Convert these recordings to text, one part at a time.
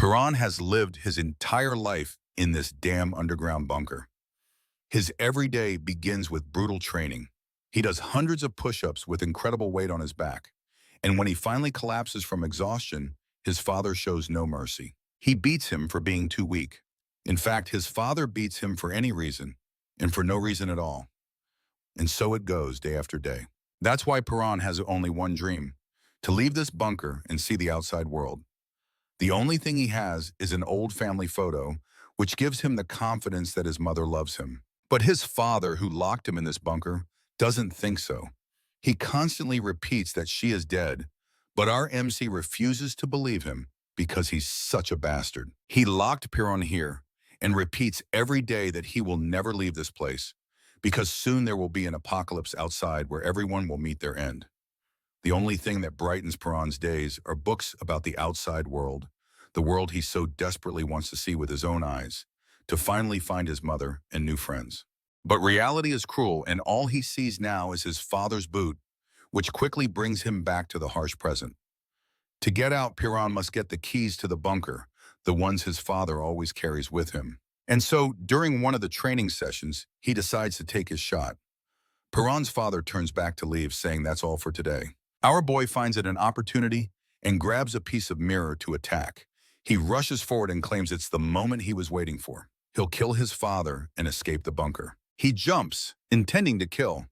Piran has lived his entire life in this damn underground bunker. His every day begins with brutal training. He does hundreds of push-ups with incredible weight on his back. And when he finally collapses from exhaustion, his father shows no mercy. He beats him for being too weak. In fact, his father beats him for any reason, and for no reason at all. And so it goes day after day. That's why Piran has only one dream: to leave this bunker and see the outside world. The only thing he has is an old family photo, which gives him the confidence that his mother loves him. But his father, who locked him in this bunker, doesn't think so. He constantly repeats that she is dead, but our MC refuses to believe him because he's such a bastard. He locked Piran here and repeats every day that he will never leave this place because soon there will be an apocalypse outside where everyone will meet their end. The only thing that brightens Piran's days are books about the outside world, the world he so desperately wants to see with his own eyes, to finally find his mother and new friends. But reality is cruel, and all he sees now is his father's boot, which quickly brings him back to the harsh present. To get out, Piran must get the keys to the bunker, the ones his father always carries with him. And so, during one of the training sessions, he decides to take his shot. Piran's father turns back to leave, saying that's all for today. Our boy finds it an opportunity and grabs a piece of mirror to attack. He rushes forward and claims it's the moment he was waiting for. He'll kill his father and escape the bunker. He jumps, intending to kill,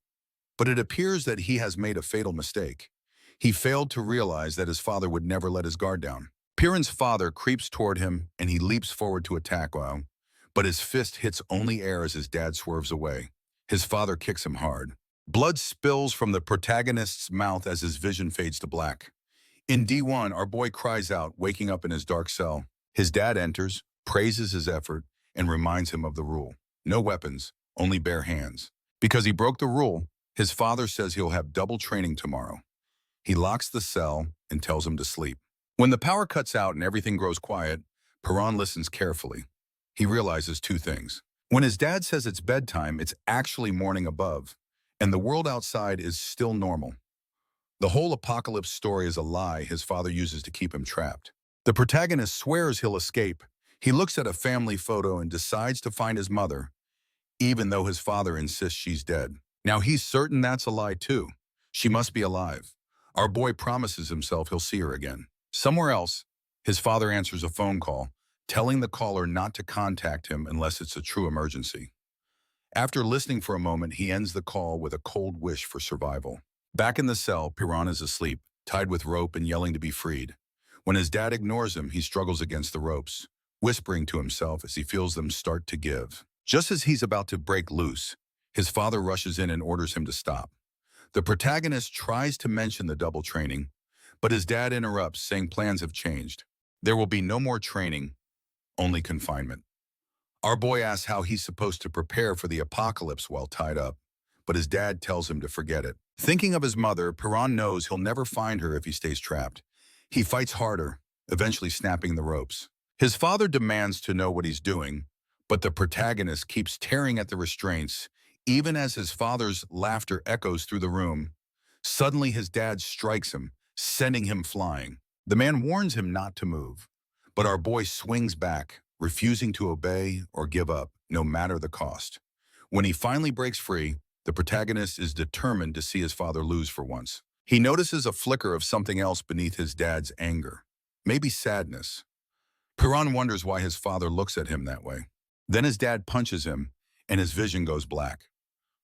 but it appears that he has made a fatal mistake. He failed to realize that his father would never let his guard down. Piran's father creeps toward him and he leaps forward to attack him, but his fist hits only air as his dad swerves away. His father kicks him hard. Blood spills from the protagonist's mouth as his vision fades to black. In D1, our boy cries out, waking up in his dark cell. His dad enters, praises his effort, and reminds him of the rule. No weapons, only bare hands. Because he broke the rule, his father says he'll have double training tomorrow. He locks the cell and tells him to sleep. When the power cuts out and everything grows quiet, Piran listens carefully. He realizes two things. When his dad says it's bedtime, it's actually morning above, and the world outside is still normal. The whole apocalypse story is a lie his father uses to keep him trapped. The protagonist swears he'll escape. He looks at a family photo and decides to find his mother, even though his father insists she's dead. Now he's certain that's a lie too. She must be alive. Our boy promises himself he'll see her again. Somewhere else, his father answers a phone call, telling the caller not to contact him unless it's a true emergency. After listening for a moment, he ends the call with a cold wish for survival. Back in the cell, Piran is asleep, tied with rope and yelling to be freed. When his dad ignores him, he struggles against the ropes, whispering to himself as he feels them start to give. Just as he's about to break loose, his father rushes in and orders him to stop. The protagonist tries to mention the double training, but his dad interrupts, saying plans have changed. There will be no more training, only confinement. Our boy asks how he's supposed to prepare for the apocalypse while tied up, but his dad tells him to forget it. Thinking of his mother, Piran knows he'll never find her if he stays trapped. He fights harder, eventually snapping the ropes. His father demands to know what he's doing, but the protagonist keeps tearing at the restraints, even as his father's laughter echoes through the room. Suddenly his dad strikes him, sending him flying. The man warns him not to move, but our boy swings back, refusing to obey or give up, no matter the cost. When he finally breaks free, the protagonist is determined to see his father lose for once. He notices a flicker of something else beneath his dad's anger, maybe sadness. Piran wonders why his father looks at him that way. Then his dad punches him, and his vision goes black.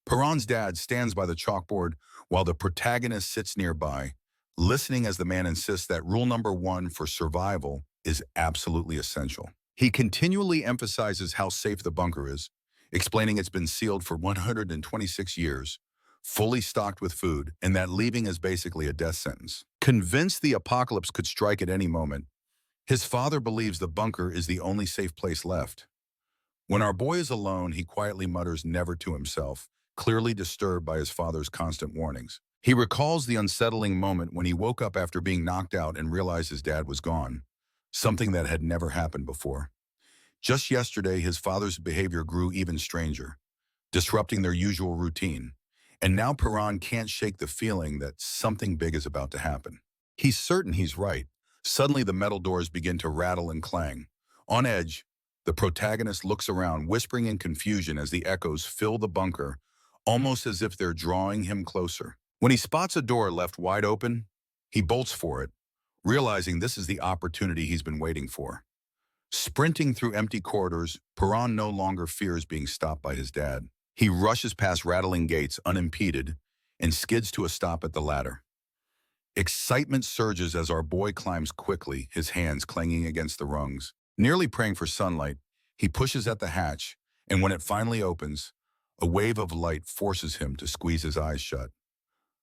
Piran's dad stands by the chalkboard while the protagonist sits nearby, listening as the man insists that rule number one for survival is absolutely essential. He continually emphasizes how safe the bunker is, explaining it's been sealed for 126 years, fully stocked with food, and that leaving is basically a death sentence. Convinced the apocalypse could strike at any moment, his father believes the bunker is the only safe place left. When our boy is alone, he quietly mutters never to himself, clearly disturbed by his father's constant warnings. He recalls the unsettling moment when he woke up after being knocked out and realized his dad was gone, something that had never happened before. Just yesterday, his father's behavior grew even stranger, disrupting their usual routine. And now Piran can't shake the feeling that something big is about to happen. He's certain he's right, Suddenly, the metal doors begin to rattle and clang. On edge, the protagonist looks around, whispering in confusion as the echoes fill the bunker, almost as if they're drawing him closer. When he spots a door left wide open, he bolts for it, realizing this is the opportunity he's been waiting for. Sprinting through empty corridors, Perron no longer fears being stopped by his dad. He rushes past rattling gates unimpeded and skids to a stop at the ladder. Excitement surges as our boy climbs quickly, his hands clanging against the rungs. Nearly praying for sunlight, he pushes at the hatch, and when it finally opens, a wave of light forces him to squeeze his eyes shut.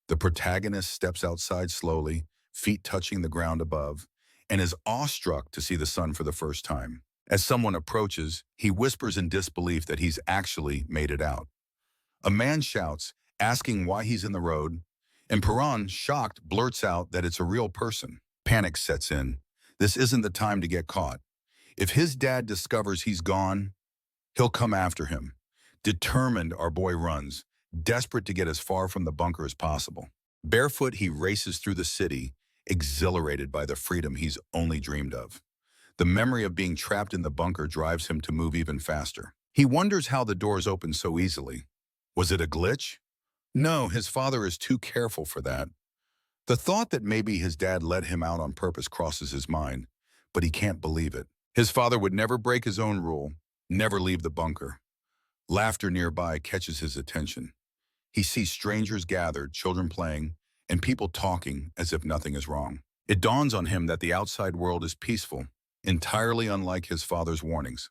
The protagonist steps outside slowly, feet touching the ground above, and is awestruck to see the sun for the first time. As someone approaches, he whispers in disbelief that he's actually made it out. A man shouts, asking why he's in the road, and Perron, shocked, blurts out that it's a real person. Panic sets in. This isn't the time to get caught. If his dad discovers he's gone, he'll come after him. Determined, our boy runs, desperate to get as far from the bunker as possible. Barefoot, he races through the city, exhilarated by the freedom he's only dreamed of. The memory of being trapped in the bunker drives him to move even faster. He wonders how the doors open so easily. Was it a glitch? No, his father is too careful for that. The thought that maybe his dad let him out on purpose crosses his mind, but he can't believe it. His father would never break his own rule, never leave the bunker. Laughter nearby catches his attention. He sees strangers gathered, children playing, and people talking as if nothing is wrong. It dawns on him that the outside world is peaceful, entirely unlike his father's warnings.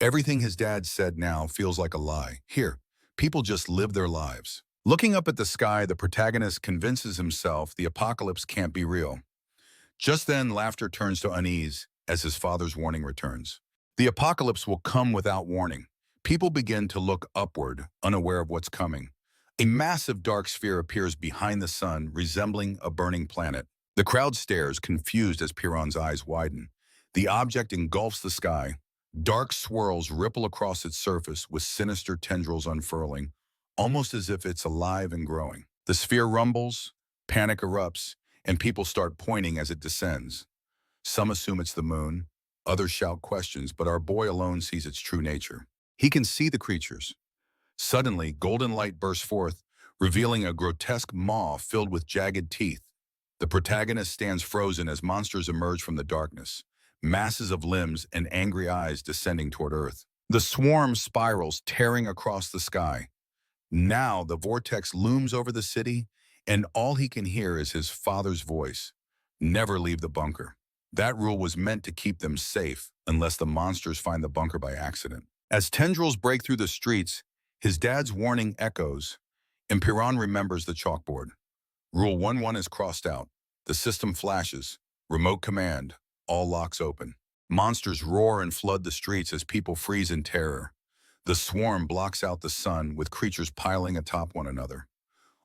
Everything his dad said now feels like a lie. Here, people just live their lives. Looking up at the sky, the protagonist convinces himself the apocalypse can't be real. Just then, laughter turns to unease as his father's warning returns. The apocalypse will come without warning. People begin to look upward, unaware of what's coming. A massive dark sphere appears behind the sun, resembling a burning planet. The crowd stares, confused as Perron's eyes widen. The object engulfs the sky. Dark swirls ripple across its surface with sinister tendrils unfurling, almost as if it's alive and growing. The sphere rumbles, panic erupts, and people start pointing as it descends. Some assume it's the moon, others shout questions, but our boy alone sees its true nature. He can see the creatures. Suddenly, golden light bursts forth, revealing a grotesque maw filled with jagged teeth. The protagonist stands frozen as monsters emerge from the darkness, masses of limbs and angry eyes descending toward Earth. The swarm spirals, tearing across the sky. Now the vortex looms over the city, and all he can hear is his father's voice. Never leave the bunker. That rule was meant to keep them safe, unless the monsters find the bunker by accident. As tendrils break through the streets, his dad's warning echoes, and Perron remembers the chalkboard. Rule 1-1 is crossed out. The system flashes. Remote command. All locks open. Monsters roar and flood the streets as people freeze in terror. The swarm blocks out the sun, with creatures piling atop one another.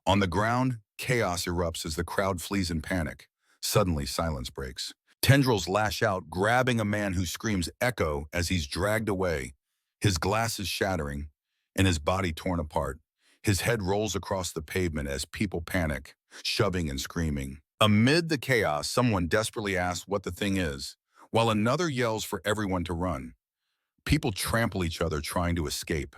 On the ground, chaos erupts as the crowd flees in panic. Suddenly, silence breaks. Tendrils lash out, grabbing a man who screams "Echo" as he's dragged away, his glasses shattering and his body torn apart. His head rolls across the pavement as people panic, shoving and screaming. Amid the chaos, someone desperately asks what the thing is, while another yells for everyone to run. People trample each other trying to escape.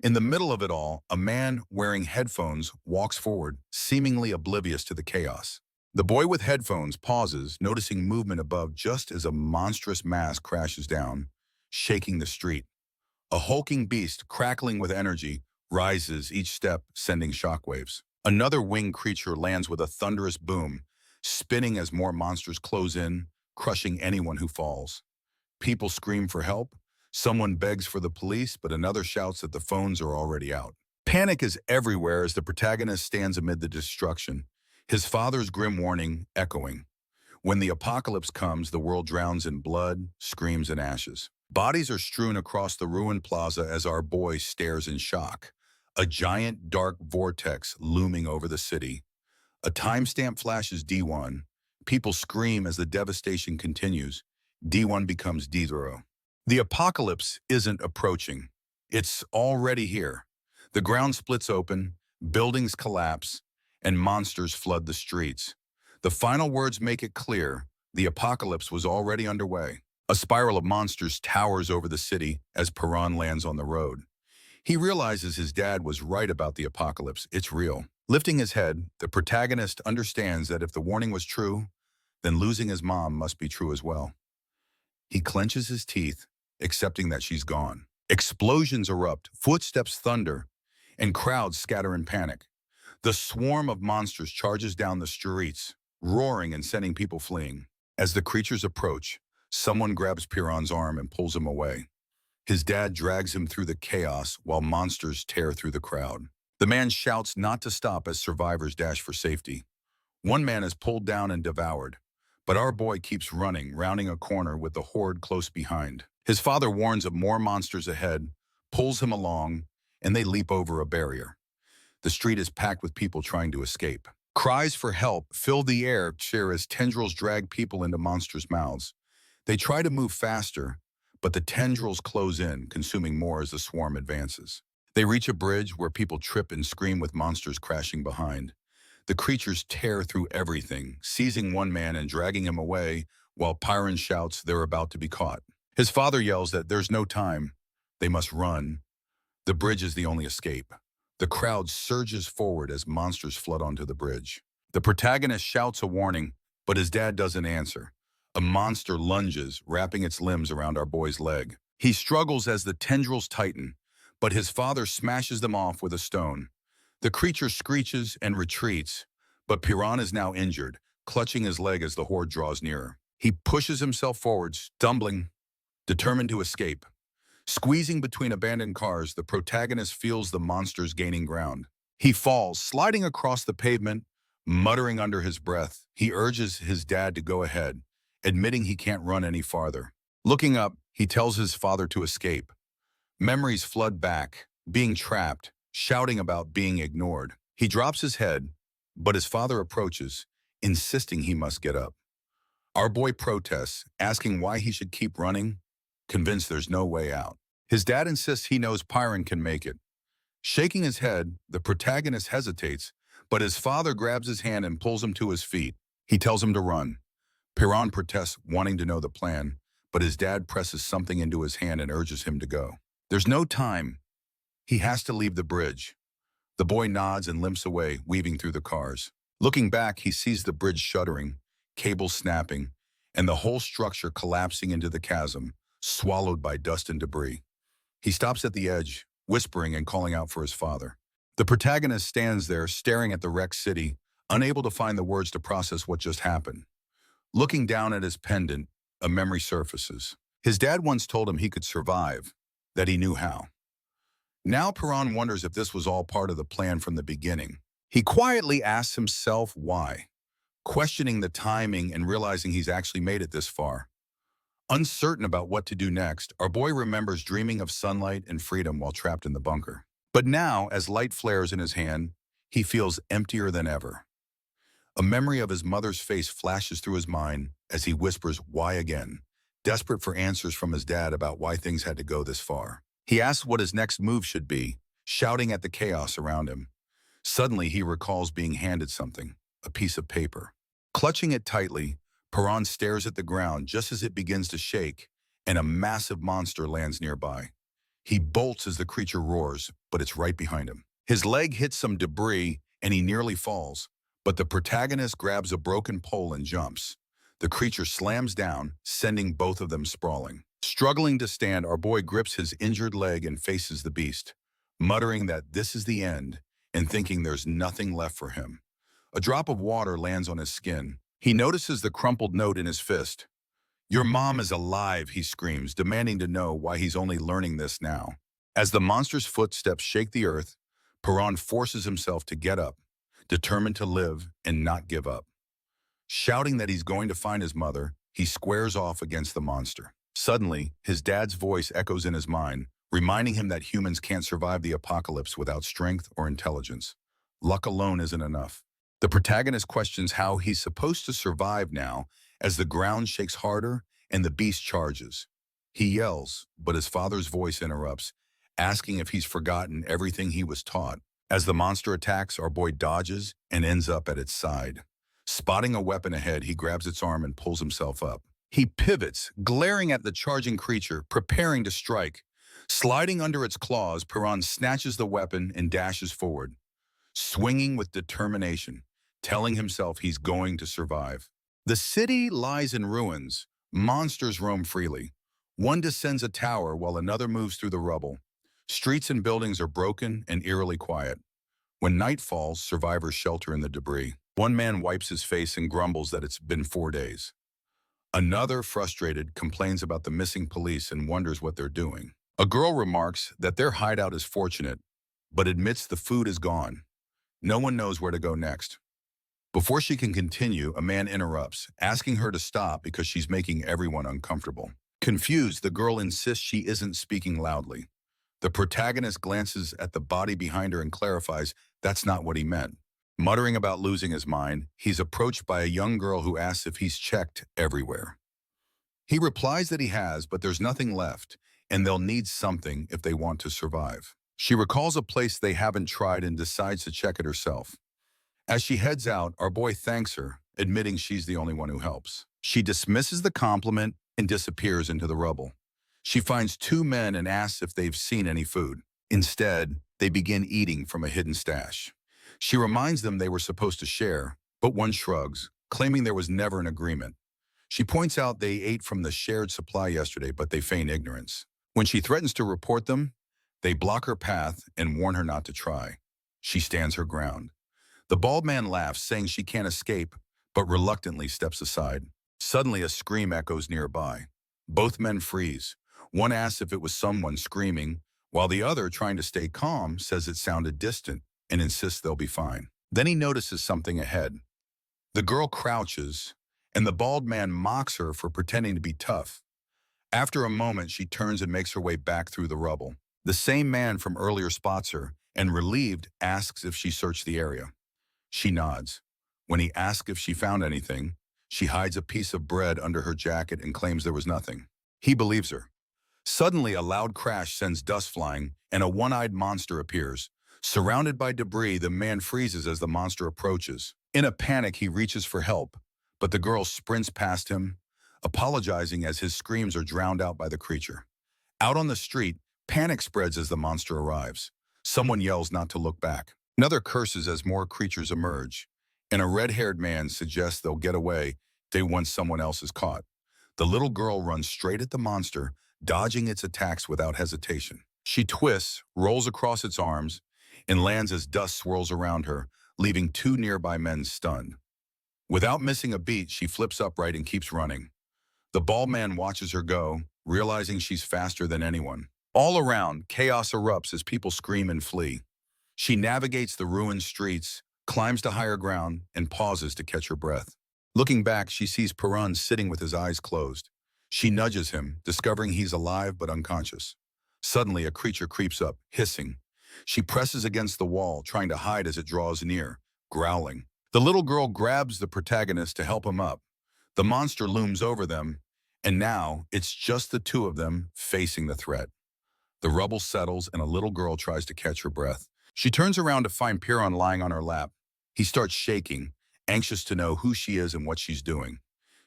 In the middle of it all, a man wearing headphones walks forward, seemingly oblivious to the chaos. The boy with headphones pauses, noticing movement above just as a monstrous mass crashes down, shaking the street. A hulking beast, crackling with energy, rises each step, sending shockwaves. Another winged creature lands with a thunderous boom, spinning as more monsters close in, crushing anyone who falls. People scream for help. Someone begs for the police, but another shouts that the phones are already out. Panic is everywhere as the protagonist stands amid the destruction, his father's grim warning echoing. When the apocalypse comes, the world drowns in blood, screams, and ashes. Bodies are strewn across the ruined plaza as our boy stares in shock. A giant dark vortex looming over the city. A timestamp flashes D1. People scream as the devastation continues. D1 becomes D0. The apocalypse isn't approaching. It's already here. The ground splits open, buildings collapse, and monsters flood the streets. The final words make it clear: The apocalypse was already underway. A spiral of monsters towers over the city as Piran lands on the road. He realizes his dad was right about the apocalypse. It's real. Lifting his head, the protagonist understands that if the warning was true, then losing his mom must be true as well. He clenches his teeth, accepting that she's gone. Explosions erupt, footsteps thunder, and crowds scatter in panic. The swarm of monsters charges down the streets, roaring and sending people fleeing. As the creatures approach, someone grabs Piran's arm and pulls him away. His dad drags him through the chaos while monsters tear through the crowd. The man shouts not to stop as survivors dash for safety. One man is pulled down and devoured, but our boy keeps running, rounding a corner with the horde close behind. His father warns of more monsters ahead, pulls him along, and they leap over a barrier. The street is packed with people trying to escape. Cries for help fill the air as tendrils drag people into monsters' mouths. They try to move faster, but the tendrils close in, consuming more as the swarm advances. They reach a bridge where people trip and scream with monsters crashing behind. The creatures tear through everything, seizing one man and dragging him away, while Piran shouts they're about to be caught. His father yells that there's no time. They must run. The bridge is the only escape. The crowd surges forward as monsters flood onto the bridge. The protagonist shouts a warning, but his dad doesn't answer. A monster lunges, wrapping its limbs around our boy's leg. He struggles as the tendrils tighten, but his father smashes them off with a stone. The creature screeches and retreats, but Piran is now injured, clutching his leg as the horde draws nearer. He pushes himself forward, stumbling, determined to escape. Squeezing between abandoned cars, the protagonist feels the monsters gaining ground. He falls, sliding across the pavement, muttering under his breath. He urges his dad to go ahead, admitting he can't run any farther. Looking up, he tells his father to escape. Memories flood back, being trapped, shouting about being ignored. He drops his head, but his father approaches, insisting he must get up. Our boy protests, asking why he should keep running, convinced there's no way out. His dad insists he knows Piran can make it. Shaking his head, the protagonist hesitates, but his father grabs his hand and pulls him to his feet. He tells him to run. Piran protests, wanting to know the plan, but his dad presses something into his hand and urges him to go. There's no time. He has to leave the bridge. The boy nods and limps away, weaving through the cars. Looking back, he sees the bridge shuddering, cables snapping, and the whole structure collapsing into the chasm, swallowed by dust and debris. He stops at the edge, whispering and calling out for his father. The protagonist stands there, staring at the wrecked city, unable to find the words to process what just happened. Looking down at his pendant, a memory surfaces. His dad once told him he could survive, that he knew how. Now Piran wonders if this was all part of the plan from the beginning. He quietly asks himself why, questioning the timing and realizing he's actually made it this far. Uncertain about what to do next, our boy remembers dreaming of sunlight and freedom while trapped in the bunker. But now, as light flares in his hand, he feels emptier than ever. A memory of his mother's face flashes through his mind as he whispers, "Why again?" desperate for answers from his dad about why things had to go this far. He asks what his next move should be, shouting at the chaos around him. Suddenly, he recalls being handed something, a piece of paper. Clutching it tightly, Piran stares at the ground just as it begins to shake, and a massive monster lands nearby. He bolts as the creature roars, but it's right behind him. His leg hits some debris, and he nearly falls, but the protagonist grabs a broken pole and jumps. The creature slams down, sending both of them sprawling. Struggling to stand, our boy grips his injured leg and faces the beast, muttering that this is the end and thinking there's nothing left for him. A drop of water lands on his skin. He notices the crumpled note in his fist. "Your mom is alive," he screams, demanding to know why he's only learning this now. As the monster's footsteps shake the earth, Piran forces himself to get up, determined to live and not give up. Shouting that he's going to find his mother, he squares off against the monster. Suddenly, his dad's voice echoes in his mind, reminding him that humans can't survive the apocalypse without strength or intelligence. Luck alone isn't enough. The protagonist questions how he's supposed to survive now as the ground shakes harder and the beast charges. He yells, but his father's voice interrupts, asking if he's forgotten everything he was taught. As the monster attacks, our boy dodges and ends up at its side. Spotting a weapon ahead, he grabs its arm and pulls himself up. He pivots, glaring at the charging creature, preparing to strike. Sliding under its claws, Piran snatches the weapon and dashes forward, swinging with determination, telling himself he's going to survive. The city lies in ruins. Monsters roam freely. One descends a tower while another moves through the rubble. Streets and buildings are broken and eerily quiet. When night falls, survivors shelter in the debris. One man wipes his face and grumbles that it's been 4 days. Another, frustrated, complains about the missing police and wonders what they're doing. A girl remarks that their hideout is fortunate, but admits the food is gone. No one knows where to go next. Before she can continue, a man interrupts, asking her to stop because she's making everyone uncomfortable. Confused, the girl insists she isn't speaking loudly. The protagonist glances at the body behind her and clarifies that's not what he meant. Muttering about losing his mind, he's approached by a young girl who asks if he's checked everywhere. He replies that he has, but there's nothing left, and they'll need something if they want to survive. She recalls a place they haven't tried and decides to check it herself. As she heads out, our boy thanks her, admitting she's the only one who helps. She dismisses the compliment and disappears into the rubble. She finds two men and asks if they've seen any food. Instead, they begin eating from a hidden stash. She reminds them they were supposed to share, but one shrugs, claiming there was never an agreement. She points out they ate from the shared supply yesterday, but they feign ignorance. When she threatens to report them, they block her path and warn her not to try. She stands her ground. The bald man laughs, saying she can't escape, but reluctantly steps aside. Suddenly, a scream echoes nearby. Both men freeze. One asks if it was someone screaming, while the other, trying to stay calm, says it sounded distant and insists they'll be fine. Then he notices something ahead. The girl crouches, and the bald man mocks her for pretending to be tough. After a moment, she turns and makes her way back through the rubble. The same man from earlier spots her, and relieved, asks if she searched the area. She nods. When he asks if she found anything, she hides a piece of bread under her jacket and claims there was nothing. He believes her. Suddenly, a loud crash sends dust flying, and a one-eyed monster appears. Surrounded by debris, the man freezes as the monster approaches. In a panic, he reaches for help, but the girl sprints past him, apologizing as his screams are drowned out by the creature. Out on the street, panic spreads as the monster arrives. Someone yells not to look back. Another curses as more creatures emerge, and a red-haired man suggests they'll get away once someone else is caught. The little girl runs straight at the monster, dodging its attacks without hesitation. She twists, rolls across its arms, and lands as dust swirls around her, leaving two nearby men stunned. Without missing a beat, she flips upright and keeps running. The bald man watches her go, realizing she's faster than anyone. All around, chaos erupts as people scream and flee. She navigates the ruined streets, climbs to higher ground, and pauses to catch her breath. Looking back, she sees Piran sitting with his eyes closed. She nudges him, discovering he's alive but unconscious. Suddenly, a creature creeps up, hissing. She presses against the wall, trying to hide as it draws near, growling. The little girl grabs the protagonist to help him up. The monster looms over them, and now it's just the two of them facing the threat. The rubble settles, and a little girl tries to catch her breath. She turns around to find Piran lying on her lap. He starts shaking, anxious to know who she is and what she's doing.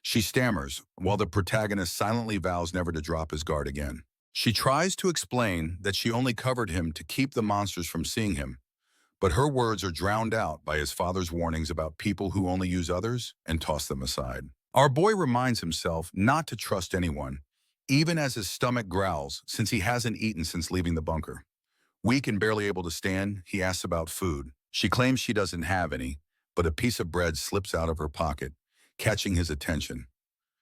She stammers, while the protagonist silently vows never to drop his guard again. She tries to explain that she only covered him to keep the monsters from seeing him, but her words are drowned out by his father's warnings about people who only use others and toss them aside. Our boy reminds himself not to trust anyone, even as his stomach growls, since he hasn't eaten since leaving the bunker. Weak and barely able to stand, he asks about food. She claims she doesn't have any, but a piece of bread slips out of her pocket, catching his attention.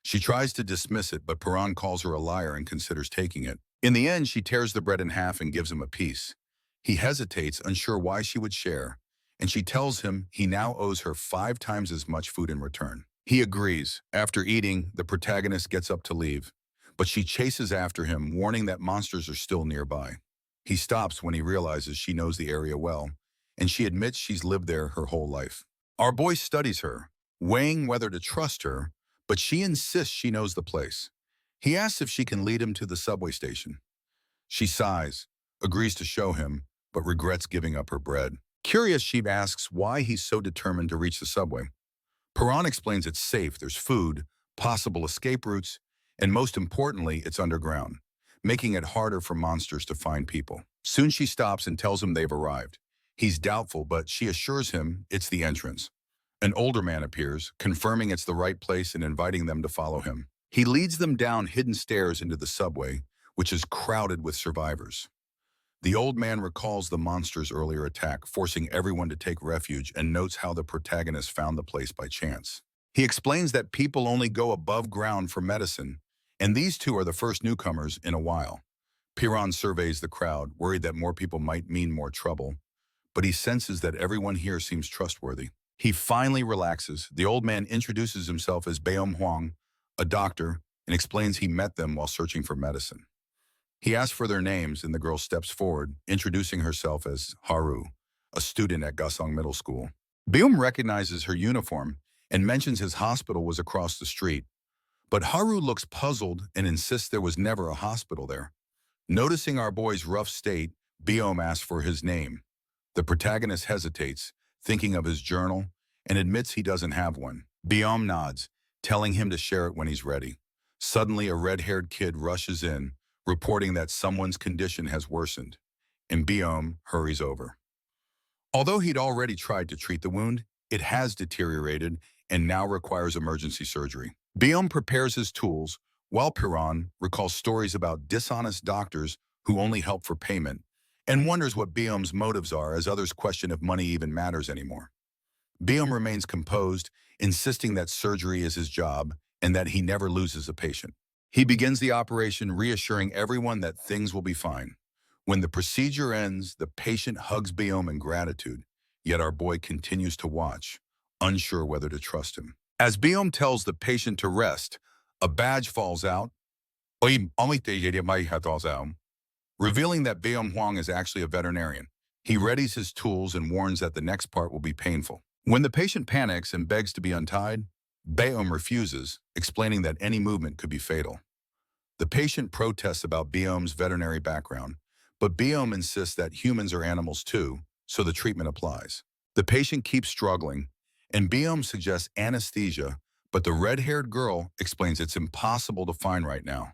She tries to dismiss it, but Piran calls her a liar and considers taking it. In the end, she tears the bread in half and gives him a piece. He hesitates, unsure why she would share, and she tells him he now owes her 5 times as much food in return. He agrees. After eating, the protagonist gets up to leave, but she chases after him, warning that monsters are still nearby. He stops when he realizes she knows the area well, and she admits she's lived there her whole life. Our boy studies her, weighing whether to trust her, but she insists she knows the place. He asks if she can lead him to the subway station. She sighs, agrees to show him, but regrets giving up her bread. Curious, she asks why he's so determined to reach the subway. Piran explains it's safe, there's food, possible escape routes, and most importantly, it's underground, making it harder for monsters to find people. Soon she stops and tells him they've arrived. He's doubtful, but she assures him it's the entrance. An older man appears, confirming it's the right place and inviting them to follow him. He leads them down hidden stairs into the subway, which is crowded with survivors. The old man recalls the monster's earlier attack, forcing everyone to take refuge, and notes how the protagonist found the place by chance. He explains that people only go above ground for medicine, and these two are the first newcomers in a while. Piran surveys the crowd, worried that more people might mean more trouble, but he senses that everyone here seems trustworthy. He finally relaxes. The old man introduces himself as Baeom Hwang, a doctor, and explains he met them while searching for medicine. He asks for their names, and the girl steps forward, introducing herself as Haru, a student at Gasong Middle School. Baeom recognizes her uniform and mentions his hospital was across the street, but Haru looks puzzled and insists there was never a hospital there. Noticing our boy's rough state, Baeom asks for his name. The protagonist hesitates, thinking of his journal, and admits he doesn't have one. Baeom nods, telling him to share it when he's ready. Suddenly, a red-haired kid rushes in, reporting that someone's condition has worsened, and Baeom hurries over. Although he'd already tried to treat the wound, it has deteriorated and now requires emergency surgery. Baeom prepares his tools, while Piran recalls stories about dishonest doctors who only help for payment, and wonders what Baeom's motives are as others question if money even matters anymore. Baeom remains composed, insisting that surgery is his job and that he never loses a patient. He begins the operation, reassuring everyone that things will be fine. When the procedure ends, the patient hugs Baeom in gratitude, yet our boy continues to watch, unsure whether to trust him. As Baeom tells the patient to rest, a badge falls out, revealing that Baeom Hwang is actually a veterinarian. He readies his tools and warns that the next part will be painful. When the patient panics and begs to be untied, Baeom refuses, explaining that any movement could be fatal. The patient protests about Baeom's veterinary background, but Baeom insists that humans are animals too, so the treatment applies. The patient keeps struggling, and Baeom suggests anesthesia, but the red-haired girl explains it's impossible to find right now.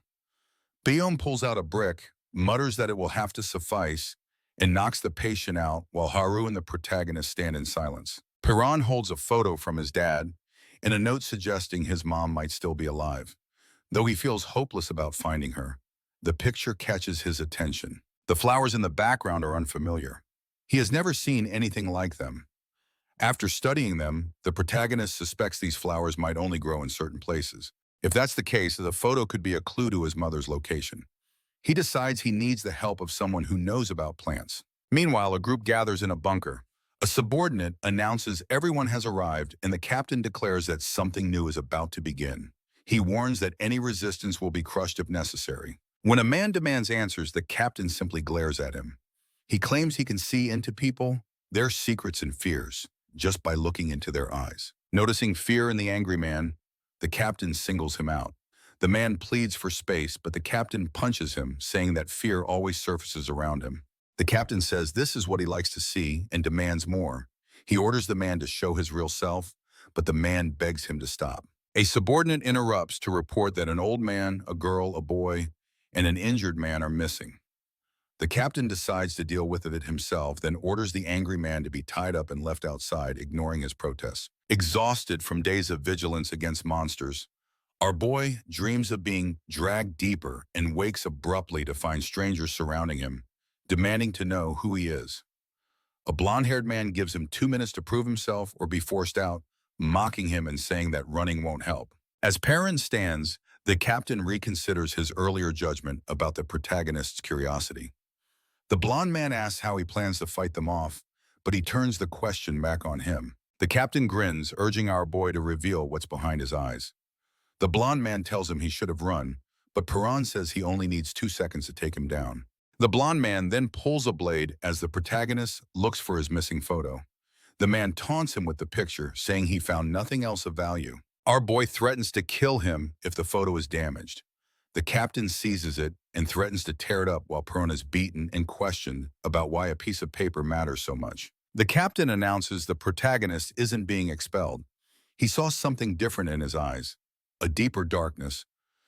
Baeom pulls out a brick, mutters that it will have to suffice, and knocks the patient out while Haru and the protagonist stand in silence. Piran holds a photo from his dad and a note suggesting his mom might still be alive. Though he feels hopeless about finding her, the picture catches his attention. The flowers in the background are unfamiliar. He has never seen anything like them. After studying them, the protagonist suspects these flowers might only grow in certain places. If that's the case, the photo could be a clue to his mother's location. He decides he needs the help of someone who knows about plants. Meanwhile, a group gathers in a bunker. A subordinate announces everyone has arrived, and the captain declares that something new is about to begin. He warns that any resistance will be crushed if necessary. When a man demands answers, the captain simply glares at him. He claims he can see into people, their secrets and fears, just by looking into their eyes. Noticing fear in the angry man, the captain singles him out. The man pleads for space, but the captain punches him, saying that fear always surfaces around him. The captain says this is what he likes to see and demands more. He orders the man to show his real self, but the man begs him to stop. A subordinate interrupts to report that an old man, a girl, a boy, and an injured man are missing. The captain decides to deal with it himself, then orders the angry man to be tied up and left outside, ignoring his protests. Exhausted from days of vigilance against monsters, our boy dreams of being dragged deeper and wakes abruptly to find strangers surrounding him, demanding to know who he is. A blonde-haired man gives him 2 minutes to prove himself or be forced out, mocking him and saying that running won't help. As Perrin stands, the captain reconsiders his earlier judgment about the protagonist's curiosity. The blonde man asks how he plans to fight them off, but he turns the question back on him. The captain grins, urging our boy to reveal what's behind his eyes. The blonde man tells him he should have run, but Piran says he only needs 2 seconds to take him down. The blonde man then pulls a blade as the protagonist looks for his missing photo. The man taunts him with the picture, saying he found nothing else of value. Our boy threatens to kill him if the photo is damaged. The captain seizes it and threatens to tear it up while Piran is beaten and questioned about why a piece of paper matters so much. The captain announces the protagonist isn't being expelled. He saw something different in his eyes, a deeper darkness,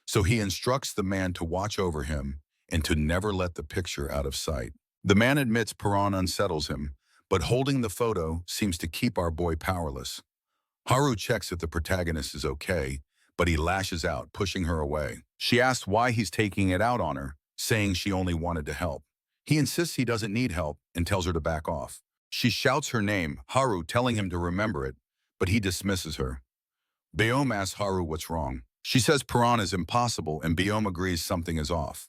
so he instructs the man to watch over him and to never let the picture out of sight. The man admits Paran unsettles him, but holding the photo seems to keep our boy powerless. Haru checks if the protagonist is okay, but he lashes out, pushing her away. She asks why he's taking it out on her, saying she only wanted to help. He insists he doesn't need help and tells her to back off. She shouts her name, Haru, telling him to remember it, but he dismisses her. Beom asks Haru what's wrong. She says Paran is impossible and Beom agrees something is off.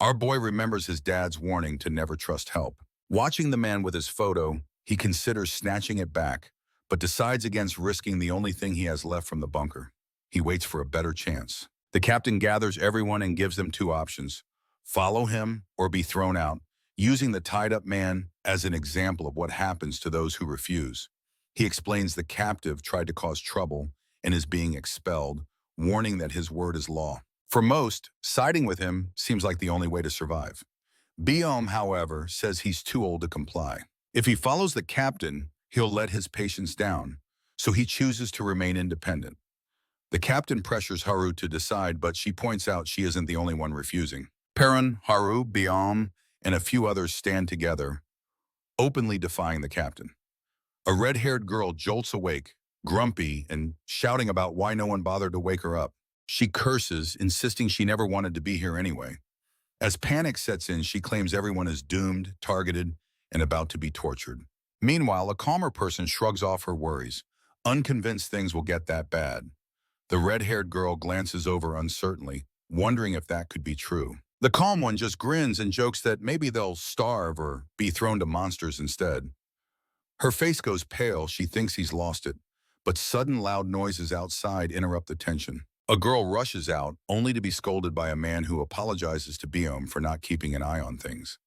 Our boy remembers his dad's warning to never trust help. Watching the man with his photo, he considers snatching it back, but decides against risking the only thing he has left from the bunker. He waits for a better chance. The captain gathers everyone and gives them two options: follow him or be thrown out, using the tied-up man as an example of what happens to those who refuse. He explains the captive tried to cause trouble and is being expelled, warning that his word is law. For most, siding with him seems like the only way to survive. Beom, however, says he's too old to comply. If he follows the captain, he'll let his patients down, so he chooses to remain independent. The captain pressures Haru to decide, but she points out she isn't the only one refusing. Perrin, Haru, Beom, and a few others stand together, openly defying the captain. A red-haired girl jolts awake, grumpy and shouting about why no one bothered to wake her up. She curses, insisting she never wanted to be here anyway. As panic sets in, she claims everyone is doomed, targeted, and about to be tortured. Meanwhile, a calmer person shrugs off her worries, unconvinced things will get that bad. The red-haired girl glances over uncertainly, wondering if that could be true. The calm one just grins and jokes that maybe they'll starve or be thrown to monsters instead. Her face goes pale, she thinks he's lost it, but sudden loud noises outside interrupt the tension. A girl rushes out, only to be scolded by a man who apologizes to Beom for not keeping an eye on things.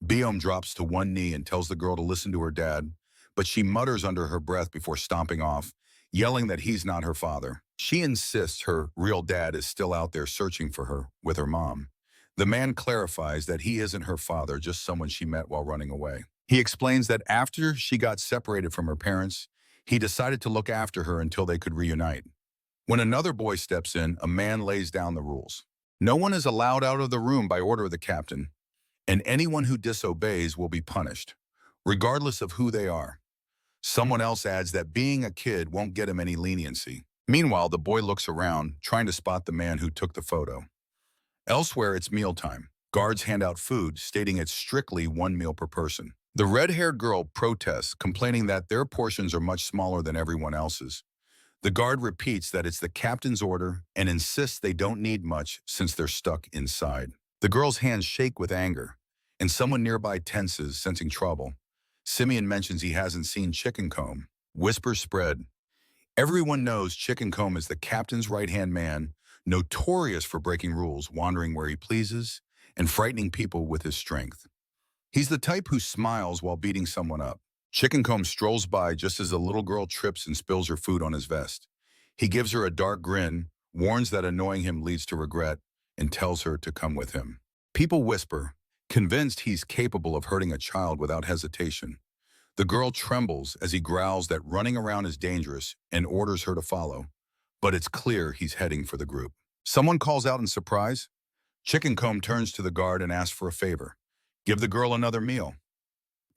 Beom drops to one knee and tells the girl to listen to her dad, but she mutters under her breath before stomping off, yelling that he's not her father. She insists her real dad is still out there searching for her with her mom. The man clarifies that he isn't her father, just someone she met while running away. He explains that after she got separated from her parents, he decided to look after her until they could reunite. When another boy steps in, a man lays down the rules. No one is allowed out of the room by order of the captain, and anyone who disobeys will be punished, regardless of who they are. Someone else adds that being a kid won't get him any leniency. Meanwhile, the boy looks around, trying to spot the man who took the photo. Elsewhere, it's mealtime. Guards hand out food, stating it's strictly one meal per person. The red-haired girl protests, complaining that their portions are much smaller than everyone else's. The guard repeats that it's the captain's order and insists they don't need much since they're stuck inside. The girl's hands shake with anger, and someone nearby tenses, sensing trouble. Simeon mentions he hasn't seen Chicken Comb. Whispers spread. Everyone knows Chicken Comb is the captain's right-hand man, notorious for breaking rules, wandering where he pleases, and frightening people with his strength. He's the type who smiles while beating someone up. Chicken Comb strolls by just as a little girl trips and spills her food on his vest. He gives her a dark grin, warns that annoying him leads to regret, and tells her to come with him. People whisper, convinced he's capable of hurting a child without hesitation. The girl trembles as he growls that running around is dangerous and orders her to follow, but it's clear he's heading for the group. Someone calls out in surprise. Chicken Comb turns to the guard and asks for a favor. Give the girl another meal.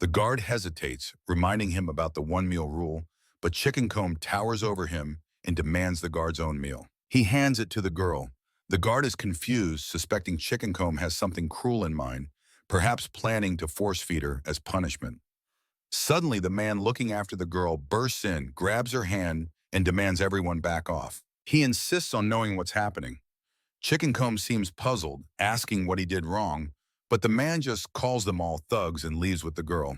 The guard hesitates, reminding him about the one-meal rule, but Chicken Comb towers over him and demands the guard's own meal. He hands it to the girl. The guard is confused, suspecting Chicken Comb has something cruel in mind, perhaps planning to force-feed her as punishment. Suddenly, the man looking after the girl bursts in, grabs her hand, and demands everyone back off. He insists on knowing what's happening. Chicken Comb seems puzzled, asking what he did wrong, but the man just calls them all thugs and leaves with the girl.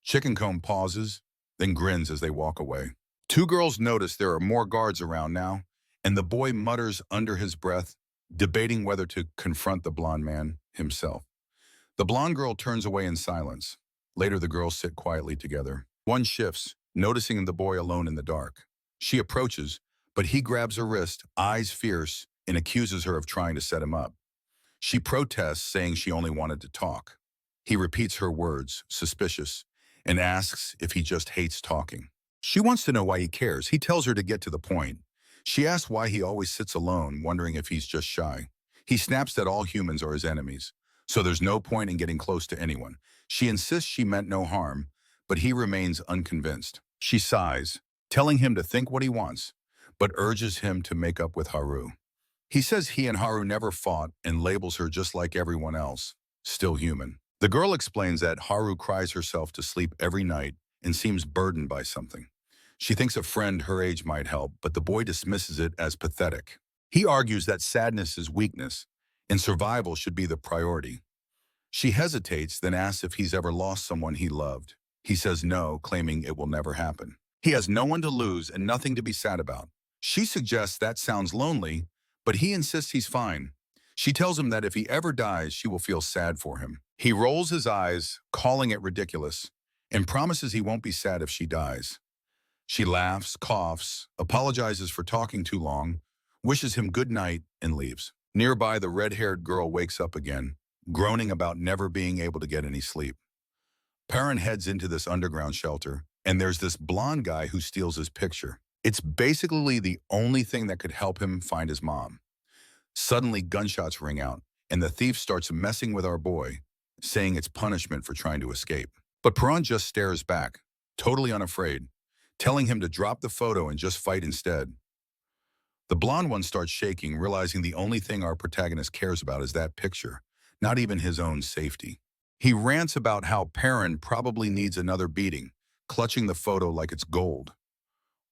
Chicken Comb pauses, then grins as they walk away. Two girls notice there are more guards around now, and the boy mutters under his breath, debating whether to confront the blonde man himself. The blonde girl turns away in silence. Later, the girls sit quietly together. One shifts, noticing the boy alone in the dark. She approaches, but he grabs her wrist, eyes fierce, and accuses her of trying to set him up. She protests, saying she only wanted to talk. He repeats her words, suspicious, and asks if he just hates talking. She wants to know why he cares. He tells her to get to the point. She asks why he always sits alone, wondering if he's just shy. He snaps that all humans are his enemies, so there's no point in getting close to anyone. She insists she meant no harm, but he remains unconvinced. She sighs, telling him to think what he wants, but urges him to make up with Haru. He says he and Haru never fought and labels her just like everyone else, still human. The girl explains that Haru cries herself to sleep every night and seems burdened by something. She thinks a friend her age might help, but the boy dismisses it as pathetic. He argues that sadness is weakness, and survival should be the priority. She hesitates, then asks if he's ever lost someone he loved. He says no, claiming it will never happen. He has no one to lose and nothing to be sad about. She suggests that sounds lonely, but he insists he's fine. She tells him that if he ever dies, she will feel sad for him. He rolls his eyes, calling it ridiculous, and promises he won't be sad if she dies. She laughs, coughs, apologizes for talking too long, wishes him good night, and leaves. Nearby, the red-haired girl wakes up again, groaning about never being able to get any sleep. Perrin heads into this underground shelter, and there's this blonde guy who steals his picture. It's basically the only thing that could help him find his mom. Suddenly, gunshots ring out, and the thief starts messing with our boy, saying it's punishment for trying to escape. But Perrin just stares back, totally unafraid, telling him to drop the photo and just fight instead. The blonde one starts shaking, realizing the only thing our protagonist cares about is that picture, not even his own safety. He rants about how Perrin probably needs another beating, clutching the photo like it's gold.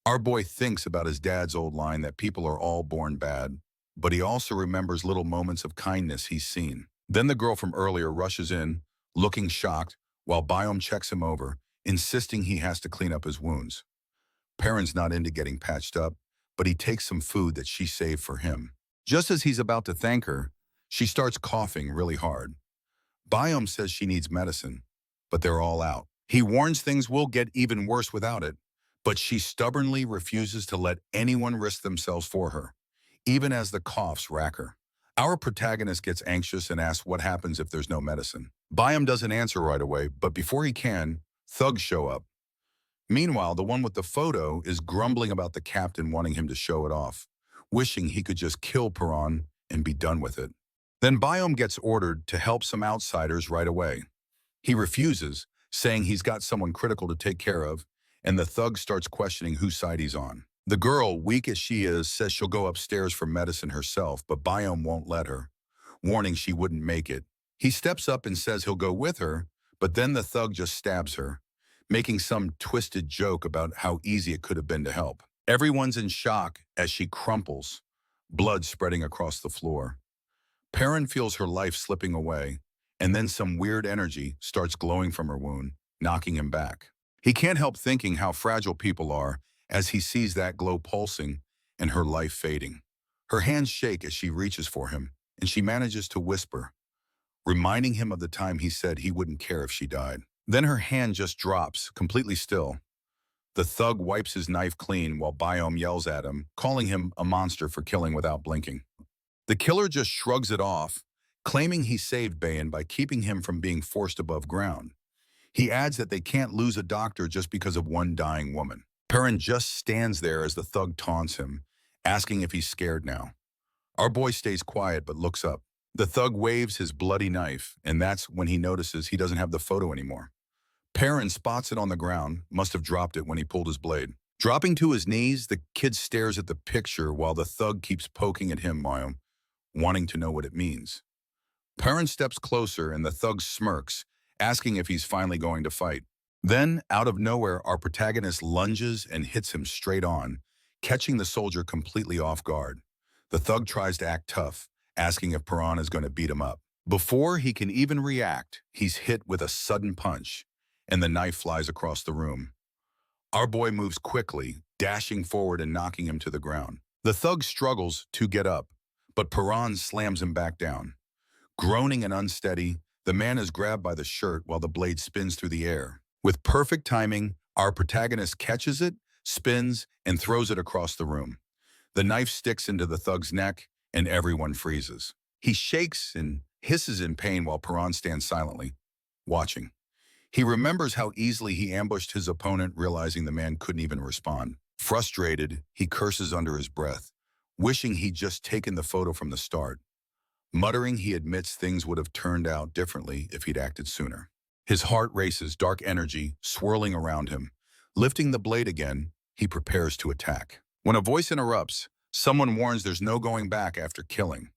Our boy thinks about his dad's old line that people are all born bad, but he also remembers little moments of kindness he's seen. Then the girl from earlier rushes in, looking shocked, while Biome checks him over, insisting he has to clean up his wounds. Perrin's not into getting patched up, but he takes some food that she saved for him. Just as he's about to thank her, she starts coughing really hard. Biome says she needs medicine, but they're all out. He warns things will get even worse without it, but she stubbornly refuses to let anyone risk themselves for her, even as the coughs rack her. Our protagonist gets anxious and asks what happens if there's no medicine. Biome doesn't answer right away, but before he can, thugs show up. Meanwhile, the one with the photo is grumbling about the captain wanting him to show it off, wishing he could just kill Perrin and be done with it. Then Biome gets ordered to help some outsiders right away. He refuses, saying he's got someone critical to take care of, and the thug starts questioning whose side he's on. The girl, weak as she is, says she'll go upstairs for medicine herself, but Biome won't let her, warning she wouldn't make it. He steps up and says he'll go with her, but then the thug just stabs her, making some twisted joke about how easy it could have been to help. Everyone's in shock as she crumples, blood spreading across the floor. Perrin feels her life slipping away, and then some weird energy starts glowing from her wound, knocking him back. He can't help thinking how fragile people are as he sees that glow pulsing and her life fading. Her hands shake as she reaches for him, and she manages to whisper, reminding him of the time he said he wouldn't care if she died. Then her hand just drops, completely still. The thug wipes his knife clean while Biome yells at him, calling him a monster for killing without blinking. The killer just shrugs it off, claiming he saved Bayan by keeping him from being forced above ground. He adds that they can't lose a doctor just because of one dying woman. Perrin just stands there as the thug taunts him, asking if he's scared now. Our boy stays quiet but looks up. The thug waves his bloody knife, and that's when he notices he doesn't have the photo anymore. Perrin spots it on the ground, must have dropped it when he pulled his blade. Dropping to his knees, the kid stares at the picture while the thug keeps poking at him, wanting to know what it means. Perrin steps closer and the thug smirks, asking if he's finally going to fight. Then, out of nowhere, our protagonist lunges and hits him straight on, catching the soldier completely off guard. The thug tries to act tough, asking if Perrin is going to beat him up. Before he can even react, he's hit with a sudden punch, and the knife flies across the room. Our boy moves quickly, dashing forward and knocking him to the ground. The thug struggles to get up, but Perrin slams him back down. Groaning and unsteady, the man is grabbed by the shirt while the blade spins through the air. With perfect timing, our protagonist catches it, spins, and throws it across the room. The knife sticks into the thug's neck, and everyone freezes. He shakes and hisses in pain while Perrin stands silently, watching. He remembers how easily he ambushed his opponent, realizing the man couldn't even respond. Frustrated, he curses under his breath, wishing he'd just taken the photo from the start. Muttering, he admits things would have turned out differently if he'd acted sooner. His heart races, dark energy swirling around him. Lifting the blade again, he prepares to attack. When a voice interrupts, someone warns there's no going back after killing.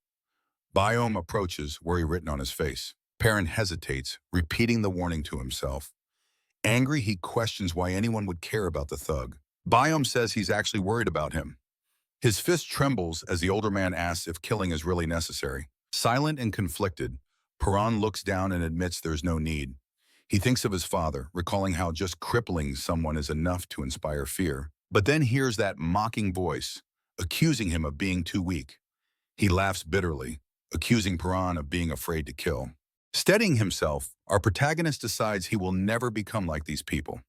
Biome approaches, worry written on his face. Perrin hesitates, repeating the warning to himself. Angry, he questions why anyone would care about the thug. Biome says he's actually worried about him. His fist trembles as the older man asks if killing is really necessary. Silent and conflicted, Perrin looks down and admits there's no need. He thinks of his father, recalling how just crippling someone is enough to inspire fear, but then hears that mocking voice, accusing him of being too weak. He laughs bitterly, accusing Perrin of being afraid to kill. Steadying himself, our protagonist decides he will never become like these people.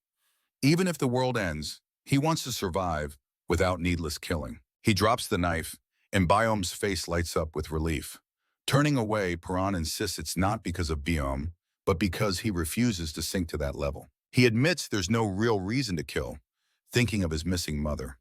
Even if the world ends, he wants to survive without needless killing. He drops the knife, and Biome's face lights up with relief. Turning away, Perrin insists it's not because of Biome, but because he refuses to sink to that level. He admits there's no real reason to kill, thinking of his missing mother.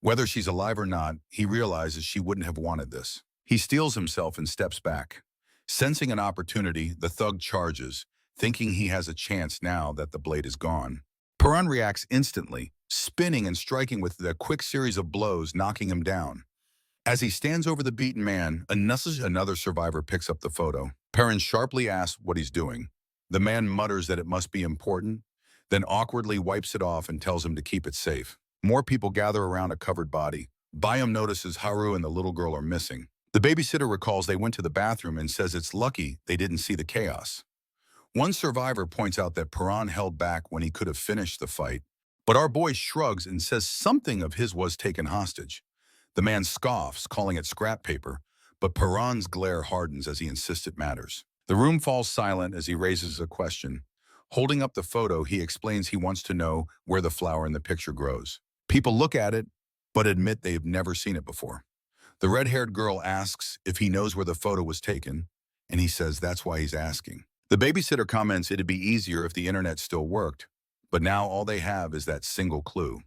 Whether she's alive or not, he realizes she wouldn't have wanted this. He steels himself and steps back. Sensing an opportunity, the thug charges, thinking he has a chance now that the blade is gone. Perrin reacts instantly, spinning and striking with a quick series of blows, knocking him down. As he stands over the beaten man, another survivor picks up the photo. Perrin sharply asks what he's doing. The man mutters that it must be important, then awkwardly wipes it off and tells him to keep it safe. More people gather around a covered body. Biome notices Haru and the little girl are missing. The babysitter recalls they went to the bathroom and says it's lucky they didn't see the chaos. One survivor points out that Perrin held back when he could have finished the fight, but our boy shrugs and says something of his was taken hostage. The man scoffs, calling it scrap paper, but Perrin's glare hardens as he insists it matters. The room falls silent as he raises a question. Holding up the photo, he explains he wants to know where the flower in the picture grows. People look at it, but admit they've never seen it before. The red-haired girl asks if he knows where the photo was taken, and he says that's why he's asking. The babysitter comments it'd be easier if the internet still worked, but now all they have is that single clue.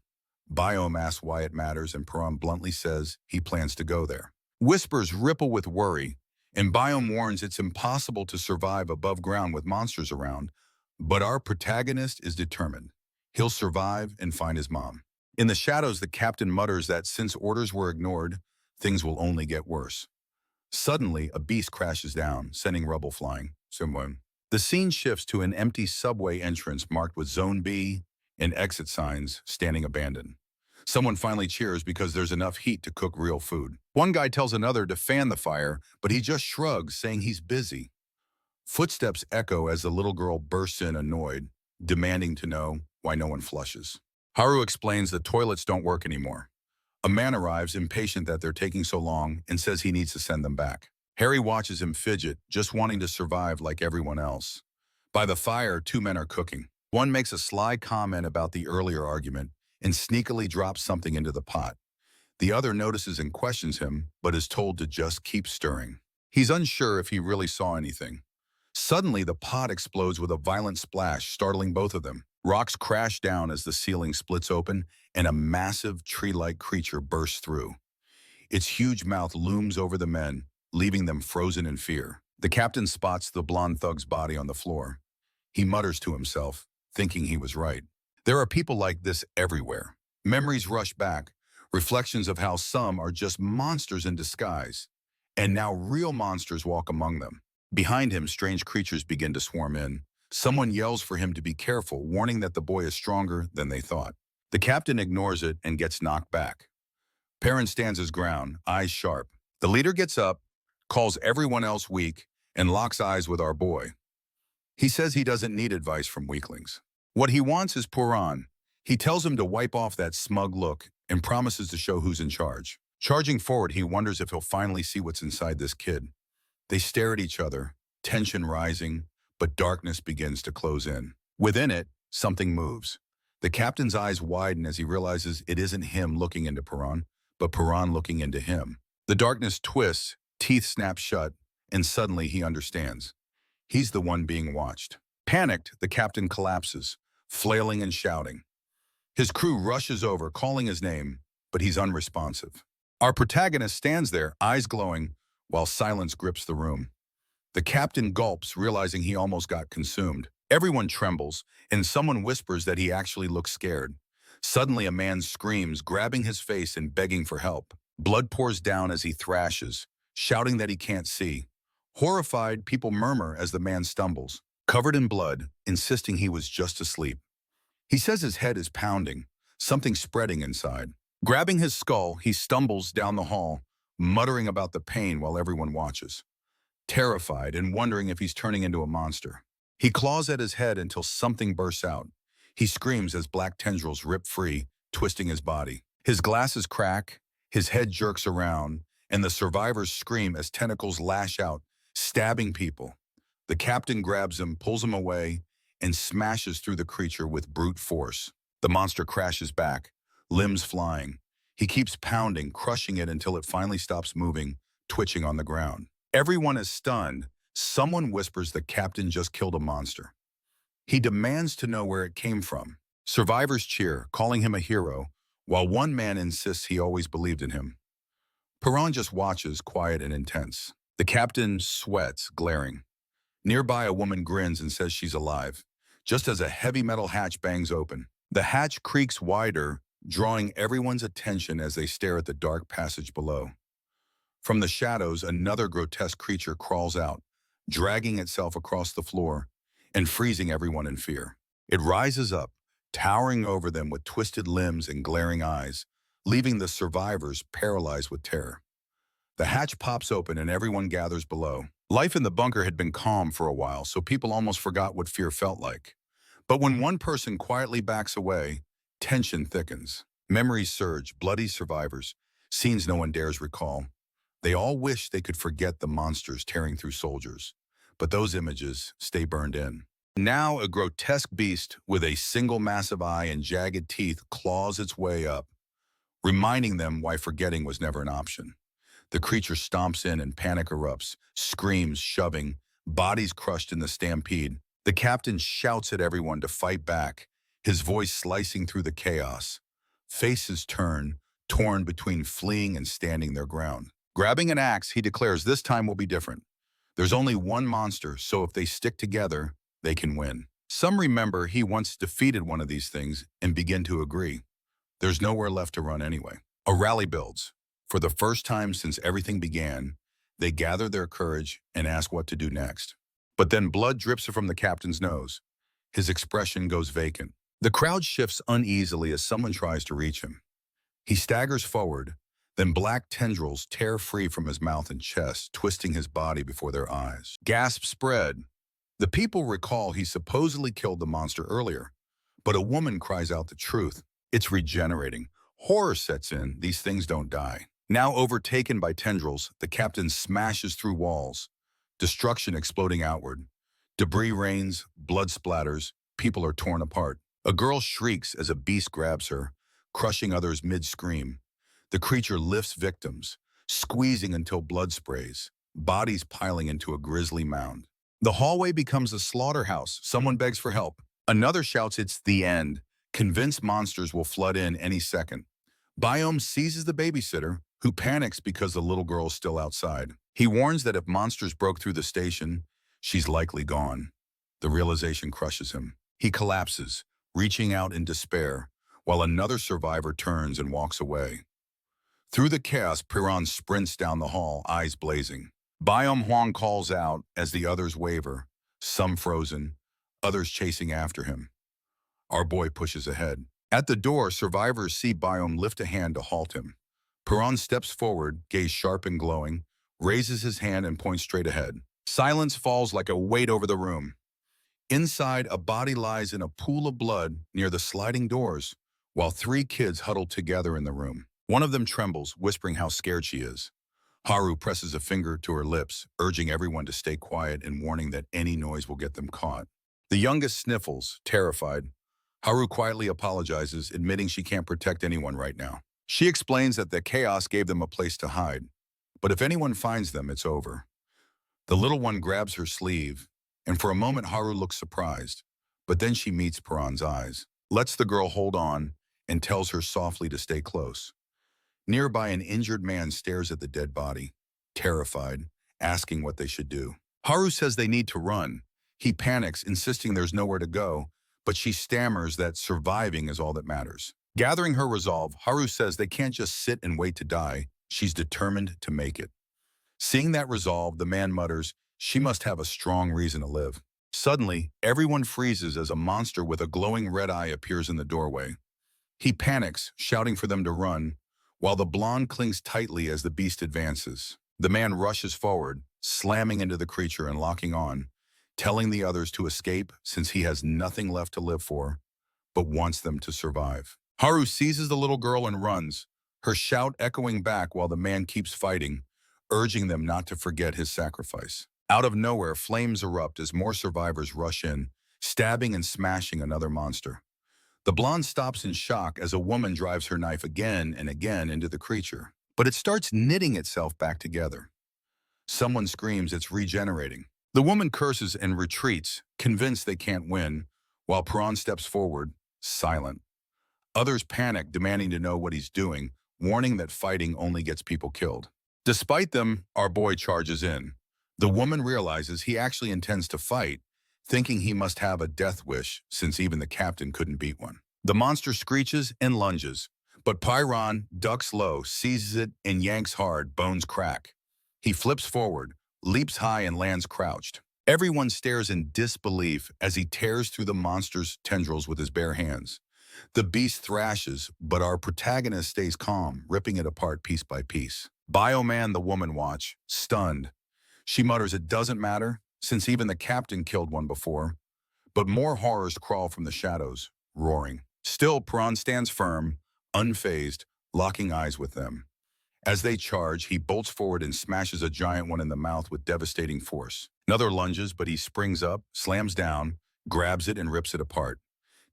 Biome asks why it matters, and Perrin bluntly says he plans to go there. Whispers ripple with worry, and Biome warns it's impossible to survive above ground with monsters around, but our protagonist is determined. He'll survive and find his mom. In the shadows, the captain mutters that since orders were ignored, things will only get worse. Suddenly, a beast crashes down, sending rubble flying. The scene shifts to an empty subway entrance marked with Zone B and exit signs standing abandoned. Someone finally cheers because there's enough heat to cook real food. One guy tells another to fan the fire, but he just shrugs, saying he's busy. Footsteps echo as the little girl bursts in annoyed, demanding to know why no one flushes. Haru explains the toilets don't work anymore. A man arrives, impatient that they're taking so long, and says he needs to send them back. Harry watches him fidget, just wanting to survive like everyone else. By the fire, two men are cooking. One makes a sly comment about the earlier argument and sneakily drops something into the pot. The other notices and questions him, but is told to just keep stirring. He's unsure if he really saw anything. Suddenly, the pot explodes with a violent splash, startling both of them. Rocks crash down as the ceiling splits open, and a massive tree-like creature bursts through. Its huge mouth looms over the men, leaving them frozen in fear. The captain spots the blonde thug's body on the floor. He mutters to himself, thinking he was right. There are people like this everywhere. Memories rush back, reflections of how some are just monsters in disguise, and now real monsters walk among them. Behind him, strange creatures begin to swarm in. Someone yells for him to be careful, warning that the boy is stronger than they thought. The captain ignores it and gets knocked back. Perrin stands his ground, eyes sharp. The leader gets up, calls everyone else weak, and locks eyes with our boy. He says he doesn't need advice from weaklings. What he wants is Perrin. He tells him to wipe off that smug look and promises to show who's in charge. Charging forward, he wonders if he'll finally see what's inside this kid. They stare at each other, tension rising, but darkness begins to close in. Within it, something moves. The captain's eyes widen as he realizes it isn't him looking into Perrin, but Perrin looking into him. The darkness twists, teeth snap shut, and suddenly he understands. He's the one being watched. Panicked, the captain collapses, flailing and shouting. His crew rushes over, calling his name, but he's unresponsive. Our protagonist stands there, eyes glowing, while silence grips the room. The captain gulps, realizing he almost got consumed. Everyone trembles, and someone whispers that he actually looks scared. Suddenly, a man screams, grabbing his face and begging for help. Blood pours down as he thrashes, shouting that he can't see. Horrified, people murmur as the man stumbles, covered in blood, insisting he was just asleep. He says his head is pounding, something spreading inside. Grabbing his skull, he stumbles down the hall, muttering about the pain while everyone watches, terrified and wondering if he's turning into a monster. He claws at his head until something bursts out. He screams as black tendrils rip free, twisting his body. His glasses crack, his head jerks around, and the survivors scream as tentacles lash out, stabbing people. The captain grabs him, pulls him away, and smashes through the creature with brute force. The monster crashes back, limbs flying. He keeps pounding, crushing it until it finally stops moving, twitching on the ground. Everyone is stunned. Someone whispers the captain just killed a monster. He demands to know where it came from. Survivors cheer, calling him a hero, while one man insists he always believed in him. Piran just watches, quiet and intense. The captain sweats, glaring. Nearby, a woman grins and says she's alive, just as a heavy metal hatch bangs open. The hatch creaks wider, drawing everyone's attention as they stare at the dark passage below. From the shadows, another grotesque creature crawls out, dragging itself across the floor and freezing everyone in fear. It rises up, towering over them with twisted limbs and glaring eyes, leaving the survivors paralyzed with terror. The hatch pops open and everyone gathers below. Life in the bunker had been calm for a while, so people almost forgot what fear felt like. But when one person quietly backs away, tension thickens. Memories surge, bloody survivors, scenes no one dares recall. They all wish they could forget the monsters tearing through soldiers, but those images stay burned in. Now a grotesque beast with a single massive eye and jagged teeth claws its way up, reminding them why forgetting was never an option. The creature stomps in and panic erupts, screams, shoving, bodies crushed in the stampede. The captain shouts at everyone to fight back, his voice slicing through the chaos. Faces turn, torn between fleeing and standing their ground. Grabbing an axe, he declares this time will be different. There's only one monster, so if they stick together, they can win. Some remember he once defeated one of these things and begin to agree. There's nowhere left to run anyway. A rally builds. For the first time since everything began, they gather their courage and ask what to do next. But then blood drips from the captain's nose. His expression goes vacant. The crowd shifts uneasily as someone tries to reach him. He staggers forward, then black tendrils tear free from his mouth and chest, twisting his body before their eyes. Gasps spread. The people recall he supposedly killed the monster earlier, but a woman cries out the truth. It's regenerating. Horror sets in. These things don't die. Now overtaken by tendrils, the captain smashes through walls, destruction exploding outward. Debris rains, blood splatters, people are torn apart. A girl shrieks as a beast grabs her, crushing others mid-scream. The creature lifts victims, squeezing until blood sprays, bodies piling into a grisly mound. The hallway becomes a slaughterhouse. Someone begs for help. Another shouts it's the end, convinced monsters will flood in any second. Biome seizes the babysitter, who panics because the little girl is still outside. He warns that if monsters broke through the station, she's likely gone. The realization crushes him. He collapses, reaching out in despair, while another survivor turns and walks away. Through the chaos, Piran sprints down the hall, eyes blazing. Biome Huang calls out as the others waver, some frozen, others chasing after him. Our boy pushes ahead. At the door, survivors see Biome lift a hand to halt him. Piran steps forward, gaze sharp and glowing, raises his hand and points straight ahead. Silence falls like a weight over the room. Inside, a body lies in a pool of blood near the sliding doors, while 3 kids huddle together in the room. One of them trembles, whispering how scared she is. Haru presses a finger to her lips, urging everyone to stay quiet and warning that any noise will get them caught. The youngest sniffles, terrified. Haru quietly apologizes, admitting she can't protect anyone right now. She explains that the chaos gave them a place to hide, but if anyone finds them, it's over. The little one grabs her sleeve and for a moment Haru looks surprised. But then she meets Piran's eyes, lets the girl hold on, and tells her softly to stay close. Nearby, an injured man stares at the dead body, terrified, asking what they should do. Haru says they need to run. He panics, insisting there's nowhere to go, but she stammers that surviving is all that matters. Gathering her resolve, Haru says they can't just sit and wait to die. She's determined to make it. Seeing that resolve, the man mutters, "She must have a strong reason to live." Suddenly, everyone freezes as a monster with a glowing red eye appears in the doorway. He panics, shouting for them to run, while the blonde clings tightly as the beast advances. The man rushes forward, slamming into the creature and locking on, telling the others to escape since he has nothing left to live for, but wants them to survive. Haru seizes the little girl and runs, her shout echoing back while the man keeps fighting, urging them not to forget his sacrifice. Out of nowhere, flames erupt as more survivors rush in, stabbing and smashing another monster. The blonde stops in shock as a woman drives her knife again and again into the creature, but it starts knitting itself back together. Someone screams it's regenerating. The woman curses and retreats, convinced they can't win, while Piran steps forward, silent. Others panic, demanding to know what he's doing, warning that fighting only gets people killed. Despite them, our boy charges in. The woman realizes he actually intends to fight, thinking he must have a death wish since even the captain couldn't beat one. The monster screeches and lunges, but Piran ducks low, seizes it, and yanks hard, bones crack. He flips forward, leaps high, and lands crouched. Everyone stares in disbelief as he tears through the monster's tendrils with his bare hands. The beast thrashes, but our protagonist stays calm, ripping it apart piece by piece. Bioman, the woman, watch, stunned. She mutters it doesn't matter, since even the captain killed one before. But more horrors crawl from the shadows, roaring. Still, Piran stands firm, unfazed, locking eyes with them. As they charge, he bolts forward and smashes a giant one in the mouth with devastating force. Another lunges, but he springs up, slams down, grabs it, and rips it apart.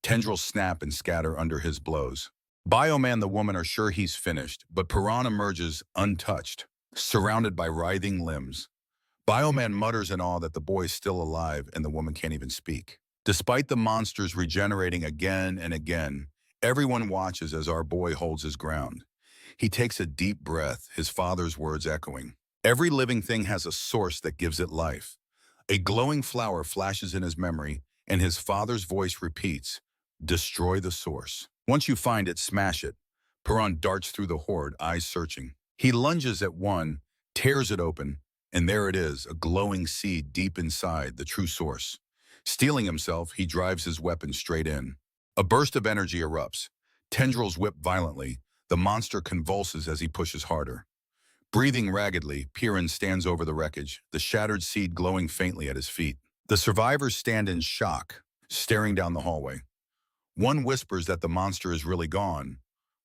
Tendrils snap and scatter under his blows. Bioman, the woman, are sure he's finished, but Piran emerges untouched, surrounded by writhing limbs. Bioman mutters in awe that the boy is still alive and the woman can't even speak. Despite the monsters regenerating again and again, everyone watches as our boy holds his ground. He takes a deep breath, his father's words echoing. Every living thing has a source that gives it life. A glowing flower flashes in his memory, and his father's voice repeats, "Destroy the source. Once you find it, smash it." Piran darts through the horde, eyes searching. He lunges at one, tears it open, and there it is, a glowing seed deep inside, the true source. Steeling himself, he drives his weapon straight in. A burst of energy erupts. Tendrils whip violently. The monster convulses as he pushes harder. Breathing raggedly, Piran stands over the wreckage, the shattered seed glowing faintly at his feet. The survivors stand in shock, staring down the hallway. One whispers that the monster is really gone,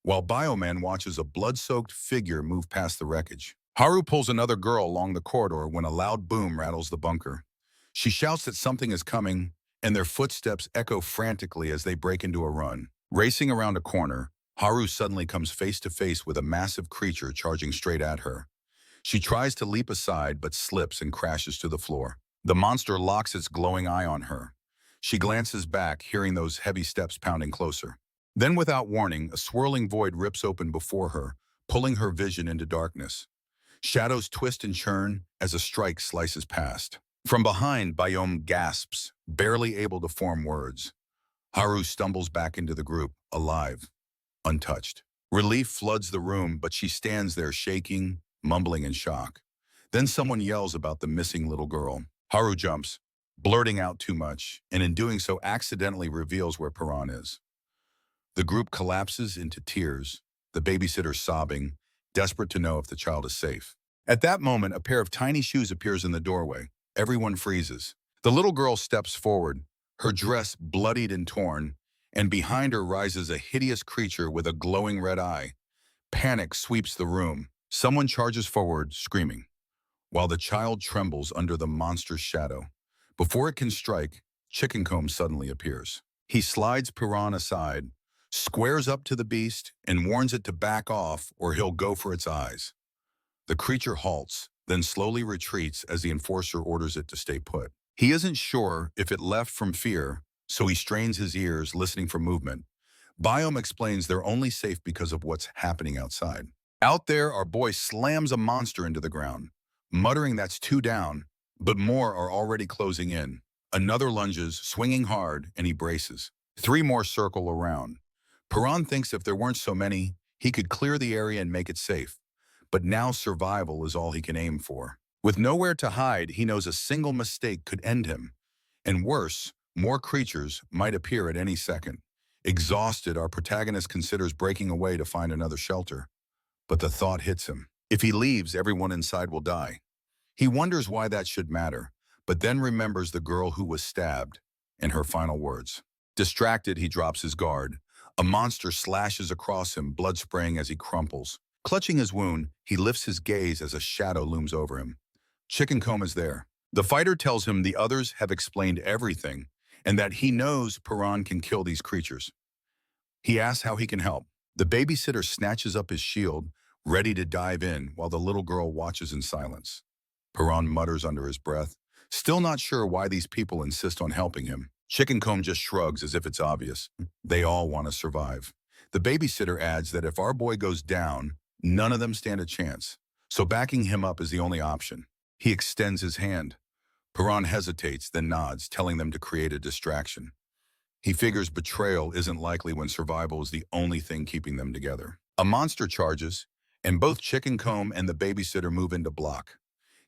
while Bioman watches a blood-soaked figure move past the wreckage. Haru pulls another girl along the corridor when a loud boom rattles the bunker. She shouts that something is coming, and their footsteps echo frantically as they break into a run. Racing around a corner, Haru suddenly comes face to face with a massive creature charging straight at her. She tries to leap aside but slips and crashes to the floor. The monster locks its glowing eye on her. She glances back, hearing those heavy steps pounding closer. Then, without warning, a swirling void rips open before her, pulling her vision into darkness. Shadows twist and churn as a strike slices past. From behind, Bayom gasps, barely able to form words. Haru stumbles back into the group, alive, untouched. Relief floods the room, but she stands there shaking, mumbling in shock. Then someone yells about the missing little girl. Haru jumps, blurting out too much, and in doing so accidentally reveals where Piran is. The group collapses into tears, the babysitter sobbing, desperate to know if the child is safe. At that moment, a pair of tiny shoes appears in the doorway. Everyone freezes. The little girl steps forward, her dress bloodied and torn, and behind her rises a hideous creature with a glowing red eye. Panic sweeps the room. Someone charges forward, screaming, while the child trembles under the monster's shadow. Before it can strike, Chickencomb suddenly appears. He slides Piran aside, squares up to the beast, and warns it to back off or he'll go for its eyes. The creature halts, then slowly retreats as the enforcer orders it to stay put. He isn't sure if it left from fear, so he strains his ears, listening for movement. Biome explains they're only safe because of what's happening outside. Out there, our boy slams a monster into the ground, muttering that's two down, but more are already closing in. Another lunges, swinging hard, and he braces. Three more circle around. Piran thinks if there weren't so many, he could clear the area and make it safe. But now survival is all he can aim for. With nowhere to hide, he knows a single mistake could end him. And worse, more creatures might appear at any second. Exhausted, our protagonist considers breaking away to find another shelter. But the thought hits him. If he leaves, everyone inside will die. He wonders why that should matter, but then remembers the girl who was stabbed and her final words. Distracted, he drops his guard. A monster slashes across him, blood spraying as he crumples. Clutching his wound, he lifts his gaze as a shadow looms over him. Chicken Comb is there. The fighter tells him the others have explained everything and that he knows Piran can kill these creatures. He asks how he can help. The babysitter snatches up his shield, ready to dive in while the little girl watches in silence. Piran mutters under his breath, still not sure why these people insist on helping him. Chicken Comb just shrugs as if it's obvious. They all want to survive. The babysitter adds that if our boy goes down, none of them stand a chance, so backing him up is the only option. He extends his hand. Piran hesitates, then nods, telling them to create a distraction. He figures betrayal isn't likely when survival is the only thing keeping them together. A monster charges, and both Chicken Comb and the babysitter move into block,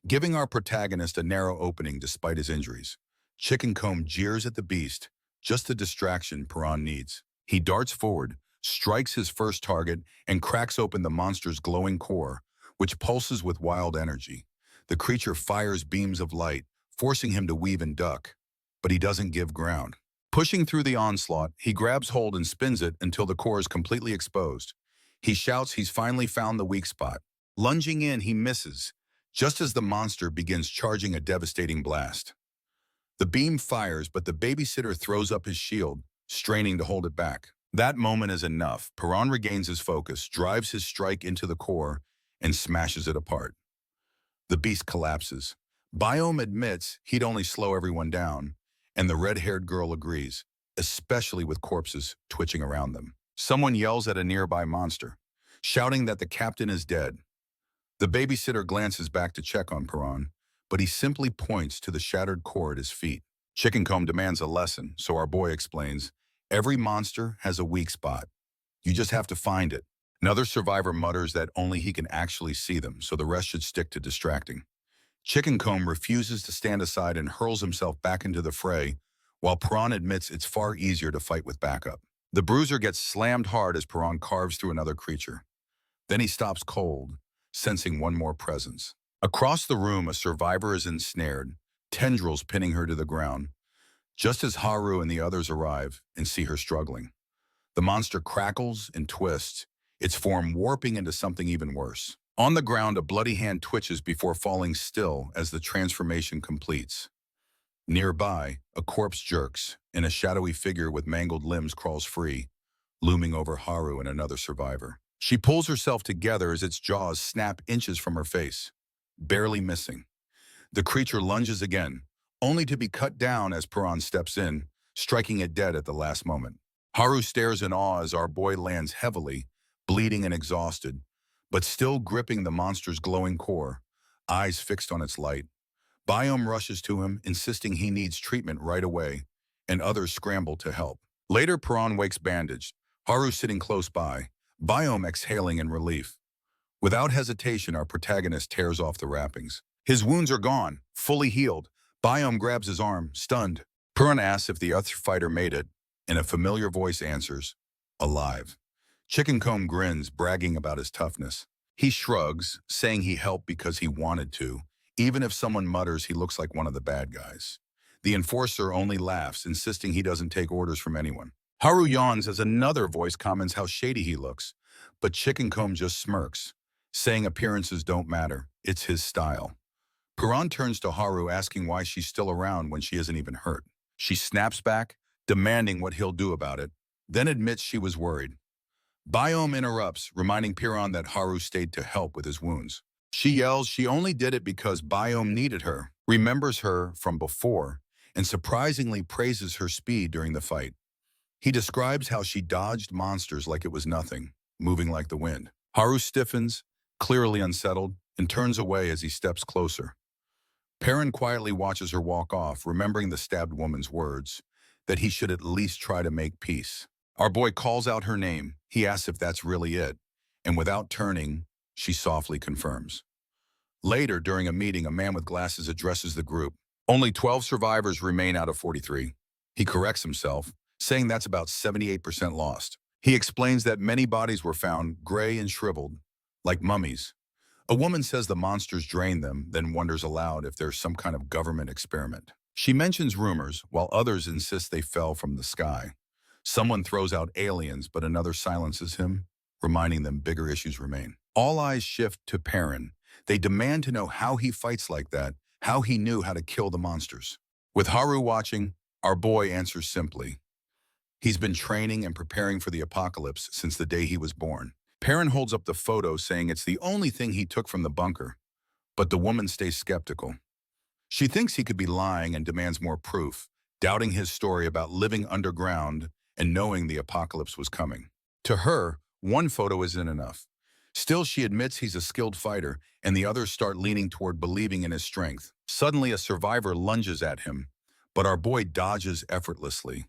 giving our protagonist a narrow opening despite his injuries. Chicken Comb jeers at the beast, just the distraction Piran needs. He darts forward, strikes his first target, and cracks open the monster's glowing core, which pulses with wild energy. The creature fires beams of light, forcing him to weave and duck, but he doesn't give ground. Pushing through the onslaught, he grabs hold and spins it until the core is completely exposed. He shouts he's finally found the weak spot. Lunging in, he misses, just as the monster begins charging a devastating blast. The beam fires, but the babysitter throws up his shield, straining to hold it back. That moment is enough. Piran regains his focus, drives his strike into the core, and smashes it apart. The beast collapses. Biome admits he'd only slow everyone down, and the red-haired girl agrees, especially with corpses twitching around them. Someone yells at a nearby monster, shouting that the captain is dead. The babysitter glances back to check on Piran, but he simply points to the shattered core at his feet. Chicken Comb demands a lesson, so our boy explains, every monster has a weak spot. You just have to find it. Another survivor mutters that only he can actually see them, so the rest should stick to distracting. Chicken Comb refuses to stand aside and hurls himself back into the fray, while Piran admits it's far easier to fight with backup. The bruiser gets slammed hard as Piran carves through another creature. Then he stops cold, sensing one more presence. Across the room, a survivor is ensnared, tendrils pinning her to the ground, just as Haru and the others arrive and see her struggling. The monster crackles and twists, its form warping into something even worse. On the ground, a bloody hand twitches before falling still as the transformation completes. Nearby, a corpse jerks, and a shadowy figure with mangled limbs crawls free, looming over Haru and another survivor. She pulls herself together as its jaws snap inches from her face, barely missing. The creature lunges again, only to be cut down as Piran steps in, striking it dead at the last moment. Haru stares in awe as our boy lands heavily, bleeding and exhausted, but still gripping the monster's glowing core, eyes fixed on its light. Biome rushes to him, insisting he needs treatment right away, and others scramble to help. Later, Piran wakes bandaged, Haru sitting close by, Biome exhaling in relief. Without hesitation, our protagonist tears off the wrappings. His wounds are gone, fully healed. Biome grabs his arm, stunned. Piran asks if the other fighter made it, and a familiar voice answers, alive. Chicken Comb grins, bragging about his toughness. He shrugs, saying he helped because he wanted to, even if someone mutters he looks like one of the bad guys. The enforcer only laughs, insisting he doesn't take orders from anyone. Haru yawns as another voice comments how shady he looks, but Chicken Comb just smirks, saying appearances don't matter, it's his style. Piran turns to Haru, asking why she's still around when she isn't even hurt. She snaps back, demanding what he'll do about it, then admits she was worried. Biome interrupts, reminding Piran that Haru stayed to help with his wounds. She yells she only did it because Biome needed her, remembers her from before, and surprisingly praises her speed during the fight. He describes how she dodged monsters like it was nothing, moving like the wind. Haru stiffens, clearly unsettled, and turns away as he steps closer. Perrin quietly watches her walk off, remembering the stabbed woman's words, that he should at least try to make peace. Our boy calls out her name. He asks if that's really it, and without turning, she softly confirms. Later, during a meeting, a man with glasses addresses the group. Only 12 survivors remain out of 43. He corrects himself, saying that's about 78% lost. He explains that many bodies were found gray and shriveled, like mummies. A woman says the monsters drained them, then wonders aloud if there's some kind of government experiment. She mentions rumors, while others insist they fell from the sky. Someone throws out aliens, but another silences him, reminding them bigger issues remain. All eyes shift to Perrin. They demand to know how he fights like that, how he knew how to kill the monsters. With Haru watching, our boy answers simply. He's been training and preparing for the apocalypse since the day he was born. Perrin holds up the photo, saying it's the only thing he took from the bunker, but the woman stays skeptical. She thinks he could be lying and demands more proof, doubting his story about living underground and knowing the apocalypse was coming. To her, one photo isn't enough. Still, she admits he's a skilled fighter, and the others start leaning toward believing in his strength. Suddenly, a survivor lunges at him, but our boy dodges effortlessly.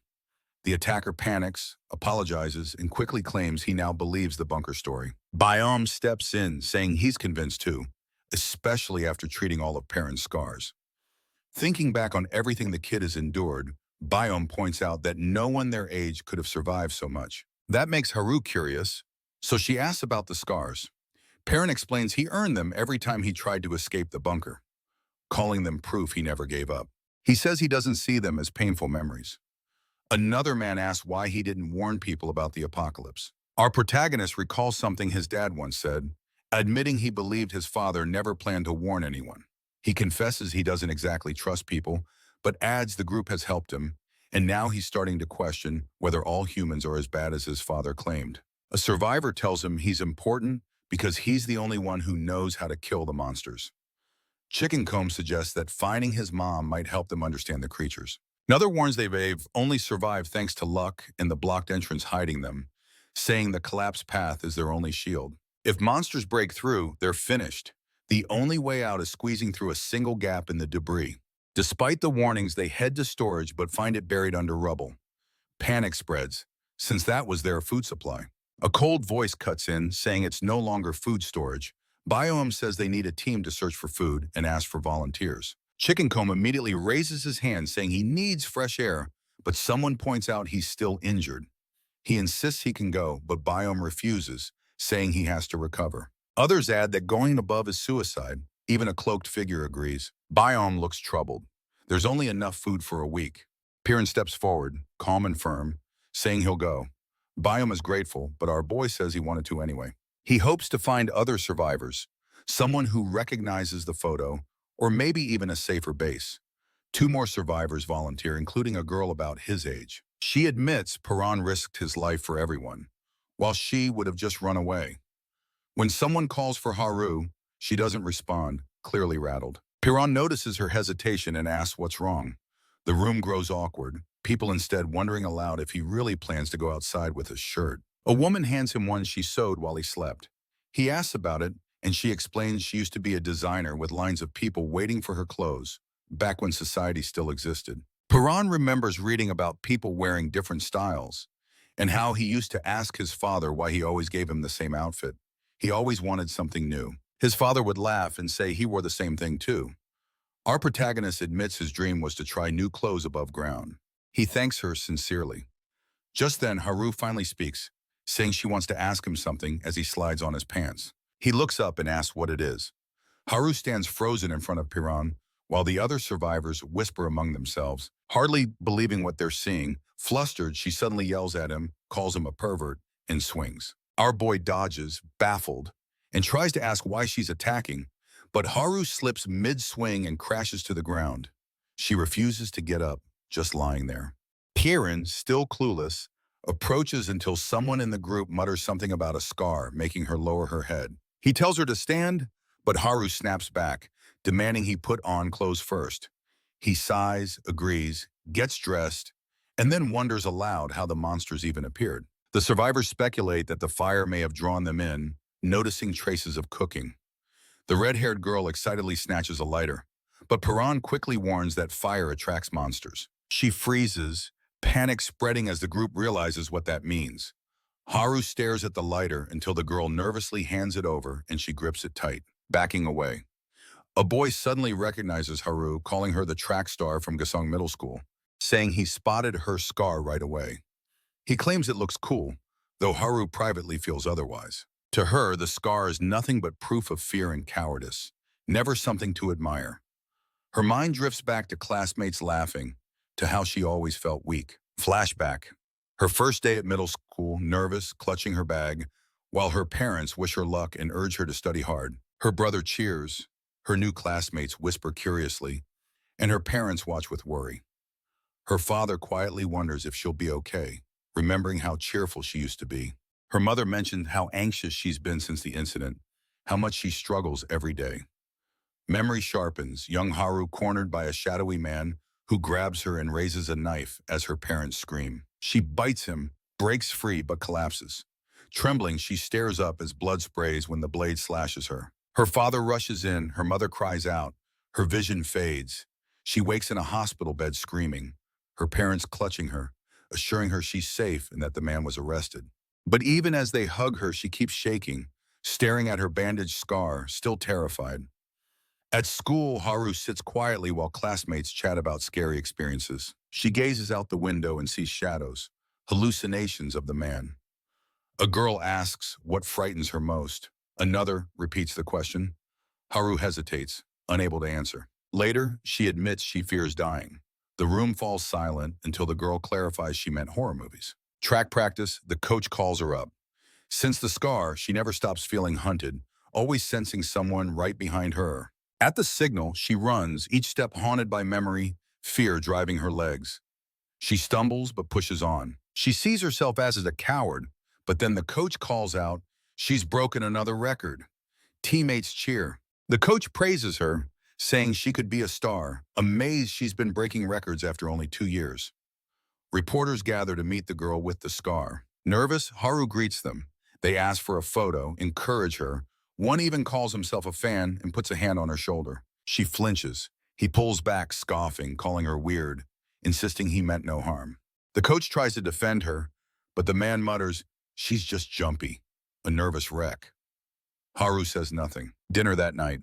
The attacker panics, apologizes, and quickly claims he now believes the bunker story. Biom steps in, saying he's convinced too, especially after treating all of Perrin's scars. Thinking back on everything the kid has endured, Biom points out that no one their age could have survived so much. That makes Haru curious, so she asks about the scars. Perrin explains he earned them every time he tried to escape the bunker, calling them proof he never gave up. He says he doesn't see them as painful memories. Another man asks why he didn't warn people about the apocalypse. Our protagonist recalls something his dad once said, admitting he believed his father never planned to warn anyone. He confesses he doesn't exactly trust people, but adds the group has helped him, and now he's starting to question whether all humans are as bad as his father claimed. A survivor tells him he's important because he's the only one who knows how to kill the monsters. Chickencomb suggests that finding his mom might help them understand the creatures. Another warns they've only survived thanks to luck and the blocked entrance hiding them, saying the collapsed path is their only shield. If monsters break through, they're finished. The only way out is squeezing through a single gap in the debris. Despite the warnings, they head to storage but find it buried under rubble. Panic spreads, since that was their food supply. A cold voice cuts in, saying it's no longer food storage. Biom says they need a team to search for food and asks for volunteers. Chickencomb immediately raises his hand, saying he needs fresh air, but someone points out he's still injured. He insists he can go, but Biom refuses, saying he has to recover. Others add that going above is suicide. Even a cloaked figure agrees. Biom looks troubled. There's only enough food for a week. Perrin steps forward, calm and firm, saying he'll go. Biom is grateful, but our boy says he wanted to anyway. He hopes to find other survivors, someone who recognizes the photo, or maybe even a safer base. 2 more survivors volunteer, including a girl about his age. She admits Perrin risked his life for everyone, while she would have just run away. When someone calls for Haru, she doesn't respond, clearly rattled. Perrin notices her hesitation and asks what's wrong. The room grows awkward, people instead wondering aloud if he really plans to go outside with his shirt. A woman hands him one she sewed while he slept. He asks about it, and she explains she used to be a designer with lines of people waiting for her clothes, back when society still existed. Perrin remembers reading about people wearing different styles, and how he used to ask his father why he always gave him the same outfit. He always wanted something new. His father would laugh and say he wore the same thing too. Our protagonist admits his dream was to try new clothes above ground. He thanks her sincerely. Just then, Haru finally speaks, saying she wants to ask him something as he slides on his pants. He looks up and asks what it is. Haru stands frozen in front of Perrin, while the other survivors whisper among themselves, hardly believing what they're seeing. Flustered, she suddenly yells at him, calls him a pervert, and swings. Our boy dodges, baffled, and tries to ask why she's attacking, but Haru slips mid-swing and crashes to the ground. She refuses to get up, just lying there. Perrin, still clueless, approaches until someone in the group mutters something about a scar, making her lower her head. He tells her to stand, but Haru snaps back, demanding he put on clothes first. He sighs, agrees, gets dressed, and then wonders aloud how the monsters even appeared. The survivors speculate that the fire may have drawn them in, noticing traces of cooking. The red-haired girl excitedly snatches a lighter, but Piran quickly warns that fire attracts monsters. She freezes, panic spreading as the group realizes what that means. Haru stares at the lighter until the girl nervously hands it over and she grips it tight, backing away. A boy suddenly recognizes Haru, calling her the track star from Gasong Middle School, saying he spotted her scar right away. He claims it looks cool, though Haru privately feels otherwise. To her, the scar is nothing but proof of fear and cowardice, never something to admire. Her mind drifts back to classmates laughing, to how she always felt weak. Flashback. Her first day at middle school, nervous, clutching her bag, while her parents wish her luck and urge her to study hard. Her brother cheers, her new classmates whisper curiously, and her parents watch with worry. Her father quietly wonders if she'll be okay, remembering how cheerful she used to be. Her mother mentioned how anxious she's been since the incident, how much she struggles every day. Memory sharpens, young Haru cornered by a shadowy man who grabs her and raises a knife as her parents scream. She bites him, breaks free, but collapses. Trembling, she stares up as blood sprays when the blade slashes her. Her father rushes in, her mother cries out. Her vision fades. She wakes in a hospital bed screaming, her parents clutching her, assuring her she's safe and that the man was arrested. But even as they hug her, she keeps shaking, staring at her bandaged scar, still terrified. At school, Haru sits quietly while classmates chat about scary experiences. She gazes out the window and sees shadows, hallucinations of the man. A girl asks what frightens her most. Another repeats the question. Haru hesitates, unable to answer. Later, she admits she fears dying. The room falls silent until the girl clarifies she meant horror movies. Track practice, the coach calls her up. Since the scar, she never stops feeling hunted, always sensing someone right behind her. At the signal, she runs, each step haunted by memory, fear driving her legs. She stumbles but pushes on. She sees herself as a coward, but then the coach calls out, she's broken another record. Teammates cheer. The coach praises her, saying she could be a star, amazed she's been breaking records after only 2 years. Reporters gather to meet the girl with the scar. Nervous, Haru greets them. They ask for a photo, encourage her. One even calls himself a fan and puts a hand on her shoulder. She flinches. He pulls back, scoffing, calling her weird, insisting he meant no harm. The coach tries to defend her, but the man mutters, she's just jumpy, a nervous wreck. Haru says nothing. Dinner that night.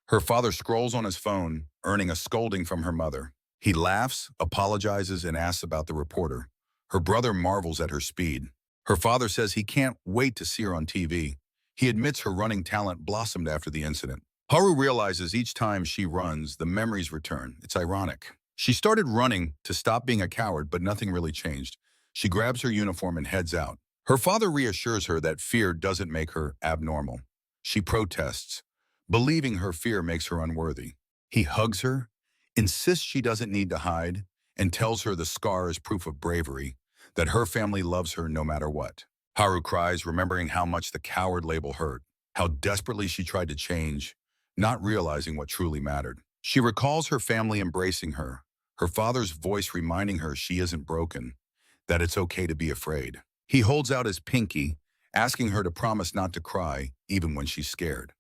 Her father scrolls on his phone, earning a scolding from her mother. He laughs, apologizes, and asks about the reporter. Her brother marvels at her speed. Her father says he can't wait to see her on TV. He admits her running talent blossomed after the incident. Haru realizes each time she runs, the memories return. It's ironic. She started running to stop being a coward, but nothing really changed. She grabs her uniform and heads out. Her father reassures her that fear doesn't make her abnormal. She protests, believing her fear makes her unworthy. He hugs her, insists she doesn't need to hide, and tells her the scar is proof of bravery, that her family loves her no matter what. Haru cries, remembering how much the coward label hurt, how desperately she tried to change, not realizing what truly mattered. She recalls her family embracing her father's voice reminding her she isn't broken, that it's okay to be afraid. He holds out his pinky, asking her to promise not to cry, even when she's scared.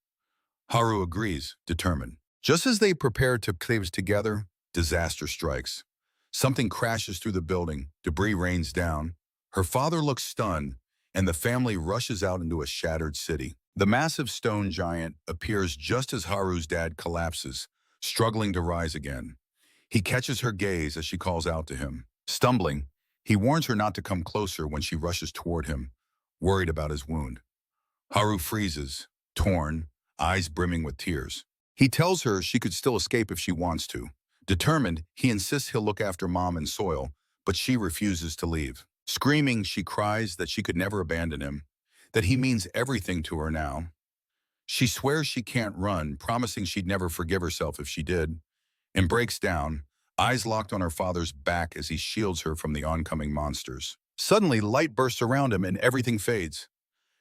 Haru agrees, determined. Just as they prepare to cleave together, disaster strikes. Something crashes through the building, debris rains down. Her father looks stunned, and the family rushes out into a shattered city. The massive stone giant appears just as Haru's dad collapses, struggling to rise again. He catches her gaze as she calls out to him. Stumbling, he warns her not to come closer when she rushes toward him, worried about his wound. Haru freezes, torn, eyes brimming with tears. He tells her she could still escape if she wants to. Determined, he insists he'll look after Mom and Soil, but she refuses to leave. Screaming, she cries that she could never abandon him, that he means everything to her now. She swears she can't run, promising she'd never forgive herself if she did, and breaks down, eyes locked on her father's back as he shields her from the oncoming monsters. Suddenly, light bursts around him and everything fades.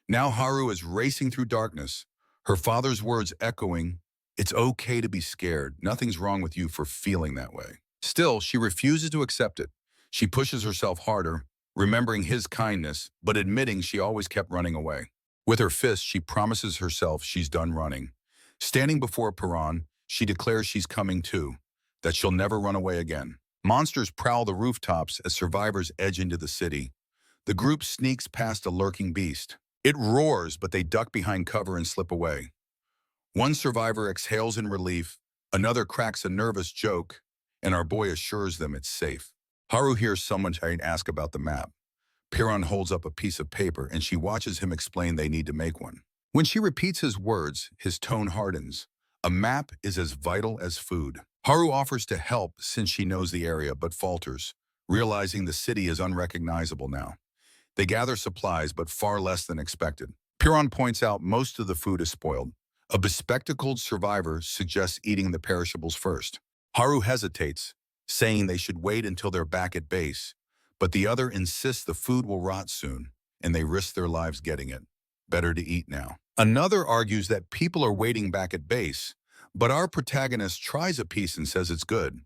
Now Haru is racing through darkness, her father's words echoing, It's okay to be scared. Nothing's wrong with you for feeling that way. Still, she refuses to accept it. She pushes herself harder, remembering his kindness, but admitting she always kept running away. With her fist, she promises herself she's done running. Standing before Piran, she declares she's coming too, that she'll never run away again. Monsters prowl the rooftops as survivors edge into the city. The group sneaks past a lurking beast. It roars, but they duck behind cover and slip away. One survivor exhales in relief, another cracks a nervous joke, and our boy assures them it's safe. Haru hears someone ask about the map. Piran holds up a piece of paper and she watches him explain they need to make one. When she repeats his words, his tone hardens. A map is as vital as food. Haru offers to help since she knows the area but falters, realizing the city is unrecognizable now. They gather supplies but far less than expected. Piran points out most of the food is spoiled. A bespectacled survivor suggests eating the perishables first. Haru hesitates, saying they should wait until they're back at base, but the other insists the food will rot soon, and they risk their lives getting it. Better to eat now. Another argues that people are waiting back at base, but our protagonist tries a piece and says it's good.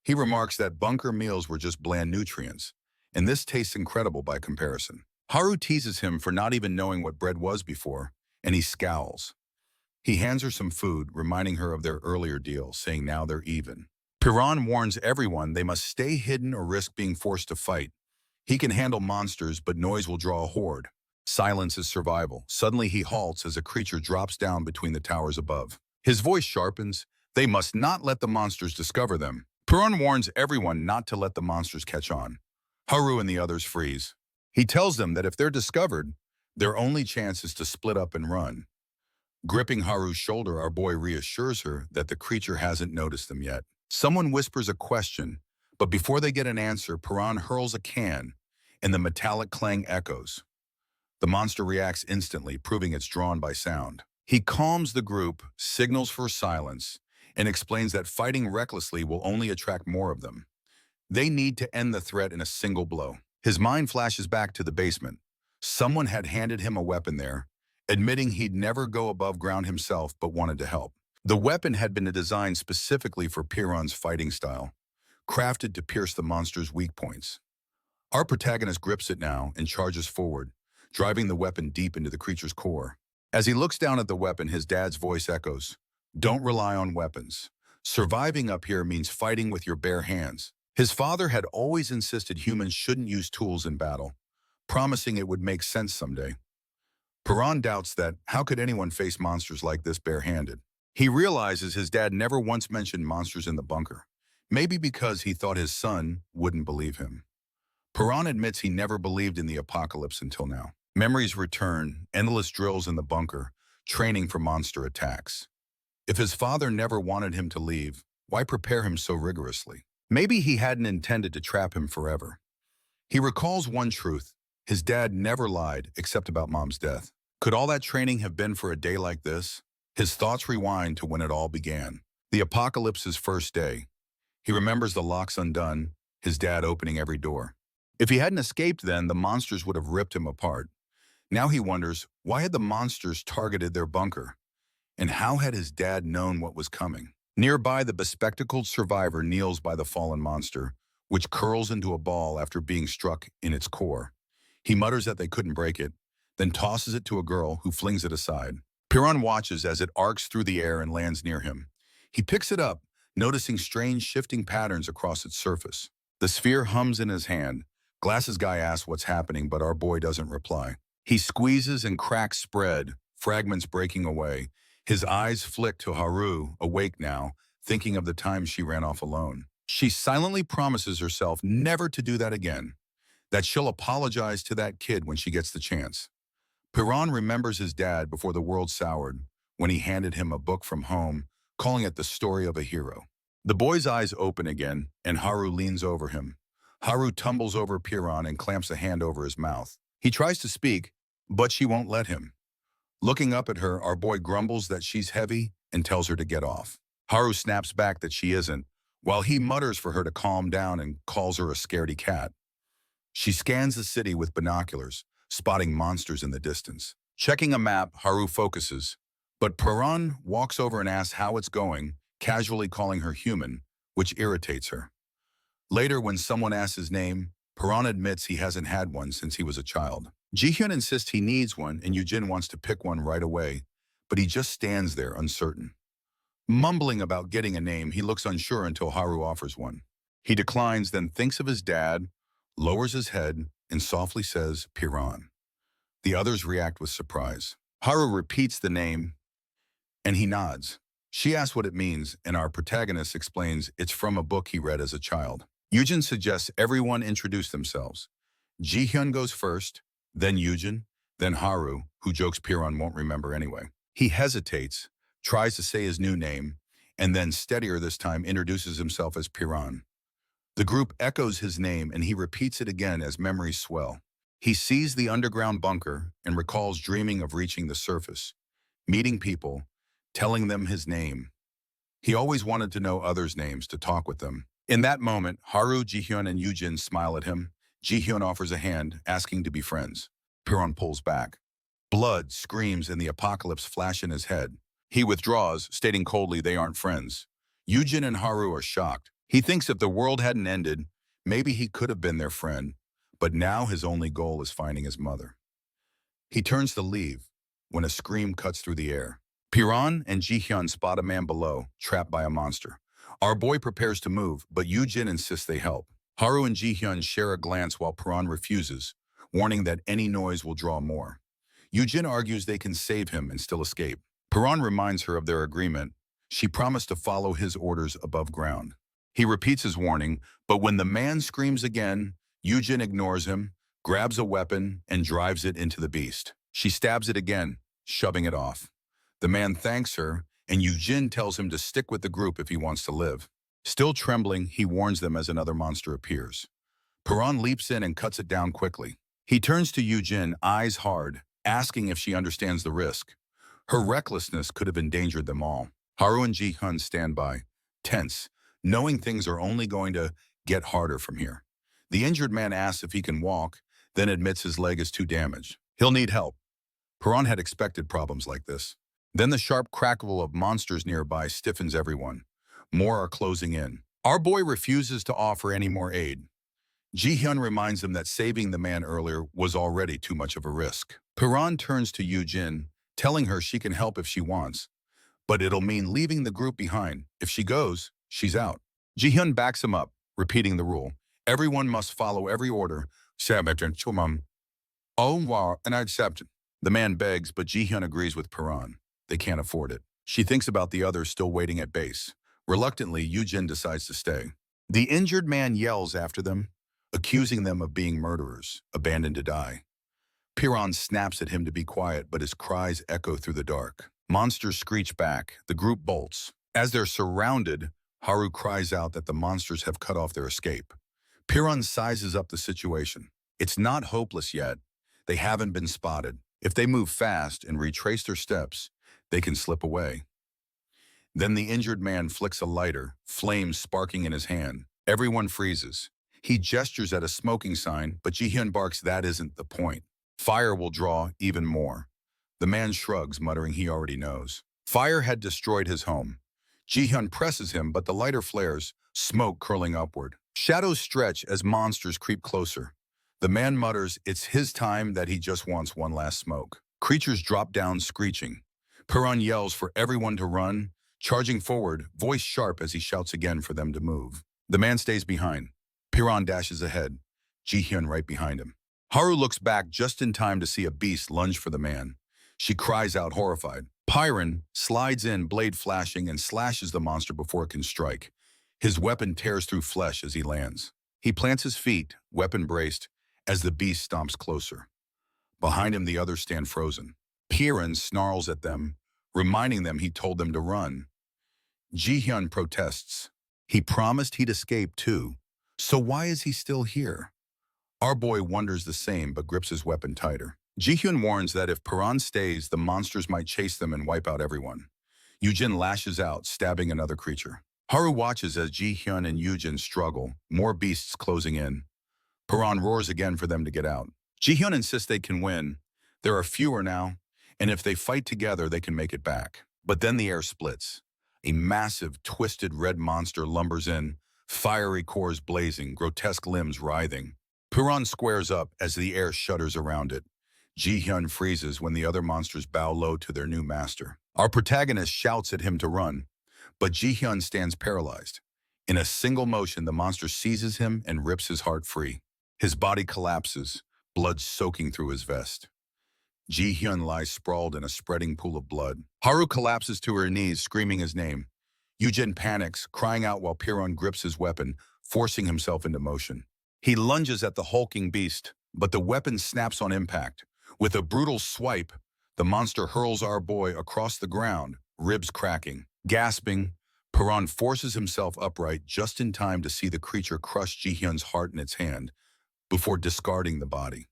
He remarks that bunker meals were just bland nutrients, and this tastes incredible by comparison. Haru teases him for not even knowing what bread was before, and he scowls. He hands her some food, reminding her of their earlier deal, saying now they're even. Piran warns everyone they must stay hidden or risk being forced to fight. He can handle monsters, but noise will draw a horde. Silence is survival. Suddenly he halts as a creature drops down between the towers above. His voice sharpens. They must not let the monsters discover them. Piran warns everyone not to let the monsters catch on. Haru and the others freeze. He tells them that if they're discovered, their only chance is to split up and run. Gripping Haru's shoulder, our boy reassures her that the creature hasn't noticed them yet. Someone whispers a question, but before they get an answer, Piran hurls a can, and the metallic clang echoes. The monster reacts instantly, proving it's drawn by sound. He calms the group, signals for silence, and explains that fighting recklessly will only attract more of them. They need to end the threat in a single blow. His mind flashes back to the basement. Someone had handed him a weapon there, admitting he'd never go above ground himself but wanted to help. The weapon had been designed specifically for Piran's fighting style, crafted to pierce the monster's weak points. Our protagonist grips it now and charges forward, driving the weapon deep into the creature's core. As he looks down at the weapon, his dad's voice echoes, "Don't rely on weapons. Surviving up here means fighting with your bare hands." His father had always insisted humans shouldn't use tools in battle, promising it would make sense someday. Piran doubts that. How could anyone face monsters like this barehanded? He realizes his dad never once mentioned monsters in the bunker, maybe because he thought his son wouldn't believe him. Piran admits he never believed in the apocalypse until now. Memories return, endless drills in the bunker, training for monster attacks. If his father never wanted him to leave, why prepare him so rigorously? Maybe he hadn't intended to trap him forever. He recalls one truth. His dad never lied, except about Mom's death. Could all that training have been for a day like this? His thoughts rewind to when it all began. The apocalypse's first day. He remembers the locks undone, his dad opening every door. If he hadn't escaped then, the monsters would have ripped him apart. Now he wonders, why had the monsters targeted their bunker? And how had his dad known what was coming? Nearby, the bespectacled survivor kneels by the fallen monster, which curls into a ball after being struck in its core. He mutters that they couldn't break it, then tosses it to a girl who flings it aside. Piran watches as it arcs through the air and lands near him. He picks it up, noticing strange shifting patterns across its surface. The sphere hums in his hand. Glasses guy asks what's happening, but our boy doesn't reply. He squeezes and cracks spread, fragments breaking away. His eyes flick to Haru, awake now, thinking of the time she ran off alone. She silently promises herself never to do that again, that she'll apologize to that kid when she gets the chance. Piran remembers his dad before the world soured, when he handed him a book from home, calling it the story of a hero. The boy's eyes open again, and Haru leans over him. Haru tumbles over Piran and clamps a hand over his mouth. He tries to speak, but she won't let him. Looking up at her, our boy grumbles that she's heavy and tells her to get off. Haru snaps back that she isn't, while he mutters for her to calm down and calls her a scaredy cat. She scans the city with binoculars, spotting monsters in the distance. Checking a map, Haru focuses. But Paran walks over and asks how it's going, casually calling her human, which irritates her. Later, when someone asks his name, Paran admits he hasn't had one since he was a child. Jihyun insists he needs one and Yujin wants to pick one right away, but he just stands there uncertain. Mumbling about getting a name, he looks unsure until Haru offers one. He declines, then thinks of his dad, lowers his head, and softly says, Piran. The others react with surprise. Haru repeats the name, and he nods. She asks what it means, and our protagonist explains it's from a book he read as a child. Yujin suggests everyone introduce themselves. Jihyun goes first, then Yujin, then Haru, who jokes Piran won't remember anyway. He hesitates, tries to say his new name, and then steadier this time introduces himself as Piran. The group echoes his name and he repeats it again as memories swell. He sees the underground bunker and recalls dreaming of reaching the surface, meeting people, telling them his name. He always wanted to know others' names, to talk with them. In that moment, Haru, Jihyun, and Yujin smile at him. Jihyun offers a hand, asking to be friends. Piran pulls back. Blood, screams, and the apocalypse flash in his head. He withdraws, stating coldly they aren't friends. Yujin and Haru are shocked. He thinks if the world hadn't ended, maybe he could have been their friend, but now his only goal is finding his mother. He turns to leave when a scream cuts through the air. Piran and Jihyun spot a man below, trapped by a monster. Our boy prepares to move, but Yujin insists they help. Haru and Jihyun share a glance while Piran refuses, warning that any noise will draw more. Yujin argues they can save him and still escape. Piran reminds her of their agreement. She promised to follow his orders above ground. He repeats his warning, but when the man screams again, Yujin ignores him, grabs a weapon, and drives it into the beast. She stabs it again, shoving it off. The man thanks her, and Yujin tells him to stick with the group if he wants to live. Still trembling, he warns them as another monster appears. Piran leaps in and cuts it down quickly. He turns to Yujin, eyes hard, asking if she understands the risk. Her recklessness could have endangered them all. Haru and Jihyun stand by, tense, knowing things are only going to get harder from here. The injured man asks if he can walk, then admits his leg is too damaged. He'll need help. Piran had expected problems like this. Then the sharp crackle of monsters nearby stiffens everyone. More are closing in. Our boy refuses to offer any more aid. Jihyun reminds him that saving the man earlier was already too much of a risk. Piran turns to Yujin, telling her she can help if she wants, but it'll mean leaving the group behind. If she goes, she's out. Jihyun backs him up, repeating the rule. Everyone must follow every order. And I accept. The man begs, but Jihyun agrees with Piran. They can't afford it. She thinks about the others still waiting at base. Reluctantly, Yujin decides to stay. The injured man yells after them, accusing them of being murderers, abandoned to die. Piran snaps at him to be quiet, but his cries echo through the dark. Monsters screech back. The group bolts. As they're surrounded, Haru cries out that the monsters have cut off their escape. Piran sizes up the situation. It's not hopeless yet. They haven't been spotted. If they move fast and retrace their steps, they can slip away. Then the injured man flicks a lighter, flames sparking in his hand. Everyone freezes. He gestures at a smoking sign, but Jihyun barks that isn't the point. Fire will draw even more. The man shrugs, muttering he already knows. Fire had destroyed his home. Jihyun presses him, but the lighter flares, smoke curling upward. Shadows stretch as monsters creep closer. The man mutters it's his time, that he just wants one last smoke. Creatures drop down screeching. Piran yells for everyone to run, charging forward, voice sharp as he shouts again for them to move. The man stays behind. Piran dashes ahead, Jihyun right behind him. Haru looks back just in time to see a beast lunge for the man. She cries out, horrified. Piran slides in, blade flashing, and slashes the monster before it can strike. His weapon tears through flesh as he lands. He plants his feet, weapon braced, as the beast stomps closer. Behind him, the others stand frozen. Piran snarls at them, reminding them he told them to run. Jihyun protests. He promised he'd escape too, so why is he still here? Our boy wonders the same, but grips his weapon tighter. Jihyun warns that if Piran stays, the monsters might chase them and wipe out everyone. Yujin lashes out, stabbing another creature. Haru watches as Jihyun and Yujin struggle, more beasts closing in. Piran roars again for them to get out. Jihyun insists they can win. There are fewer now, and if they fight together, they can make it back. But then the air splits. A massive, twisted red monster lumbers in, fiery cores blazing, grotesque limbs writhing. Puran squares up as the air shudders around it. Ji-hyun freezes when the other monsters bow low to their new master. Our protagonist shouts at him to run, but Ji-hyun stands paralyzed. In a single motion, the monster seizes him and rips his heart free. His body collapses, blood soaking through his vest. Ji-hyun lies sprawled in a spreading pool of blood. Haru collapses to her knees, screaming his name. Yujin panics, crying out while Piron grips his weapon, forcing himself into motion. He lunges at the hulking beast, but the weapon snaps on impact. With a brutal swipe, the monster hurls our boy across the ground, ribs cracking. Gasping, Piron forces himself upright just in time to see the creature crush Ji-hyun's heart in its hand before discarding the body.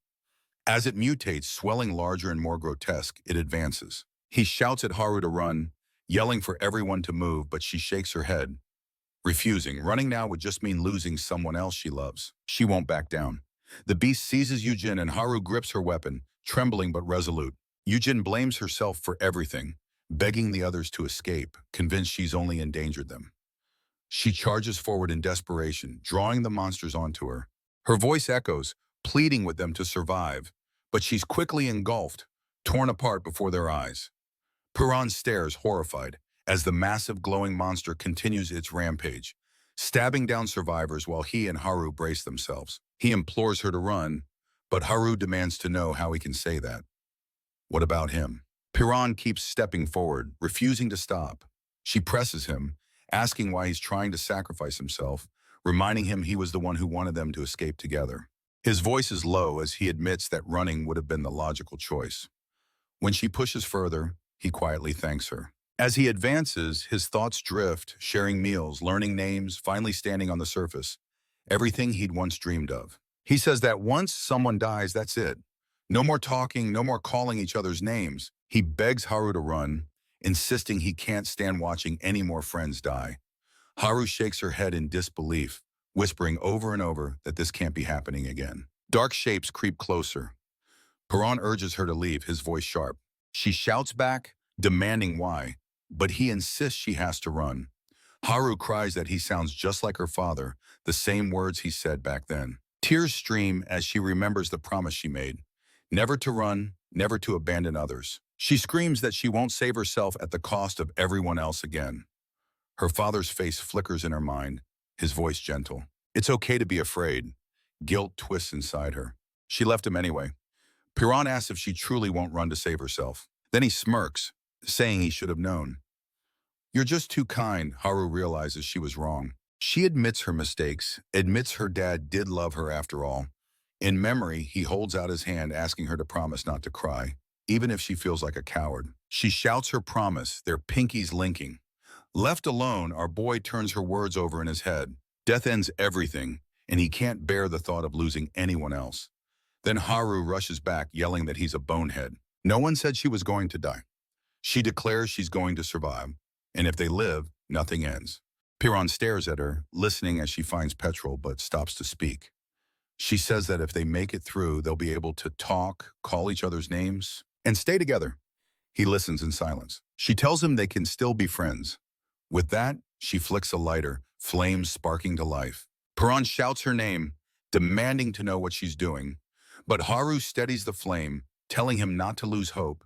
As it mutates, swelling larger and more grotesque, it advances. He shouts at Haru to run, yelling for everyone to move, but she shakes her head, refusing. Running now would just mean losing someone else she loves. She won't back down. The beast seizes Yujin and Haru grips her weapon, trembling but resolute. Yujin blames herself for everything, begging the others to escape, convinced she's only endangered them. She charges forward in desperation, drawing the monsters onto her. Her voice echoes, pleading with them to survive, but she's quickly engulfed, torn apart before their eyes. Piran stares, horrified, as the massive glowing monster continues its rampage, stabbing down survivors while he and Haru brace themselves. He implores her to run, but Haru demands to know how he can say that. What about him? Piran keeps stepping forward, refusing to stop. She presses him, asking why he's trying to sacrifice himself, reminding him he was the one who wanted them to escape together. His voice is low as he admits that running would have been the logical choice. When she pushes further, he quietly thanks her. As he advances, his thoughts drift, sharing meals, learning names, finally standing on the surface. Everything he'd once dreamed of. He says that once someone dies, that's it. No more talking, no more calling each other's names. He begs Haru to run, insisting he can't stand watching any more friends die. Haru shakes her head in disbelief, whispering over and over that this can't be happening again. Dark shapes creep closer. Piran urges her to leave, his voice sharp. She shouts back, demanding why, but he insists she has to run. Haru cries that he sounds just like her father, the same words he said back then. Tears stream as she remembers the promise she made. Never to run, never to abandon others. She screams that she won't save herself at the cost of everyone else again. Her father's face flickers in her mind, his voice gentle. It's okay to be afraid. Guilt twists inside her. She left him anyway. Piran asks if she truly won't run to save herself. Then he smirks, saying he should have known. You're just too kind, Haru realizes she was wrong. She admits her mistakes, admits her dad did love her after all. In memory, he holds out his hand asking her to promise not to cry, even if she feels like a coward. She shouts her promise, their pinkies linking. Left alone, our boy turns her words over in his head. Death ends everything, and he can't bear the thought of losing anyone else. Then Haru rushes back, yelling that he's a bonehead. No one said she was going to die. She declares she's going to survive, and if they live, nothing ends. Piran stares at her, listening as she finds petrol but stops to speak. She says that if they make it through, they'll be able to talk, call each other's names, and stay together. He listens in silence. She tells him they can still be friends. With that, she flicks a lighter, flames sparking to life. Piran shouts her name, demanding to know what she's doing, but Haru steadies the flame, telling him not to lose hope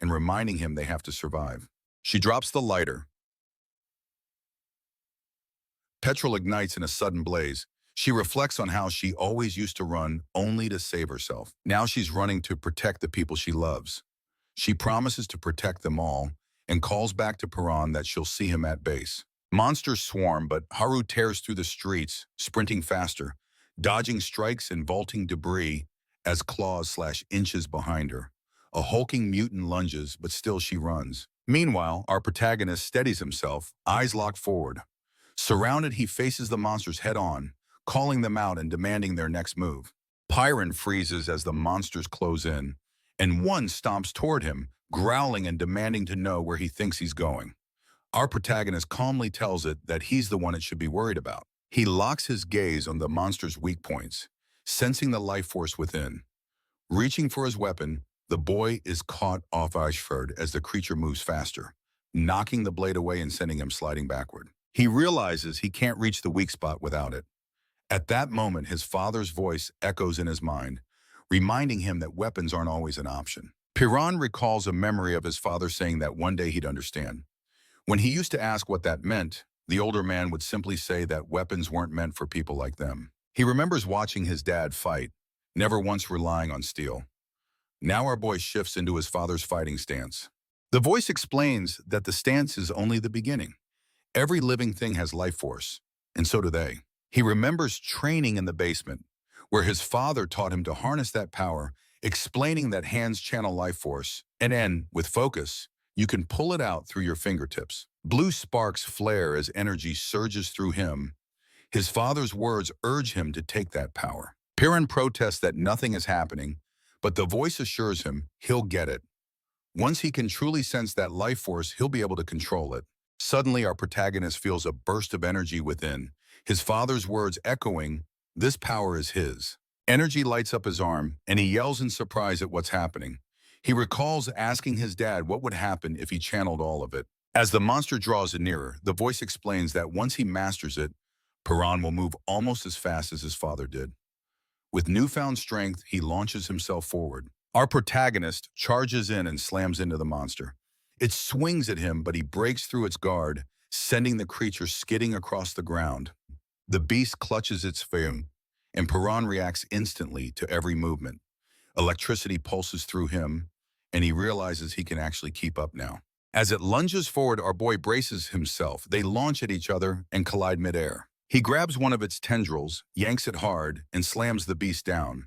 and reminding him they have to survive. She drops the lighter. Petrol ignites in a sudden blaze. She reflects on how she always used to run only to save herself. Now she's running to protect the people she loves. She promises to protect them all and calls back to Piran that she'll see him at base. Monsters swarm, but Haru tears through the streets, sprinting faster, dodging strikes and vaulting debris as claws slash inches behind her. A hulking mutant lunges, but still she runs. Meanwhile, our protagonist steadies himself, eyes locked forward. Surrounded, he faces the monsters head-on, calling them out and demanding their next move. Piran freezes as the monsters close in, and one stomps toward him, growling and demanding to know where he thinks he's going. Our protagonist calmly tells it that he's the one it should be worried about. He locks his gaze on the monster's weak points, sensing the life force within. Reaching for his weapon, The boy is caught off guard as the creature moves faster, knocking the blade away and sending him sliding backward. He realizes he can't reach the weak spot without it. At that moment, his father's voice echoes in his mind, reminding him that weapons aren't always an option. Piran recalls a memory of his father saying that one day he'd understand. When he used to ask what that meant, the older man would simply say that weapons weren't meant for people like them. He remembers watching his dad fight, never once relying on steel. Now our boy shifts into his father's fighting stance. The voice explains that the stance is only the beginning. Every living thing has life force, and so do they. He remembers training in the basement, where his father taught him to harness that power, explaining that hands channel life force, and then, with focus, you can pull it out through your fingertips. Blue sparks flare as energy surges through him. His father's words urge him to take that power. Piran protests that nothing is happening, but the voice assures him he'll get it. Once he can truly sense that life force, he'll be able to control it. Suddenly, our protagonist feels a burst of energy within, his father's words echoing, "This power is his." Energy lights up his arm, and he yells in surprise at what's happening. He recalls asking his dad what would happen if he channeled all of it. As the monster draws nearer, the voice explains that once he masters it, Piran will move almost as fast as his father did. With newfound strength, he launches himself forward. Our protagonist charges in and slams into the monster. It swings at him, but he breaks through its guard, sending the creature skidding across the ground. The beast clutches its fang, and Piran reacts instantly to every movement. Electricity pulses through him, and he realizes he can actually keep up now. As it lunges forward, our boy braces himself. They launch at each other and collide midair. He grabs one of its tendrils, yanks it hard, and slams the beast down.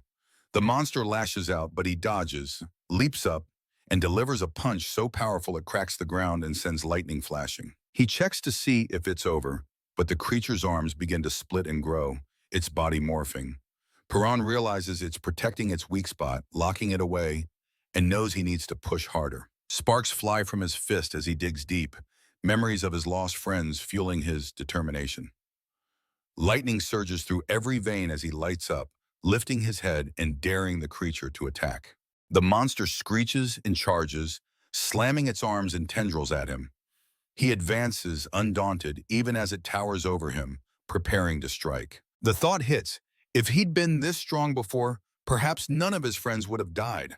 The monster lashes out, but he dodges, leaps up, and delivers a punch so powerful it cracks the ground and sends lightning flashing. He checks to see if it's over, but the creature's arms begin to split and grow, its body morphing. Piran realizes it's protecting its weak spot, locking it away, and knows he needs to push harder. Sparks fly from his fist as he digs deep, memories of his lost friends fueling his determination. Lightning surges through every vein as he lights up, lifting his head and daring the creature to attack. The monster screeches and charges, slamming its arms and tendrils at him. He advances, undaunted, even as it towers over him, preparing to strike. The thought hits, if he'd been this strong before, perhaps none of his friends would have died.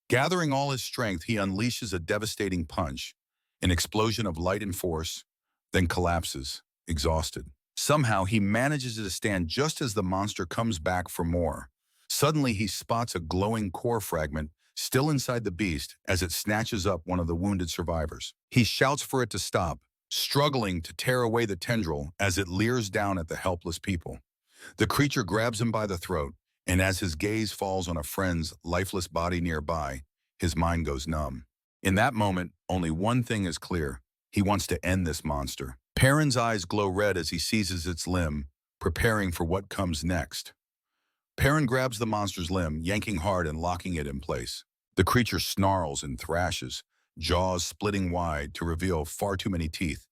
Gathering all his strength, he unleashes a devastating punch, an explosion of light and force, then collapses, exhausted. Somehow, he manages to stand just as the monster comes back for more. Suddenly, he spots a glowing core fragment still inside the beast as it snatches up one of the wounded survivors. He shouts for it to stop, struggling to tear away the tendril as it leers down at the helpless people. The creature grabs him by the throat, and as his gaze falls on a friend's lifeless body nearby, his mind goes numb. In that moment, only one thing is clear. He wants to end this monster. Perrin's eyes glow red as he seizes its limb, preparing for what comes next. Perrin grabs the monster's limb, yanking hard and locking it in place. The creature snarls and thrashes, jaws splitting wide to reveal far too many teeth,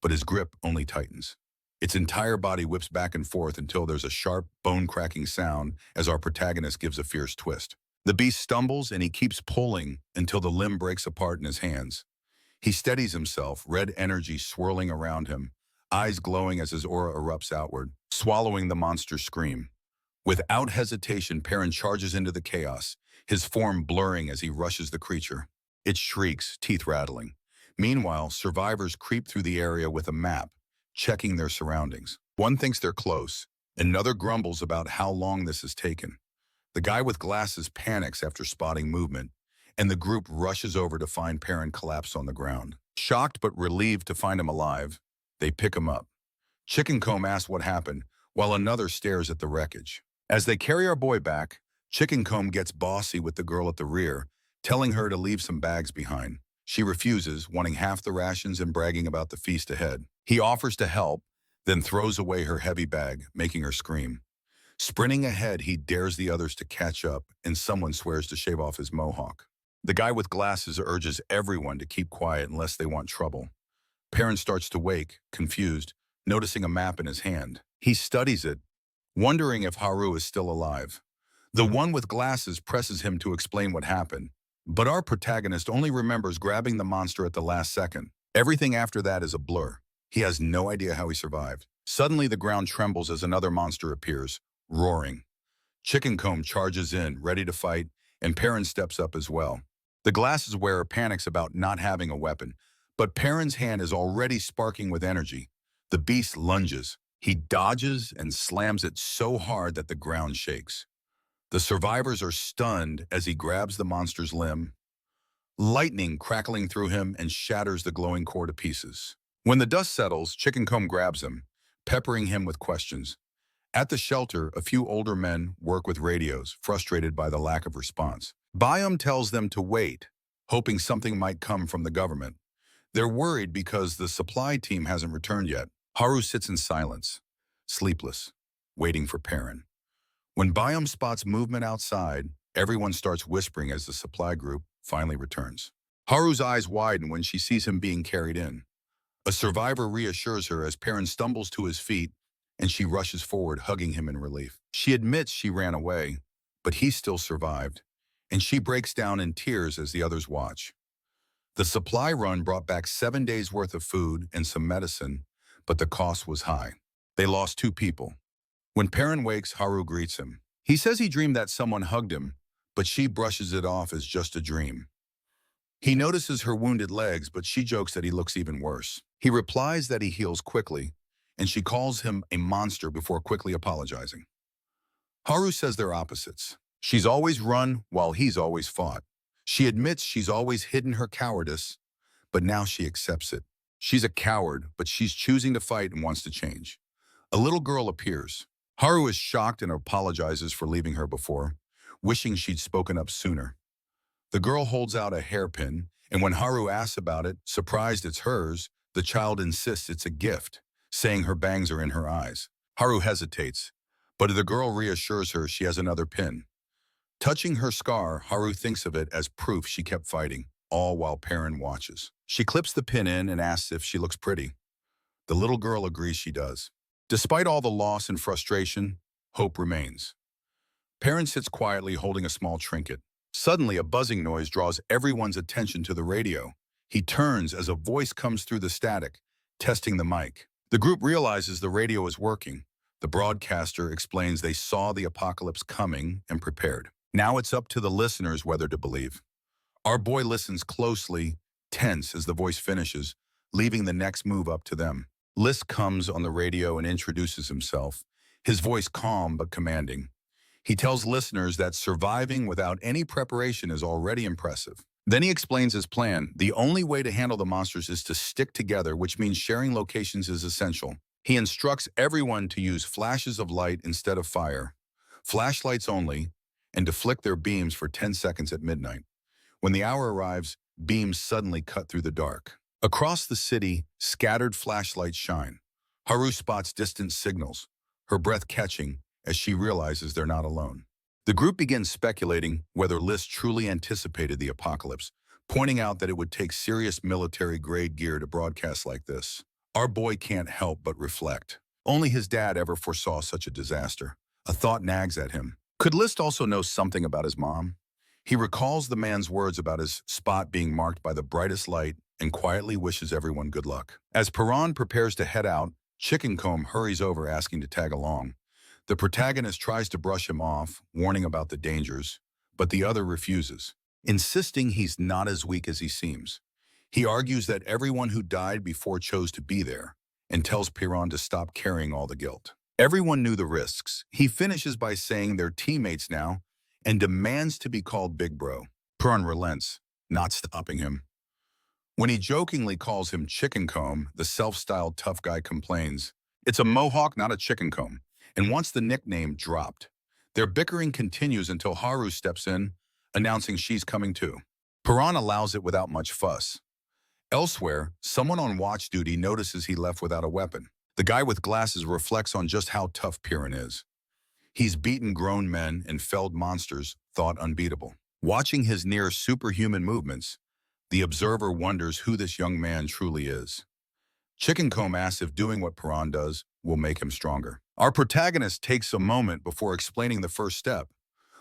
but his grip only tightens. Its entire body whips back and forth until there's a sharp, bone-cracking sound as our protagonist gives a fierce twist. The beast stumbles and he keeps pulling until the limb breaks apart in his hands. He steadies himself, red energy swirling around him, eyes glowing as his aura erupts outward, swallowing the monster's scream. Without hesitation, Perrin charges into the chaos, his form blurring as he rushes the creature. It shrieks, teeth rattling. Meanwhile, survivors creep through the area with a map, checking their surroundings. One thinks they're close, another grumbles about how long this has taken. The guy with glasses panics after spotting movement, and the group rushes over to find Perrin collapsed on the ground. Shocked but relieved to find him alive, they pick him up. Chickencomb asks what happened, while another stares at the wreckage. As they carry our boy back, Chickencomb gets bossy with the girl at the rear, telling her to leave some bags behind. She refuses, wanting half the rations and bragging about the feast ahead. He offers to help, then throws away her heavy bag, making her scream. Sprinting ahead, he dares the others to catch up, and someone swears to shave off his mohawk. The guy with glasses urges everyone to keep quiet unless they want trouble. Perrin starts to wake, confused, noticing a map in his hand. He studies it, wondering if Haru is still alive. The one with glasses presses him to explain what happened, But our protagonist only remembers grabbing the monster at the last second. Everything after that is a blur. He has no idea how he survived. Suddenly, the ground trembles as another monster appears, roaring. Chicken Comb charges in, ready to fight, and Perrin steps up as well. The glasses wearer panics about not having a weapon, but Perrin's hand is already sparking with energy. The beast lunges. He dodges and slams it so hard that the ground shakes. The survivors are stunned as he grabs the monster's limb, lightning crackling through him and shatters the glowing core to pieces. When the dust settles, Chicken Comb grabs him, peppering him with questions. At the shelter, a few older men work with radios, frustrated by the lack of response. Byam tells them to wait, hoping something might come from the government. They're worried because the supply team hasn't returned yet. Haru sits in silence, sleepless, waiting for Perrin. When Byam spots movement outside, everyone starts whispering as the supply group finally returns. Haru's eyes widen when she sees him being carried in. A survivor reassures her as Perrin stumbles to his feet, and she rushes forward, hugging him in relief. She admits she ran away, but he still survived, and she breaks down in tears as the others watch. The supply run brought back 7 days' worth of food and some medicine, but the cost was high. They lost 2 people. When Perrin wakes, Haru greets him. He says he dreamed that someone hugged him, but she brushes it off as just a dream. He notices her wounded legs, but she jokes that he looks even worse. He replies that he heals quickly, and she calls him a monster before quickly apologizing. Haru says they're opposites. She's always run while he's always fought. She admits she's always hidden her cowardice, but now she accepts it. She's a coward, but she's choosing to fight and wants to change. A little girl appears. Haru is shocked and apologizes for leaving her before, wishing she'd spoken up sooner. The girl holds out a hairpin, and when Haru asks about it, surprised it's hers, the child insists it's a gift, saying her bangs are in her eyes. Haru hesitates, but the girl reassures her she has another pin. Touching her scar, Haru thinks of it as proof she kept fighting, all while Perrin watches. She clips the pin in and asks if she looks pretty. The little girl agrees she does. Despite all the loss and frustration, hope remains. Perrin sits quietly holding a small trinket. Suddenly, a buzzing noise draws everyone's attention to the radio. He turns as a voice comes through the static, testing the mic. The group realizes the radio is working. The broadcaster explains they saw the apocalypse coming and prepared. Now it's up to the listeners whether to believe. Our boy listens closely, tense as the voice finishes, leaving the next move up to them. List comes on the radio and introduces himself, his voice calm but commanding. He tells listeners that surviving without any preparation is already impressive. Then he explains his plan. The only way to handle the monsters is to stick together, which means sharing locations is essential. He instructs everyone to use flashes of light instead of fire, flashlights only, and to flick their beams for 10 seconds at midnight. When the hour arrives, beams suddenly cut through the dark. Across the city, scattered flashlights shine. Haru spots distant signals, her breath catching as she realizes they're not alone. The group begins speculating whether List truly anticipated the apocalypse, pointing out that it would take serious military-grade gear to broadcast like this. Our boy can't help but reflect. Only his dad ever foresaw such a disaster. A thought nags at him. Could List also know something about his mom? He recalls the man's words about his spot being marked by the brightest light and quietly wishes everyone good luck. As Perrin prepares to head out, Chicken Comb hurries over asking to tag along. The protagonist tries to brush him off, warning about the dangers, but the other refuses, insisting he's not as weak as he seems. He argues that everyone who died before chose to be there, and tells Perrin to stop carrying all the guilt. Everyone knew the risks. He finishes by saying they're teammates now, and demands to be called Big Bro. Perrin relents, not stopping him. When he jokingly calls him Chicken Comb, the self-styled tough guy complains, "It's a mohawk, not a chicken comb," and wants the nickname dropped. Their bickering continues until Haru steps in, announcing she's coming too. Perrin allows it without much fuss. Elsewhere, someone on watch duty notices he left without a weapon. The guy with glasses reflects on just how tough Perrin is. He's beaten grown men and felled monsters thought unbeatable. Watching his near superhuman movements, the observer wonders who this young man truly is. Chicken Comb asks if doing what Perrin does will make him stronger. Our protagonist takes a moment before explaining the first step,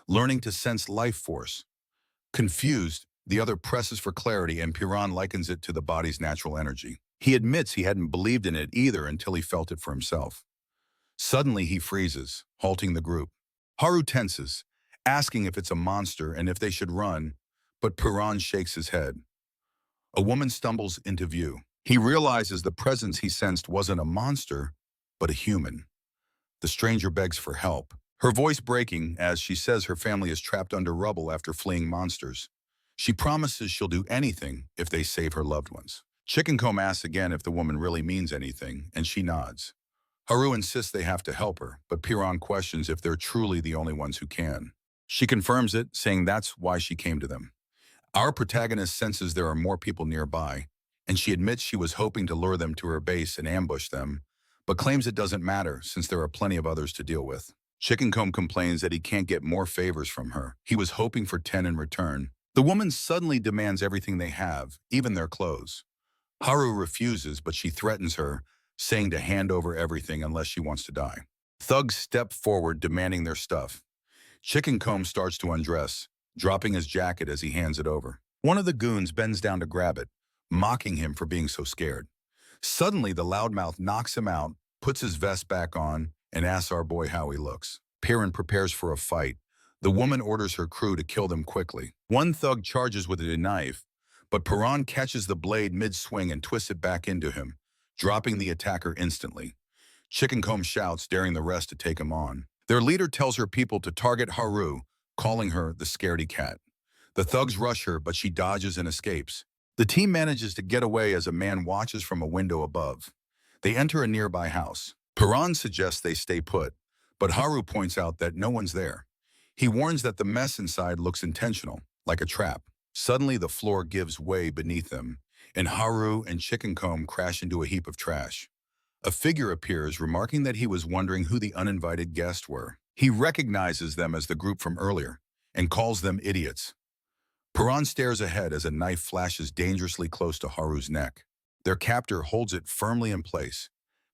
learning to sense life force. Confused, The other presses for clarity, and Piran likens it to the body's natural energy. He admits he hadn't believed in it either until he felt it for himself. Suddenly, he freezes, halting the group. Haru tenses, asking if it's a monster and if they should run, but Piran shakes his head. A woman stumbles into view. He realizes the presence he sensed wasn't a monster, but a human. The stranger begs for help, her voice breaking as she says her family is trapped under rubble after fleeing monsters. She promises she'll do anything if they save her loved ones. Chickencomb asks again if the woman really means anything, and she nods. Haru insists they have to help her, but Piran questions if they're truly the only ones who can. She confirms it, saying that's why she came to them. Our protagonist senses there are more people nearby, and she admits she was hoping to lure them to her base and ambush them, but claims it doesn't matter since there are plenty of others to deal with. Chickencomb complains that he can't get more favors from her. He was hoping for 10 in return. The woman suddenly demands everything they have, even their clothes. Haru refuses, but she threatens her, saying to hand over everything unless she wants to die. Thugs step forward, demanding their stuff. Chickencomb starts to undress, dropping his jacket as he hands it over. One of the goons bends down to grab it, mocking him for being so scared. Suddenly, the loudmouth knocks him out, puts his vest back on, and asks our boy how he looks. Piran prepares for a fight. The woman orders her crew to kill them quickly. One thug charges with a knife, but Piran catches the blade mid-swing and twists it back into him, dropping the attacker instantly. Chickencomb shouts, daring the rest to take him on. Their leader tells her people to target Haru, calling her the scaredy cat. The thugs rush her, but she dodges and escapes. The team manages to get away as a man watches from a window above. They enter a nearby house. Piran suggests they stay put, but Haru points out that no one's there. He warns that the mess inside looks intentional, like a trap. Suddenly, the floor gives way beneath them, and Haru and Chickencomb crash into a heap of trash. A figure appears, remarking that he was wondering who the uninvited guests were. He recognizes them as the group from earlier and calls them idiots. Piran stares ahead as a knife flashes dangerously close to Haru's neck. Their captor holds it firmly in place,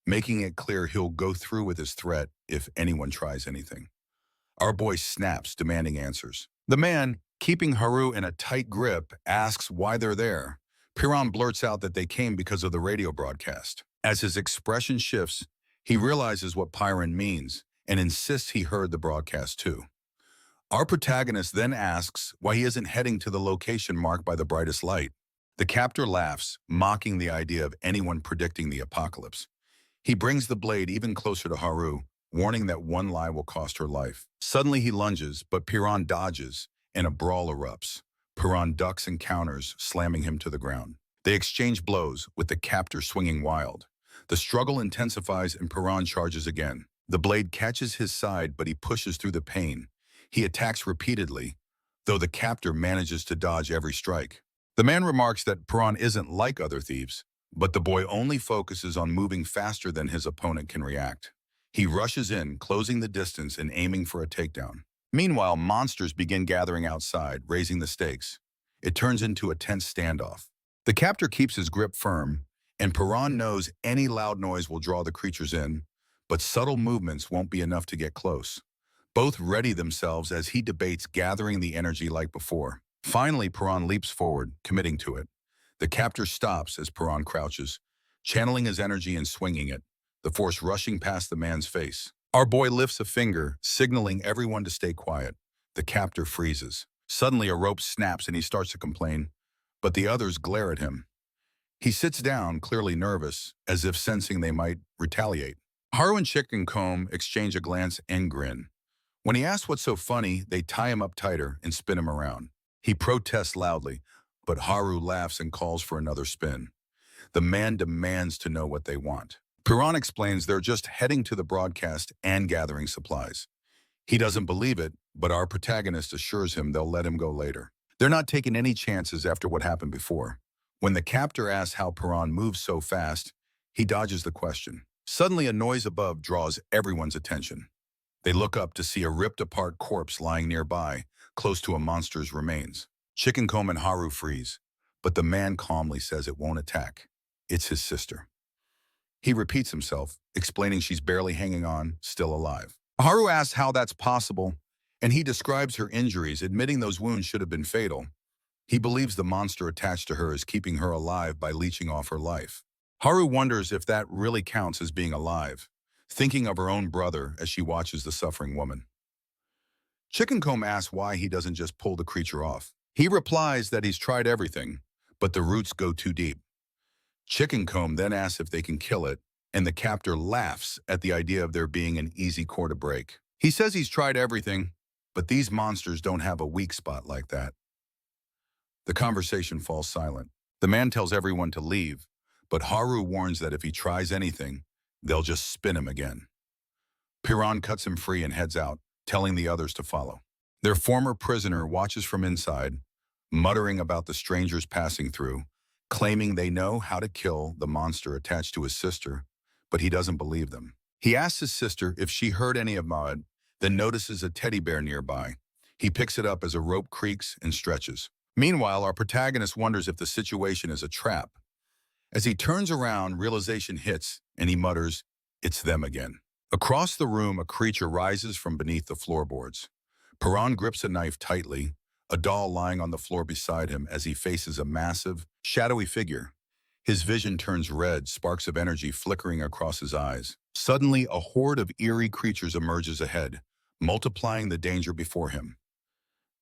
making it clear he'll go through with his threat if anyone tries anything. Our boy snaps, demanding answers. The man, keeping Haru in a tight grip, asks why they're there. Piran blurts out that they came because of the radio broadcast. As his expression shifts, he realizes what Piran means and insists he heard the broadcast too. Our protagonist then asks why he isn't heading to the location marked by the brightest light. The captor laughs, mocking the idea of anyone predicting the apocalypse. He brings the blade even closer to Haru, warning that one lie will cost her life. Suddenly he lunges, but Piran dodges, and a brawl erupts. Piran ducks and counters, slamming him to the ground. They exchange blows, with the captor swinging wild. The struggle intensifies and Piran charges again. The blade catches his side, but he pushes through the pain. He attacks repeatedly, though the captor manages to dodge every strike. The man remarks that Piran isn't like other thieves, but the boy only focuses on moving faster than his opponent can react. He rushes in, closing the distance and aiming for a takedown. Meanwhile, monsters begin gathering outside, raising the stakes. It turns into a tense standoff. The captor keeps his grip firm, and Piran knows any loud noise will draw the creatures in, but subtle movements won't be enough to get close. Both ready themselves as he debates gathering the energy like before. Finally, Piran leaps forward, committing to it. The captor stops as Piran crouches, channeling his energy and swinging it, the force rushing past the man's face. Our boy lifts a finger, signaling everyone to stay quiet. The captor freezes. Suddenly, a rope snaps and he starts to complain, but the others glare at him. He sits down, clearly nervous, as if sensing they might retaliate. Haru and Chickencomb exchange a glance and grin. When he asks what's so funny, they tie him up tighter and spin him around. He protests loudly, but Haru laughs and calls for another spin. The man demands to know what they want. Piran explains they're just heading to the broadcast and gathering supplies. He doesn't believe it, but our protagonist assures him they'll let him go later. They're not taking any chances after what happened before. When the captor asks how Piran moves so fast, he dodges the question. Suddenly, a noise above draws everyone's attention. They look up to see a ripped-apart corpse lying nearby, close to a monster's remains. Chickencomb and Haru freeze, but the man calmly says it won't attack. It's his sister. He repeats himself, explaining she's barely hanging on, still alive. Haru asks how that's possible, and he describes her injuries, admitting those wounds should have been fatal. He believes the monster attached to her is keeping her alive by leeching off her life. Haru wonders if that really counts as being alive, thinking of her own brother as she watches the suffering woman. Chickencomb asks why he doesn't just pull the creature off. He replies that he's tried everything, but the roots go too deep. Chickencomb then asks if they can kill it, and the captor laughs at the idea of there being an easy core to break. He says he's tried everything, but these monsters don't have a weak spot like that. The conversation falls silent. The man tells everyone to leave, but Haru warns that if he tries anything, they'll just spin him again. Piran cuts him free and heads out, telling the others to follow. Their former prisoner watches from inside, muttering about the strangers passing through, claiming they know how to kill the monster attached to his sister, but he doesn't believe them. He asks his sister if she heard any of Maud, then notices a teddy bear nearby. He picks it up as a rope creaks and stretches. Meanwhile, our protagonist wonders if the situation is a trap. As he turns around, realization hits, and he mutters, "It's them again." Across the room, a creature rises from beneath the floorboards. Piran grips a knife tightly, a doll lying on the floor beside him as he faces a massive, shadowy figure. His vision turns red, sparks of energy flickering across his eyes. Suddenly, a horde of eerie creatures emerges ahead, multiplying the danger before him.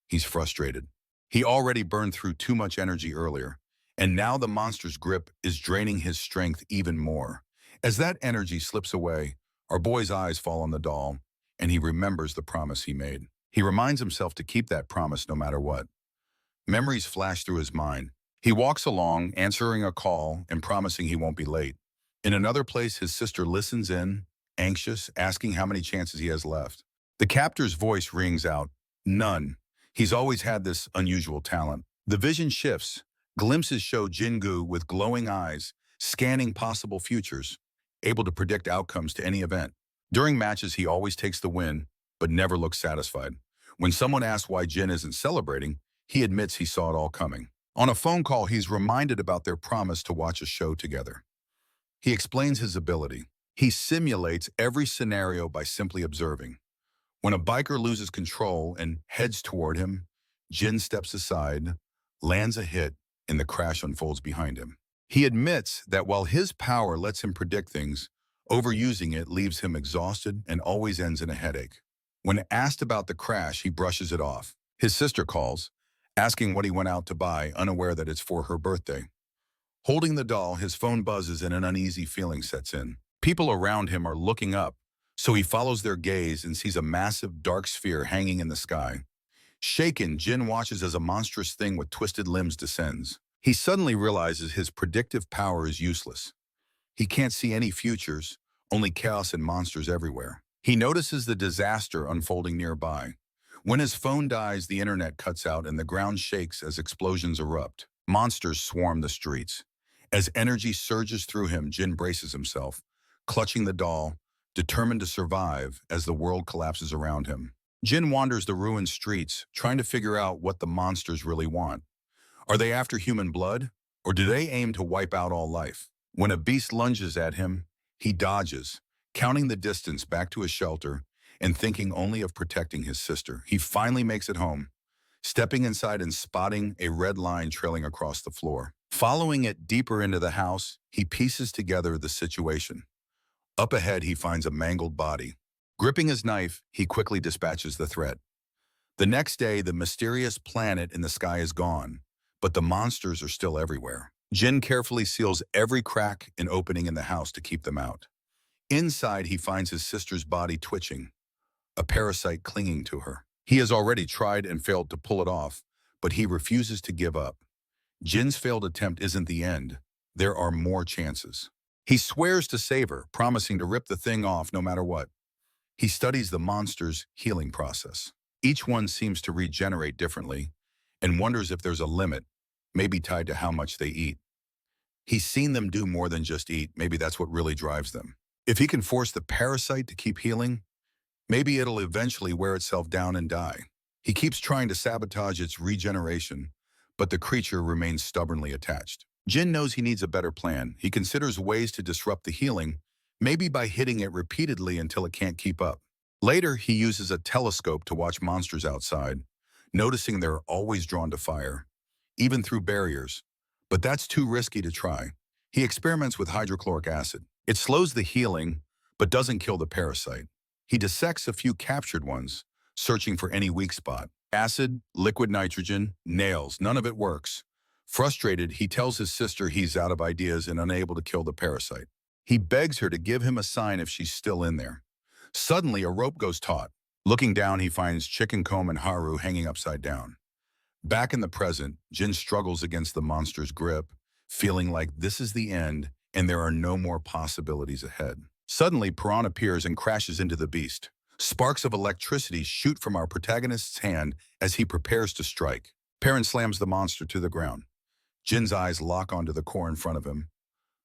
He's frustrated. He already burned through too much energy earlier, and now the monster's grip is draining his strength even more. As that energy slips away, our boy's eyes fall on the doll, and he remembers the promise he made. He reminds himself to keep that promise no matter what. Memories flash through his mind. He walks along, answering a call and promising he won't be late. In another place, his sister listens in, anxious, asking how many chances he has left. The captor's voice rings out, "None." He's always had this unusual talent. The vision shifts. Glimpses show Jingu with glowing eyes, scanning possible futures, able to predict outcomes to any event. During matches, he always takes the win, but never looks satisfied. When someone asks why Jin isn't celebrating, he admits he saw it all coming. On a phone call, he's reminded about their promise to watch a show together. He explains his ability. He simulates every scenario by simply observing. When a biker loses control and heads toward him, Jin steps aside, lands a hit, and the crash unfolds behind him. He admits that while his power lets him predict things, overusing it leaves him exhausted and always ends in a headache. When asked about the crash, he brushes it off. His sister calls, asking what he went out to buy, unaware that it's for her birthday. Holding the doll, his phone buzzes and an uneasy feeling sets in. People around him are looking up, so he follows their gaze and sees a massive dark sphere hanging in the sky. Shaken, Jin watches as a monstrous thing with twisted limbs descends. He suddenly realizes his predictive power is useless. He can't see any futures, only chaos and monsters everywhere. He notices the disaster unfolding nearby. When his phone dies, the internet cuts out and the ground shakes as explosions erupt. Monsters swarm the streets. As energy surges through him, Jin braces himself, clutching the doll, determined to survive as the world collapses around him. Jin wanders the ruined streets, trying to figure out what the monsters really want. Are they after human blood, or do they aim to wipe out all life? When a beast lunges at him, he dodges, counting the distance back to his shelter and thinking only of protecting his sister. He finally makes it home, stepping inside and spotting a red line trailing across the floor. Following it deeper into the house, he pieces together the situation. Up ahead, he finds a mangled body. Gripping his knife, he quickly dispatches the threat. The next day, the mysterious planet in the sky is gone, but the monsters are still everywhere. Jin carefully seals every crack and opening in the house to keep them out. Inside, he finds his sister's body twitching, a parasite clinging to her. He has already tried and failed to pull it off, but he refuses to give up. Jin's failed attempt isn't the end. There are more chances. He swears to save her, promising to rip the thing off no matter what. He studies the monster's healing process. Each one seems to regenerate differently and wonders if there's a limit, maybe tied to how much they eat. He's seen them do more than just eat. Maybe that's what really drives them. If he can force the parasite to keep healing, maybe it'll eventually wear itself down and die. He keeps trying to sabotage its regeneration, but the creature remains stubbornly attached. Jin knows he needs a better plan. He considers ways to disrupt the healing, maybe by hitting it repeatedly until it can't keep up. Later, he uses a telescope to watch monsters outside, noticing they're always drawn to fire. even through barriers. But that's too risky to try. He experiments with hydrochloric acid. It slows the healing, but doesn't kill the parasite. He dissects a few captured ones, searching for any weak spot. Acid, liquid nitrogen, nails, none of it works. Frustrated, he tells his sister he's out of ideas and unable to kill the parasite. He begs her to give him a sign if she's still in there. Suddenly, a rope goes taut. Looking down, he finds Chicken Comb and Haru hanging upside down. Back in the present, Jin struggles against the monster's grip, feeling like this is the end and there are no more possibilities ahead. Suddenly, Piran appears and crashes into the beast. Sparks of electricity shoot from our protagonist's hand as he prepares to strike. Perrin slams the monster to the ground. Jin's eyes lock onto the core in front of him.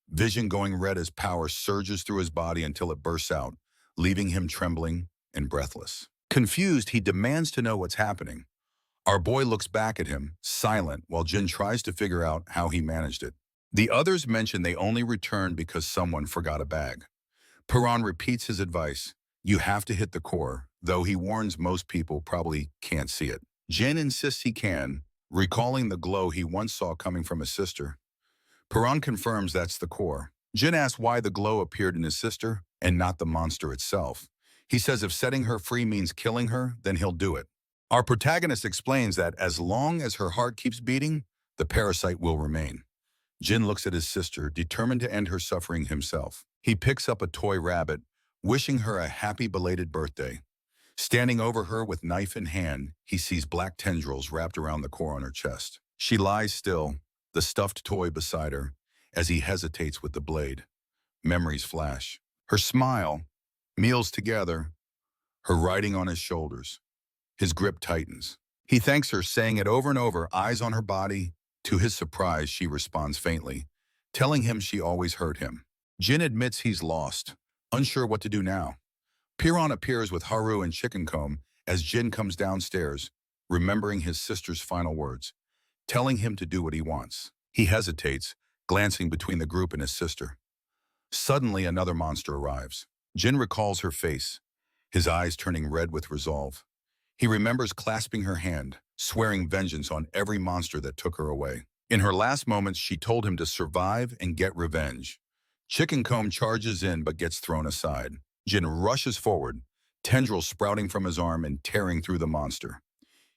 Vision going red as power surges through his body until it bursts out, leaving him trembling and breathless. Confused, he demands to know what's happening. Our boy looks back at him, silent, while Jin tries to figure out how he managed it. The others mention they only returned because someone forgot a bag. Piran repeats his advice. You have to hit the core, though he warns most people probably can't see it. Jin insists he can, recalling the glow he once saw coming from his sister. Piran confirms that's the core. Jin asks why the glow appeared in his sister and not the monster itself. He says if setting her free means killing her, then he'll do it. Our protagonist explains that as long as her heart keeps beating, the parasite will remain. Jin looks at his sister, determined to end her suffering himself. He picks up a toy rabbit, wishing her a happy belated birthday. Standing over her with knife in hand, he sees black tendrils wrapped around the core on her chest. She lies still, the stuffed toy beside her, as he hesitates with the blade. Memories flash. Her smile, meals together, her riding on his shoulders. His grip tightens. He thanks her, saying it over and over, eyes on her body. To his surprise, she responds faintly, telling him she always hurt him. Jin admits he's lost, unsure what to do now. Piran appears with Haru and Chicken Comb as Jin comes downstairs, remembering his sister's final words, telling him to do what he wants. He hesitates, glancing between the group and his sister. Suddenly, another monster arrives. Jin recalls her face, his eyes turning red with resolve. He remembers clasping her hand, swearing vengeance on every monster that took her away. In her last moments, she told him to survive and get revenge. Chicken Comb charges in but gets thrown aside. Jin rushes forward, tendrils sprouting from his arm and tearing through the monster.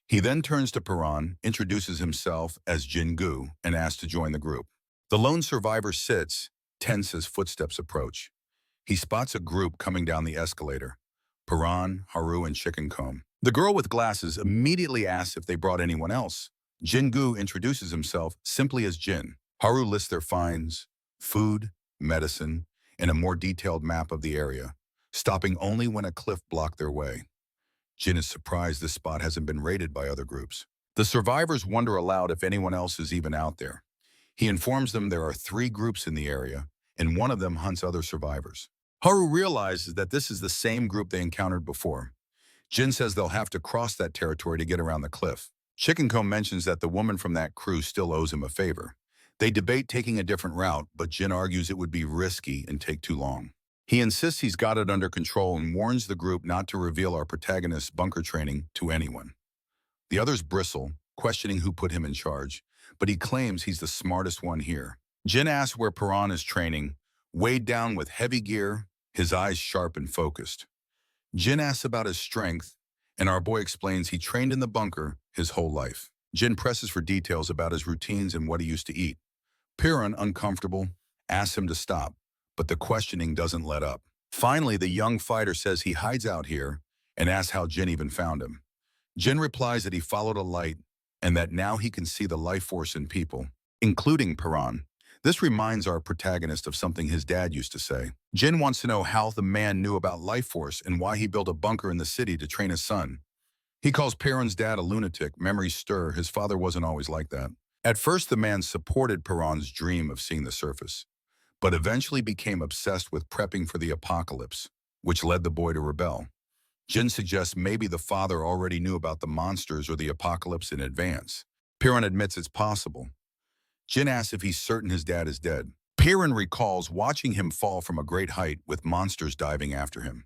He then turns to Piran, introduces himself as Jin Gu, and asks to join the group. The lone survivor sits, tense as footsteps approach. He spots a group coming down the escalator. Piran, Haru, and Chicken Comb. The girl with glasses immediately asks if they brought anyone else. Jin Gu introduces himself simply as Jin. Haru lists their finds, food, medicine, and a more detailed map of the area, stopping only when a cliff blocked their way. Jin is surprised this spot hasn't been raided by other groups. The survivors wonder aloud if anyone else is even out there. He informs them there are 3 groups in the area, and one of them hunts other survivors. Haru realizes that this is the same group they encountered before. Jin says they'll have to cross that territory to get around the cliff. Chicken Comb mentions that the woman from that crew still owes him a favor. They debate taking a different route, but Jin argues it would be risky and take too long. He insists he's got it under control and warns the group not to reveal our protagonist's bunker training to anyone. The others bristle, questioning who put him in charge, but he claims he's the smartest one here. Jin asks where Piran is training, weighed down with heavy gear, his eyes sharp and focused. Jin asks about his strength, and our boy explains he trained in the bunker his whole life. Jin presses for details about his routines and what he used to eat. Piran, uncomfortable, asks him to stop, but the questioning doesn't let up. Finally, the young fighter says he hides out here and asks how Jin even found him. Jin replies that he followed a light and that now he can see the life force in people, including Piran. This reminds our protagonist of something his dad used to say. Jin wants to know how the man knew about life force and why he built a bunker in the city to train his son. He calls Piran's dad a lunatic. Memories stir. His father wasn't always like that. At first, the man supported Piran's dream of seeing the surface, but eventually became obsessed with prepping for the apocalypse, which led the boy to rebel. Jin suggests maybe the father already knew about the monsters or the apocalypse in advance. Piran admits it's possible. Jin asks if he's certain his dad is dead. Piran recalls watching him fall from a great height with monsters diving after him.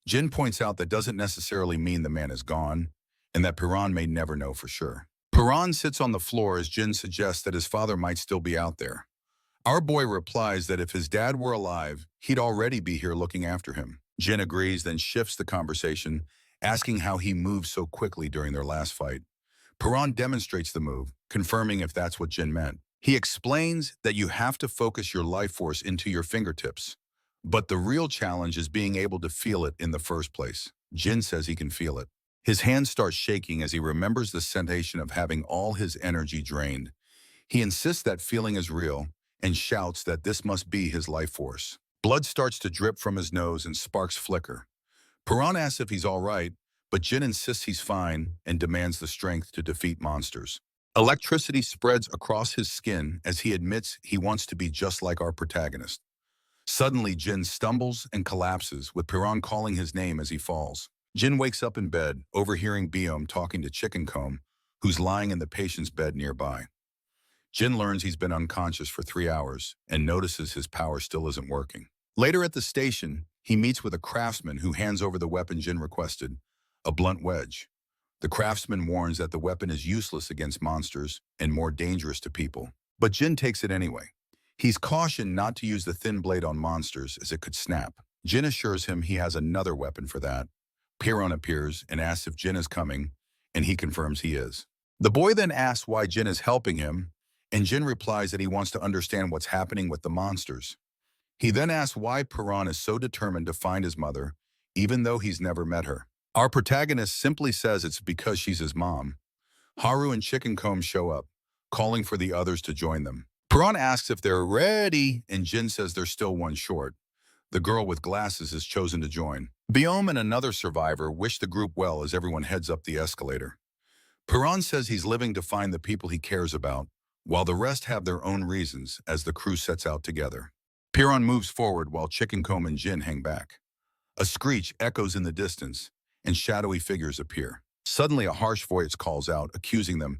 Jin points out that doesn't necessarily mean the man is gone, and that Piran may never know for sure. Paran sits on the floor as Jin suggests that his father might still be out there. Our boy replies that if his dad were alive, he'd already be here looking after him. Jin agrees, then shifts the conversation, asking how he moved so quickly during their last fight. Paran demonstrates the move, confirming if that's what Jin meant. He explains that you have to focus your life force into your fingertips. But the real challenge is being able to feel it in the first place. Jin says he can feel it. His hands start shaking as he remembers the sensation of having all his energy drained. He insists that feeling is real and shouts that this must be his life force. Blood starts to drip from his nose and sparks flicker. Paran asks if he's all right, but Jin insists he's fine and demands the strength to defeat monsters. Electricity spreads across his skin as he admits he wants to be just like our protagonist. Suddenly, Jin stumbles and collapses, with Piran calling his name as he falls. Jin wakes up in bed, overhearing Biom talking to Chicken Comb, who's lying in the patient's bed nearby. Jin learns he's been unconscious for 3 hours and notices his power still isn't working. Later at the station, he meets with a craftsman who hands over the weapon Jin requested, a blunt wedge. The craftsman warns that the weapon is useless against monsters and more dangerous to people, but Jin takes it anyway. He's cautioned not to use the thin blade on monsters as it could snap. Jin assures him he has another weapon for that. Piran appears and asks if Jin is coming, and he confirms he is. The boy then asks why Jin is helping him, and Jin replies that he wants to understand what's happening with the monsters. He then asks why Piran is so determined to find his mother, even though he's never met her. Our protagonist simply says it's because she's his mom. Haru and Chicken Comb show up, calling for the others to join them. Piran asks if they're ready, and Jin says they're still one short. The girl with glasses is chosen to join. Biom and another survivor wish the group well as everyone heads up the escalator. Piran says he's living to find the people he cares about, while the rest have their own reasons as the crew sets out together. Piran moves forward while Chicken Comb and Jin hang back. A screech echoes in the distance, and shadowy figures appear. Suddenly, a harsh voice calls out, accusing them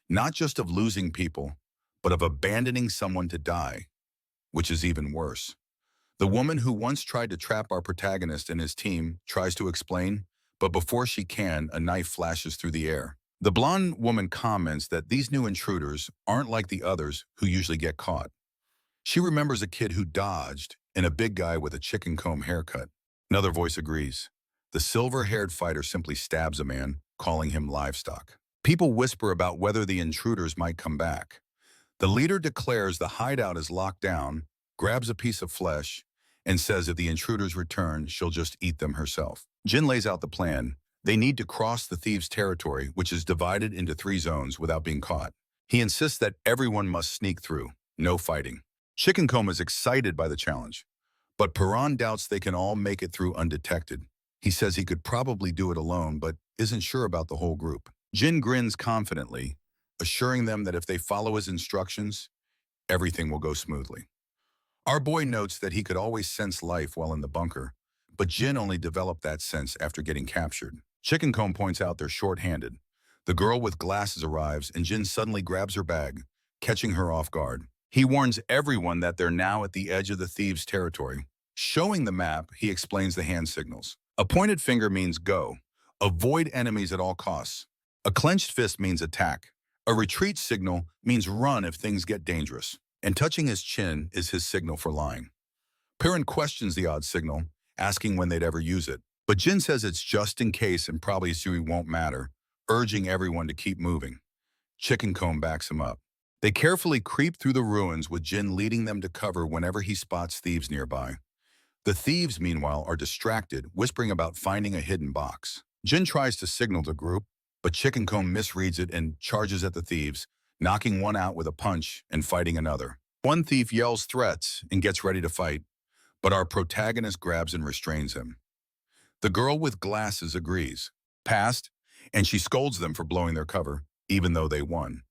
not just of losing people, but of abandoning someone to die, which is even worse. The woman who once tried to trap our protagonist and his team tries to explain, but before she can, a knife flashes through the air. The blonde woman comments that these new intruders aren't like the others who usually get caught. She remembers a kid who dodged and a big guy with a chicken comb haircut. Another voice agrees. The silver-haired fighter simply stabs a man, calling him livestock. People whisper about whether the intruders might come back. The leader declares the hideout is locked down, grabs a piece of flesh, and says if the intruders return, she'll just eat them herself. Jin lays out the plan. They need to cross the thieves' territory, which is divided into 3 zones without being caught. He insists that everyone must sneak through, no fighting. Chicken Comb is excited by the challenge, but Piran doubts they can all make it through undetected. He says he could probably do it alone, but isn't sure about the whole group. Jin grins confidently, assuring them that if they follow his instructions, everything will go smoothly. Our boy notes that he could always sense life while in the bunker, but Jin only developed that sense after getting captured. Chicken Comb points out they're short-handed. The girl with glasses arrives, and Jin suddenly grabs her bag, catching her off guard. He warns everyone that they're now at the edge of the thieves' territory. Showing the map, he explains the hand signals. A pointed finger means go. Avoid enemies at all costs. A clenched fist means attack. A retreat signal means run if things get dangerous. And touching his chin is his signal for lying. Piran questions the odd signal, asking when they'd ever use it. But Jin says it's just in case and probably soon won't matter, urging everyone to keep moving. Chicken Comb backs him up. They carefully creep through the ruins with Jin leading them to cover whenever he spots thieves nearby. The thieves, meanwhile, are distracted, whispering about finding a hidden box. Jin tries to signal the group, but Chicken Comb misreads it and charges at the thieves, knocking one out with a punch and fighting another. One thief yells threats and gets ready to fight, but our protagonist grabs and restrains him. The girl with glasses agrees, passed, and she scolds them for blowing their cover, even though they won.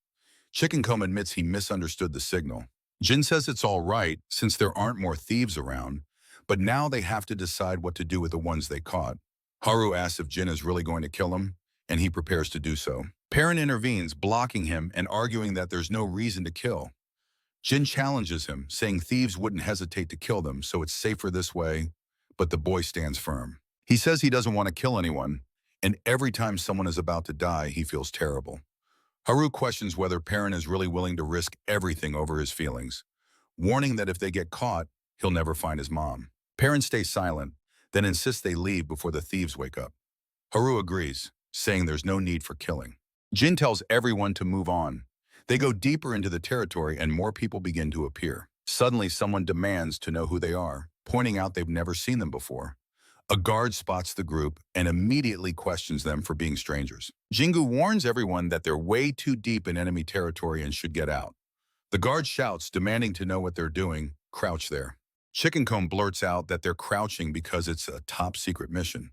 Chicken Comb admits he misunderstood the signal. Jin says it's all right since there aren't more thieves around, but now they have to decide what to do with the ones they caught. Haru asks if Jin is really going to kill him, and he prepares to do so. Perrin intervenes, blocking him and arguing that there's no reason to kill. Jin challenges him, saying thieves wouldn't hesitate to kill them, so it's safer this way, but the boy stands firm. He says he doesn't want to kill anyone, and every time someone is about to die, he feels terrible. Haru questions whether Perrin is really willing to risk everything over his feelings, warning that if they get caught, he'll never find his mom. Perrin stays silent, then insists they leave before the thieves wake up. Haru agrees, saying there's no need for killing. Jin tells everyone to move on. They go deeper into the territory and more people begin to appear. Suddenly, someone demands to know who they are, pointing out they've never seen them before. A guard spots the group and immediately questions them for being strangers. Jingu warns everyone that they're way too deep in enemy territory and should get out. The guard shouts, demanding to know what they're doing, crouch there. Chickencomb blurts out that they're crouching because it's a top-secret mission.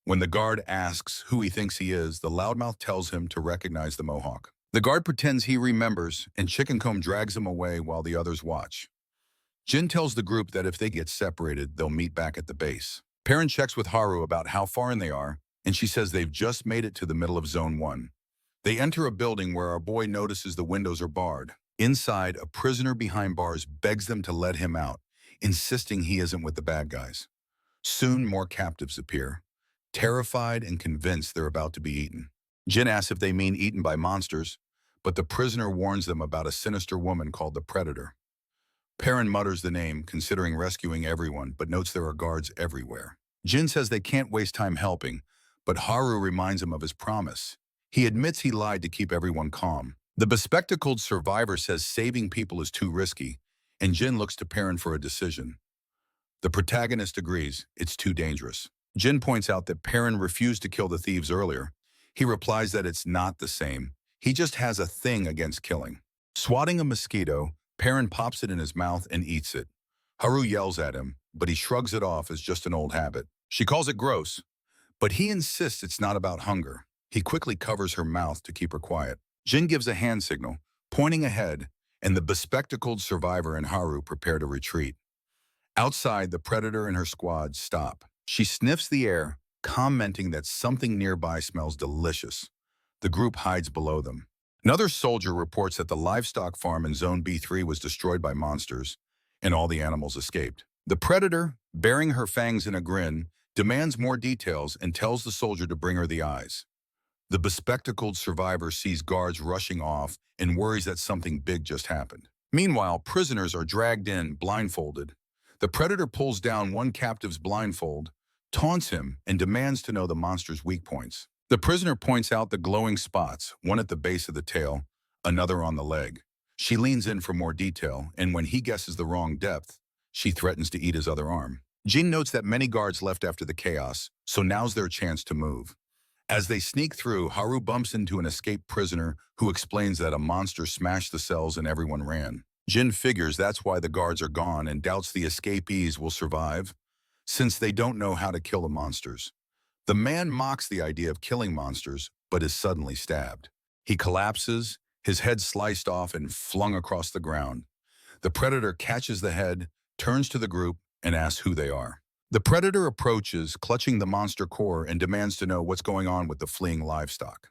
When the guard asks who he thinks he is, the loudmouth tells him to recognize the Mohawk. The guard pretends he remembers, and Chickencomb drags him away while the others watch. Jin tells the group that if they get separated, they'll meet back at the base. Perrin checks with Haru about how far in they are, and she says they've just made it to the middle of Zone 1. They enter a building where our boy notices the windows are barred. Inside, a prisoner behind bars begs them to let him out, insisting he isn't with the bad guys. Soon, more captives appear, terrified and convinced they're about to be eaten. Jin asks if they mean eaten by monsters, but the prisoner warns them about a sinister woman called the Predator. Perrin mutters the name, considering rescuing everyone, but notes there are guards everywhere. Jin says they can't waste time helping, but Haru reminds him of his promise. He admits he lied to keep everyone calm. The bespectacled survivor says saving people is too risky, and Jin looks to Perrin for a decision. The protagonist agrees it's too dangerous. Jin points out that Perrin refused to kill the thieves earlier. He replies that it's not the same. He just has a thing against killing. Swatting a mosquito, Perrin pops it in his mouth and eats it. Haru yells at him, but he shrugs it off as just an old habit. She calls it gross, but he insists it's not about hunger. He quickly covers her mouth to keep her quiet. Jin gives a hand signal, pointing ahead, and the bespectacled survivor and Haru prepare to retreat. Outside, the Predator and her squad stop. She sniffs the air, commenting that something nearby smells delicious. The group hides below them. Another soldier reports that the livestock farm in Zone B3 was destroyed by monsters, and all the animals escaped. The Predator, baring her fangs in a grin, demands more details and tells the soldier to bring her the eyes. The bespectacled survivor sees guards rushing off and worries that something big just happened. Meanwhile, prisoners are dragged in, blindfolded. The Predator pulls down one captive's blindfold, taunts him, and demands to know the monster's weak points. The prisoner points out the glowing spots, one at the base of the tail, another on the leg. She leans in for more detail, and when he guesses the wrong depth, she threatens to eat his other arm. Jin notes that many guards left after the chaos, so now's their chance to move. As they sneak through, Haru bumps into an escaped prisoner who explains that a monster smashed the cells and everyone ran. Jin figures that's why the guards are gone and doubts the escapees will survive, since they don't know how to kill the monsters. The man mocks the idea of killing monsters, but is suddenly stabbed. He collapses, his head sliced off and flung across the ground. The Predator catches the head, turns to the group, and asks who they are. The Predator approaches, clutching the monster core, and demands to know what's going on with the fleeing livestock.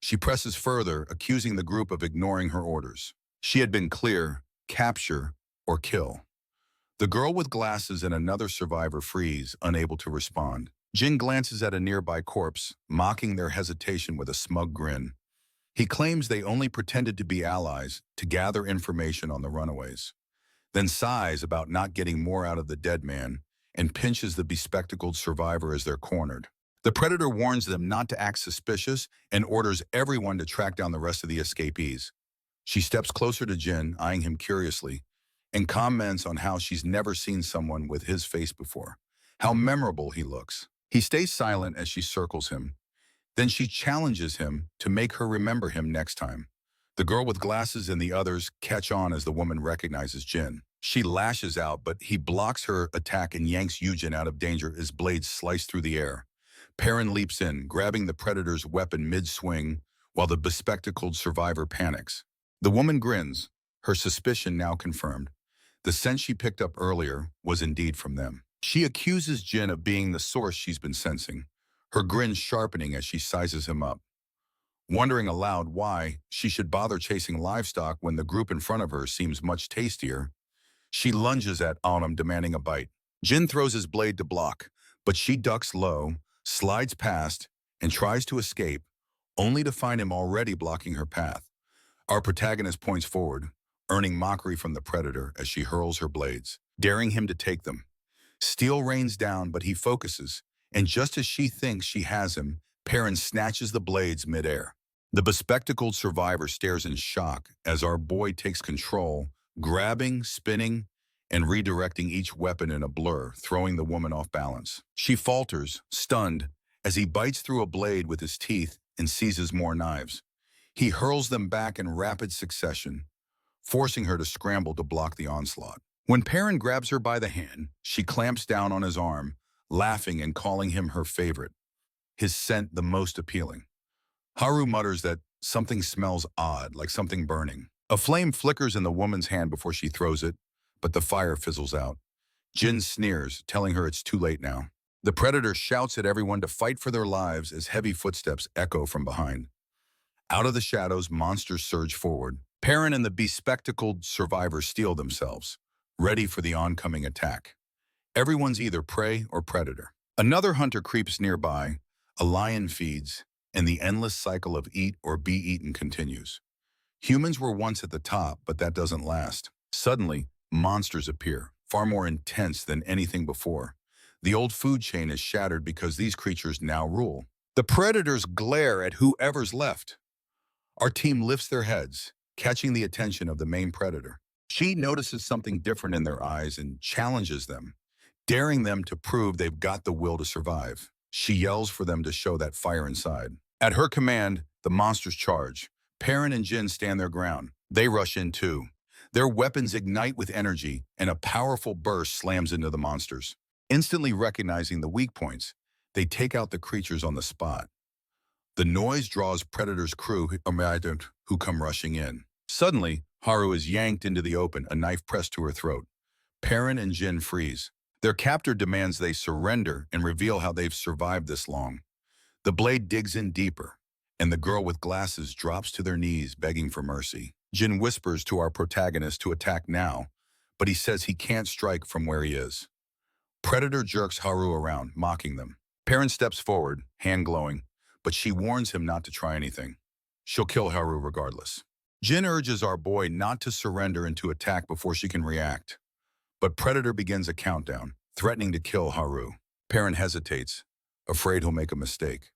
She presses further, accusing the group of ignoring her orders. She had been clear: capture or kill. The girl with glasses and another survivor freeze, unable to respond. Jin glances at a nearby corpse, mocking their hesitation with a smug grin. He claims they only pretended to be allies to gather information on the runaways, then sighs about not getting more out of the dead man and pinches the bespectacled survivor as they're cornered. The Predator warns them not to act suspicious and orders everyone to track down the rest of the escapees. She steps closer to Jin, eyeing him curiously, and comments on how she's never seen someone with his face before, how memorable he looks. He stays silent as she circles him. Then she challenges him to make her remember him next time. The girl with glasses and the others catch on as the woman recognizes Jin. She lashes out, but he blocks her attack and yanks Yujin out of danger as blades slice through the air. Perrin leaps in, grabbing the Predator's weapon mid-swing, while the bespectacled survivor panics. The woman grins, her suspicion now confirmed. The scent she picked up earlier was indeed from them. She accuses Jin of being the source she's been sensing, her grin sharpening as she sizes him up. Wondering aloud why she should bother chasing livestock when the group in front of her seems much tastier, she lunges at Autumn, demanding a bite. Jin throws his blade to block, but she ducks low, slides past, and tries to escape, only to find him already blocking her path. Our protagonist points forward, earning mockery from the predator as she hurls her blades, daring him to take them. Steel rains down, but he focuses, and just as she thinks she has him, Perrin snatches the blades midair. The bespectacled survivor stares in shock as our boy takes control, grabbing, spinning, and redirecting each weapon in a blur, throwing the woman off balance. She falters, stunned, as he bites through a blade with his teeth and seizes more knives. He hurls them back in rapid succession, forcing her to scramble to block the onslaught. When Perrin grabs her by the hand, she clamps down on his arm, laughing and calling him her favorite, his scent the most appealing. Haru mutters that something smells odd, like something burning. A flame flickers in the woman's hand before she throws it, but the fire fizzles out. Jin sneers, telling her it's too late now. The predator shouts at everyone to fight for their lives as heavy footsteps echo from behind. Out of the shadows, monsters surge forward. Perrin and the bespectacled survivor steel themselves, ready for the oncoming attack. Everyone's either prey or predator. Another hunter creeps nearby, a lion feeds, and the endless cycle of eat or be eaten continues. Humans were once at the top, but that doesn't last. Suddenly, monsters appear, far more intense than anything before. The old food chain is shattered because these creatures now rule. The predators glare at whoever's left. Our team lifts their heads, catching the attention of the main predator. She notices something different in their eyes and challenges them, daring them to prove they've got the will to survive. She yells for them to show that fire inside. At her command, the monsters charge. Perrin and Jin stand their ground. They rush in too. Their weapons ignite with energy, and a powerful burst slams into the monsters. Instantly recognizing the weak points, they take out the creatures on the spot. The noise draws Predator's crew who come rushing in. Suddenly, Haru is yanked into the open, a knife pressed to her throat. Perrin and Jin freeze. Their captor demands they surrender and reveal how they've survived this long. The blade digs in deeper, and the girl with glasses drops to their knees, begging for mercy. Jin whispers to our protagonist to attack now, but he says he can't strike from where he is. Predator jerks Haru around, mocking them. Perrin steps forward, hand glowing, but she warns him not to try anything. She'll kill Haru regardless. Jin urges our boy not to surrender and to attack before she can react. But Predator begins a countdown, threatening to kill Haru. Perrin hesitates, afraid he'll make a mistake.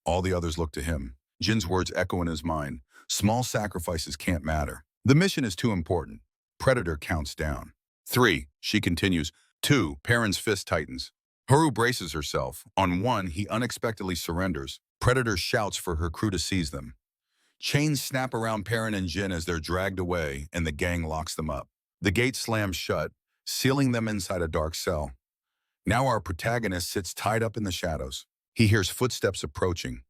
All the others look to him. Jin's words echo in his mind. Small sacrifices can't matter. The mission is too important. Predator counts down. 3, she continues. 2, Perrin's fist tightens. Haru braces herself. On 1, he unexpectedly surrenders. Predator shouts for her crew to seize them. Chains snap around Perrin and Jin as they're dragged away, and the gang locks them up. The gate slams shut, sealing them inside a dark cell. Now our protagonist sits tied up in the shadows. He hears footsteps approaching.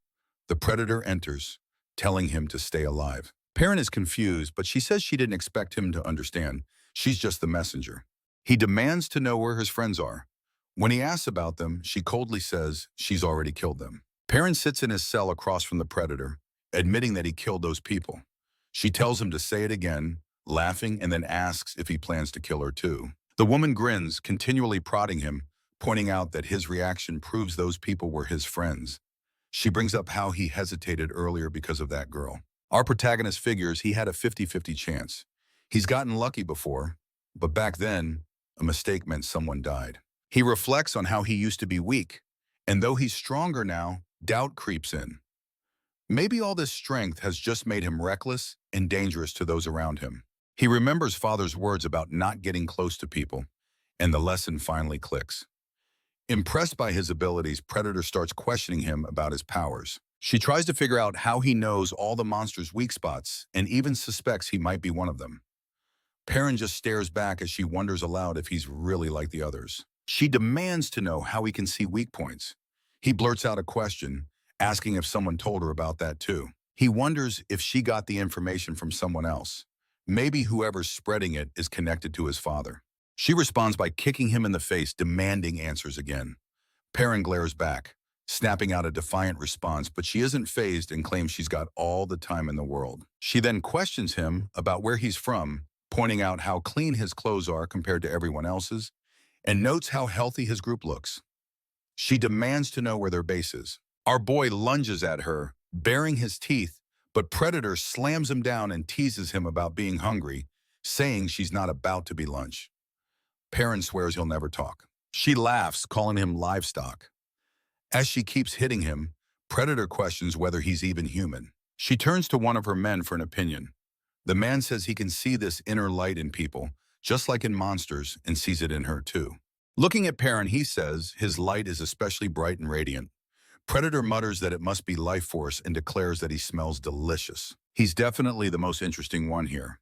The predator enters, telling him to stay alive. Perrin is confused, but she says she didn't expect him to understand. She's just the messenger. He demands to know where his friends are. When he asks about them, she coldly says she's already killed them. Perrin sits in his cell across from the predator, admitting that he killed those people. She tells him to say it again, laughing, and then asks if he plans to kill her too. The woman grins, continually prodding him, pointing out that his reaction proves those people were his friends. She brings up how he hesitated earlier because of that girl. Our protagonist figures he had a 50-50 chance. He's gotten lucky before, but back then, a mistake meant someone died. He reflects on how he used to be weak, and though he's stronger now, doubt creeps in. Maybe all this strength has just made him reckless and dangerous to those around him. He remembers father's words about not getting close to people, and the lesson finally clicks. Impressed by his abilities, Predator starts questioning him about his powers. She tries to figure out how he knows all the monster's weak spots and even suspects he might be one of them. Perrin just stares back as she wonders aloud if he's really like the others. She demands to know how he can see weak points. He blurts out a question, asking if someone told her about that too. He wonders if she got the information from someone else. Maybe whoever's spreading it is connected to his father. She responds by kicking him in the face, demanding answers again. Perrin glares back, snapping out a defiant response, but she isn't fazed and claims she's got all the time in the world. She then questions him about where he's from, pointing out how clean his clothes are compared to everyone else's, and notes how healthy his group looks. She demands to know where their base is. Our boy lunges at her, baring his teeth, but Predator slams him down and teases him about being hungry, saying she's not about to be lunch. Perrin swears he'll never talk. She laughs, calling him livestock. As she keeps hitting him, Predator questions whether he's even human. She turns to one of her men for an opinion. The man says he can see this inner light in people, just like in monsters, and sees it in her too. Looking at Perrin, he says his light is especially bright and radiant. Predator mutters that it must be life force and declares that he smells delicious. He's definitely the most interesting one here.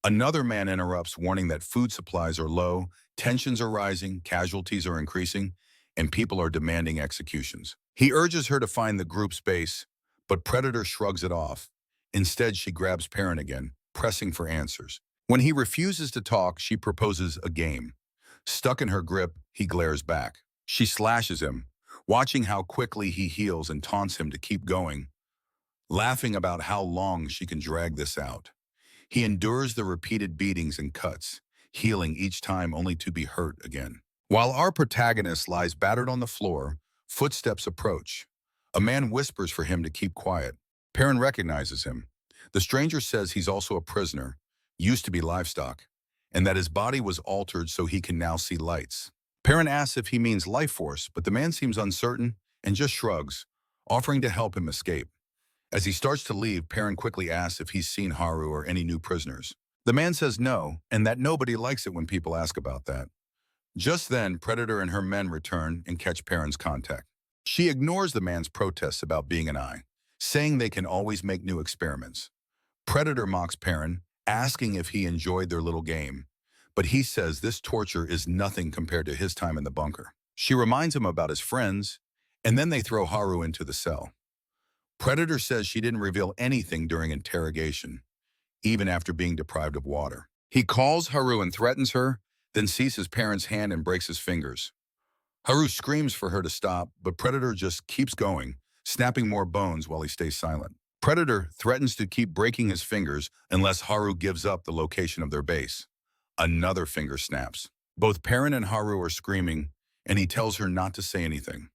Another man interrupts, warning that food supplies are low, tensions are rising, casualties are increasing, and people are demanding executions. He urges her to find the group's base, but Predator shrugs it off. Instead, she grabs Perrin again, pressing for answers. When he refuses to talk, she proposes a game. Stuck in her grip, he glares back. She slashes him, watching how quickly he heals and taunts him to keep going, laughing about how long she can drag this out. He endures the repeated beatings and cuts, healing each time only to be hurt again. While our protagonist lies battered on the floor, footsteps approach. A man whispers for him to keep quiet. Perrin recognizes him. The stranger says he's also a prisoner, used to be livestock, and that his body was altered so he can now see lights. Perrin asks if he means life force, but the man seems uncertain and just shrugs, offering to help him escape. As he starts to leave, Perrin quickly asks if he's seen Haru or any new prisoners. The man says no, and that nobody likes it when people ask about that. Just then, Predator and her men return and catch Perrin's contact. She ignores the man's protests about being an eye, saying they can always make new experiments. Predator mocks Perrin, asking if he enjoyed their little game, but he says this torture is nothing compared to his time in the bunker. She reminds him about his friends, and then they throw Haru into the cell. Predator says she didn't reveal anything during interrogation, even after being deprived of water. He calls Haru and threatens her, then seizes Perrin's hand and breaks his fingers. Haru screams for her to stop, but Predator just keeps going, snapping more bones while he stays silent. Predator threatens to keep breaking his fingers unless Haru gives up the location of their base. Another finger snaps. Both Perrin and Haru are screaming, and he tells her not to say anything.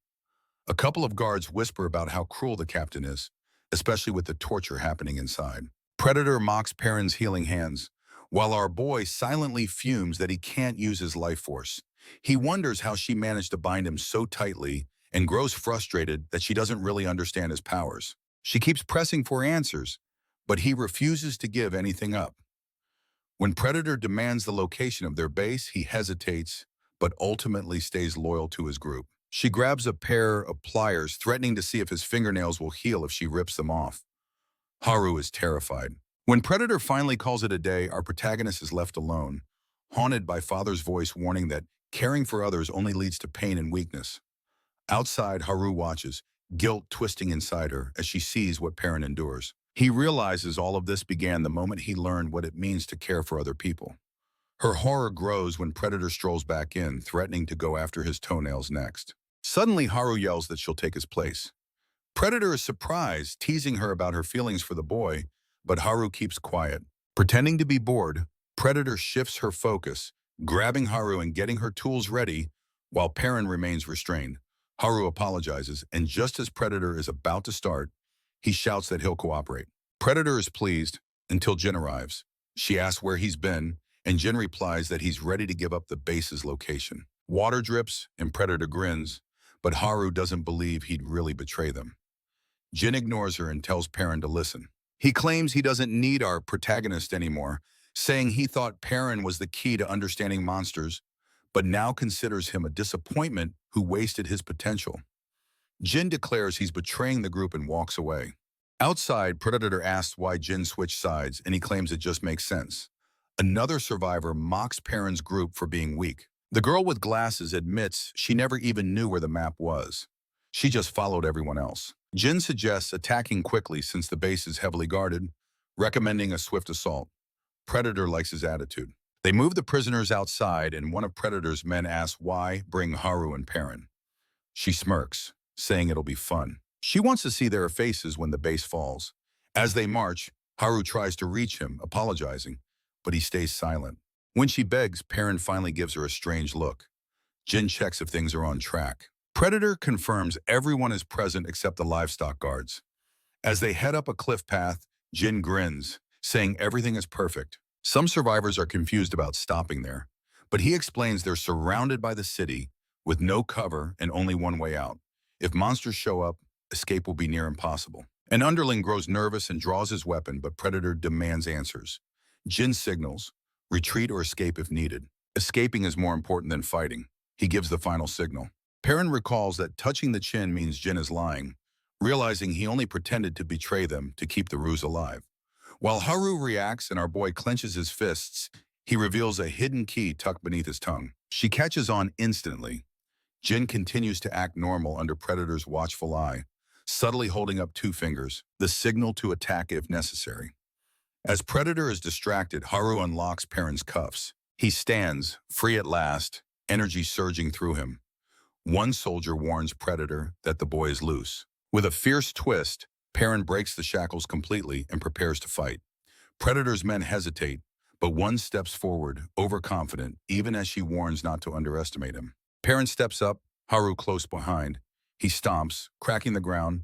A couple of guards whisper about how cruel the captain is, especially with the torture happening inside. Predator mocks Perrin's healing hands, while our boy silently fumes that he can't use his life force. He wonders how she managed to bind him so tightly and grows frustrated that she doesn't really understand his powers. She keeps pressing for answers, but he refuses to give anything up. When Predator demands the location of their base, he hesitates, but ultimately stays loyal to his group. She grabs a pair of pliers, threatening to see if his fingernails will heal if she rips them off. Haru is terrified. When Predator finally calls it a day, our protagonist is left alone, haunted by Father's voice warning that caring for others only leads to pain and weakness. Outside, Haru watches, guilt twisting inside her as she sees what Perrin endures. He realizes all of this began the moment he learned what it means to care for other people. Her horror grows when Predator strolls back in, threatening to go after his toenails next. Suddenly, Haru yells that she'll take his place. Predator is surprised, teasing her about her feelings for the boy, but Haru keeps quiet. Pretending to be bored, Predator shifts her focus, grabbing Haru and getting her tools ready, while Perrin remains restrained. Haru apologizes, and just as Predator is about to start, he shouts that he'll cooperate. Predator is pleased until Jin arrives. She asks where he's been, and Jin replies that he's ready to give up the base's location. Water drips, and Predator grins, but Haru doesn't believe he'd really betray them. Jin ignores her and tells Perrin to listen. He claims he doesn't need our protagonist anymore, saying he thought Perrin was the key to understanding monsters, but now considers him a disappointment who wasted his potential. Jin declares he's betraying the group and walks away. Outside, Predator asks why Jin switched sides, and he claims it just makes sense. Another survivor mocks Perrin's group for being weak. The girl with glasses admits she never even knew where the map was. She just followed everyone else. Jin suggests attacking quickly since the base is heavily guarded, recommending a swift assault. Predator likes his attitude. They move the prisoners outside, and one of Predator's men asks why bring Haru and Perrin. She smirks, saying it'll be fun. She wants to see their faces when the base falls. As they march, Haru tries to reach him, apologizing, but he stays silent. When she begs, Perrin finally gives her a strange look. Jin checks if things are on track. Predator confirms everyone is present except the livestock guards. As they head up a cliff path, Jin grins, saying everything is perfect. Some survivors are confused about stopping there, but he explains they're surrounded by the city with no cover and only one way out. If monsters show up, escape will be near impossible. An underling grows nervous and draws his weapon, but Predator demands answers. Jin signals, retreat or escape if needed. Escaping is more important than fighting. He gives the final signal. Perrin recalls that touching the chin means Jin is lying, realizing he only pretended to betray them to keep the ruse alive. While Haru reacts and our boy clenches his fists, he reveals a hidden key tucked beneath his tongue. She catches on instantly. Jin continues to act normal under Predator's watchful eye, subtly holding up two fingers, the signal to attack if necessary. As Predator is distracted, Haru unlocks Perrin's cuffs. He stands, free at last, energy surging through him. One soldier warns Predator that the boy is loose. With a fierce twist, Perrin breaks the shackles completely and prepares to fight. Predator's men hesitate, but one steps forward, overconfident, even as she warns not to underestimate him. Perrin steps up, Haru close behind. He stomps, cracking the ground,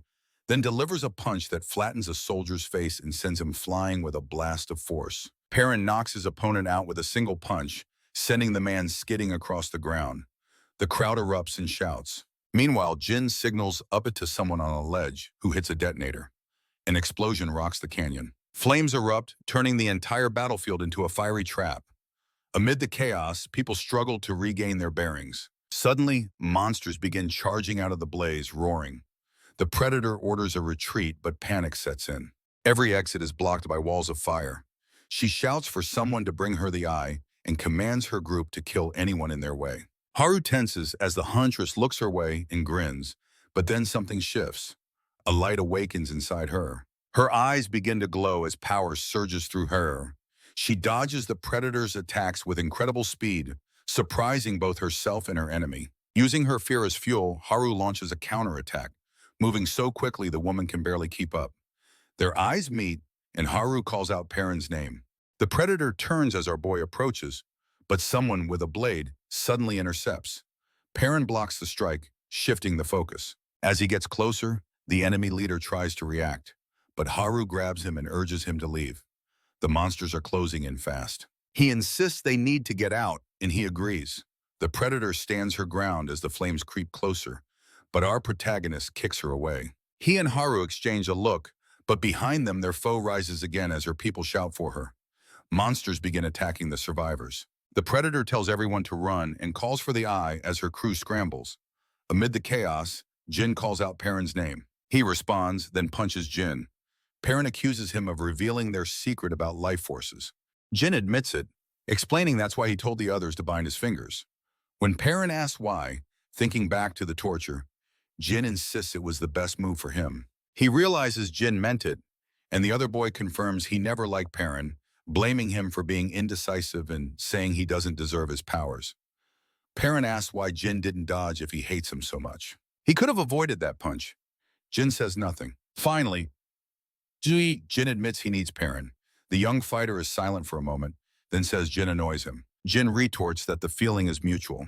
then delivers a punch that flattens a soldier's face and sends him flying with a blast of force. Perrin knocks his opponent out with a single punch, sending the man skidding across the ground. The crowd erupts and shouts. Meanwhile, Jin signals up it to someone on a ledge, who hits a detonator. An explosion rocks the canyon. Flames erupt, turning the entire battlefield into a fiery trap. Amid the chaos, people struggle to regain their bearings. Suddenly, monsters begin charging out of the blaze, roaring. The Predator orders a retreat, but panic sets in. Every exit is blocked by walls of fire. She shouts for someone to bring her the eye and commands her group to kill anyone in their way. Haru tenses as the huntress looks her way and grins, but then something shifts. A light awakens inside her. Her eyes begin to glow as power surges through her. She dodges the Predator's attacks with incredible speed, surprising both herself and her enemy. Using her fear as fuel, Haru launches a counterattack, moving so quickly the woman can barely keep up. Their eyes meet, and Haru calls out Perrin's name. The Predator turns as our boy approaches, but someone with a blade suddenly intercepts. Perrin blocks the strike, shifting the focus. As he gets closer, the enemy leader tries to react, but Haru grabs him and urges him to leave. The monsters are closing in fast. He insists they need to get out, and he agrees. The Predator stands her ground as the flames creep closer, but our protagonist kicks her away. He and Haru exchange a look, but behind them their foe rises again as her people shout for her. Monsters begin attacking the survivors. The Predator tells everyone to run and calls for the eye as her crew scrambles. Amid the chaos, Jin calls out Perrin's name. He responds, then punches Jin. Perrin accuses him of revealing their secret about life forces. Jin admits it, explaining that's why he told the others to bind his fingers. When Perrin asks why, thinking back to the torture, Jin insists it was the best move for him. He realizes Jin meant it, and the other boy confirms he never liked Perrin, blaming him for being indecisive and saying he doesn't deserve his powers. Perrin asks why Jin didn't dodge if he hates him so much. He could have avoided that punch. Jin says nothing. Finally, Jin admits he needs Perrin. The young fighter is silent for a moment, then says Jin annoys him. Jin retorts that the feeling is mutual.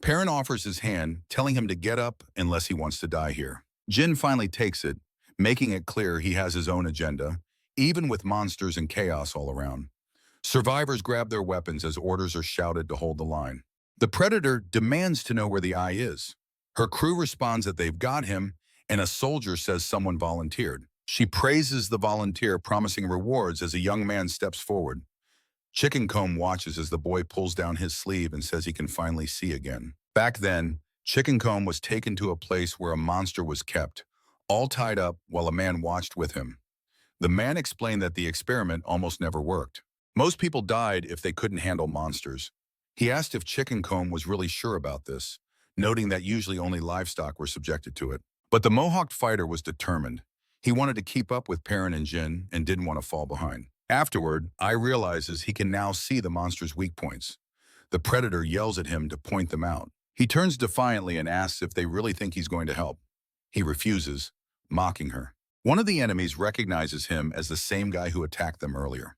Perrin offers his hand, telling him to get up unless he wants to die here. Jin finally takes it, making it clear he has his own agenda, even with monsters and chaos all around. Survivors grab their weapons as orders are shouted to hold the line. The Predator demands to know where the eye is. Her crew responds that they've got him, and a soldier says someone volunteered. She praises the volunteer, promising rewards as a young man steps forward. Chickencomb watches as the boy pulls down his sleeve and says he can finally see again. Back then, Chickencomb was taken to a place where a monster was kept, all tied up while a man watched with him. The man explained that the experiment almost never worked. Most people died if they couldn't handle monsters. He asked if Chickencomb was really sure about this, noting that usually only livestock were subjected to it. But the Mohawked fighter was determined. He wanted to keep up with Perrin and Jin and didn't want to fall behind. Afterward, I realizes he can now see the monster's weak points. The Predator yells at him to point them out. He turns defiantly and asks if they really think he's going to help. He refuses, mocking her. One of the enemies recognizes him as the same guy who attacked them earlier.